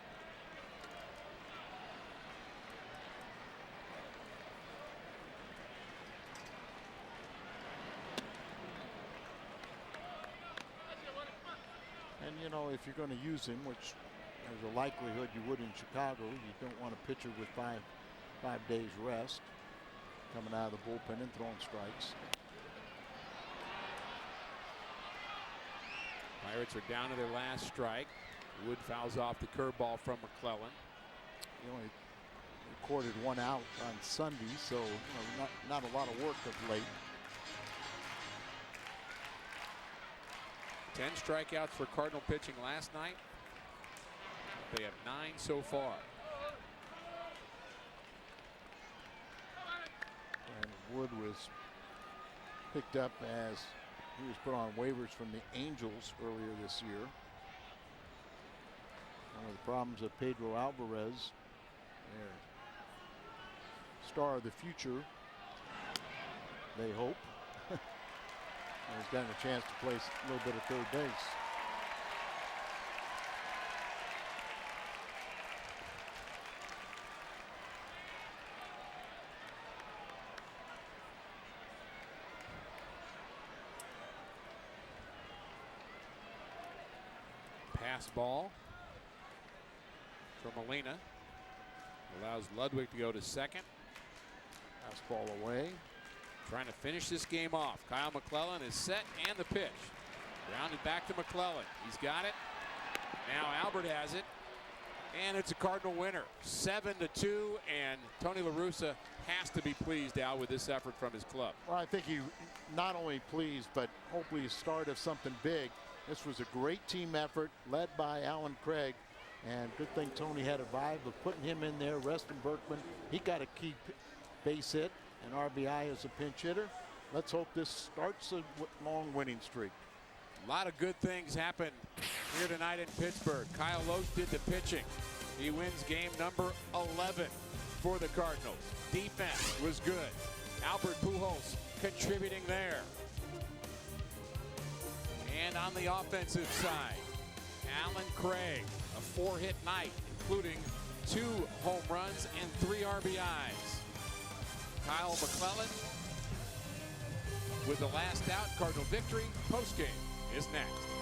And if you're going to use him, which there's a likelihood you would in Chicago, you don't want a pitcher with five days rest coming out of the bullpen and throwing strikes. Pirates are down to their last strike. Wood fouls off the curveball from McClellan. He only recorded 1 out on Sunday, so not a lot of work of late. 10 strikeouts for Cardinal pitching last night. They have 9 so far. And Wood was picked up as he was put on waivers from the Angels earlier this year. One of the problems of Pedro Alvarez, their star of the future, they hope, has gotten a chance to play a little bit of third base. Pass ball from Molina. Allows Ludwig to go to second. Pass ball away. Trying to finish this game off. Kyle McClellan is set and the pitch. Grounded back to McClellan. He's got it. Now Albert has it. And it's a Cardinal winner. 7-2. And Tony La Russa has to be pleased, Al, with this effort from his club. Well, I think he not only pleased, but hopefully a start of something big. This was a great team effort led by Alan Craig. And good thing Tony had a vibe of putting him in there, resting Berkman. He got a key base hit, and RBI as a pinch hitter. Let's hope this starts a long winning streak. A lot of good things happened here tonight in Pittsburgh. Kyle Loach did the pitching. He wins game number 11 for the Cardinals. Defense was good. Albert Pujols contributing there. And on the offensive side, Alan Craig, a 4-hit night, including 2 home runs and 3 RBIs. Kyle McClellan with the last out. Cardinal victory. Postgame is next.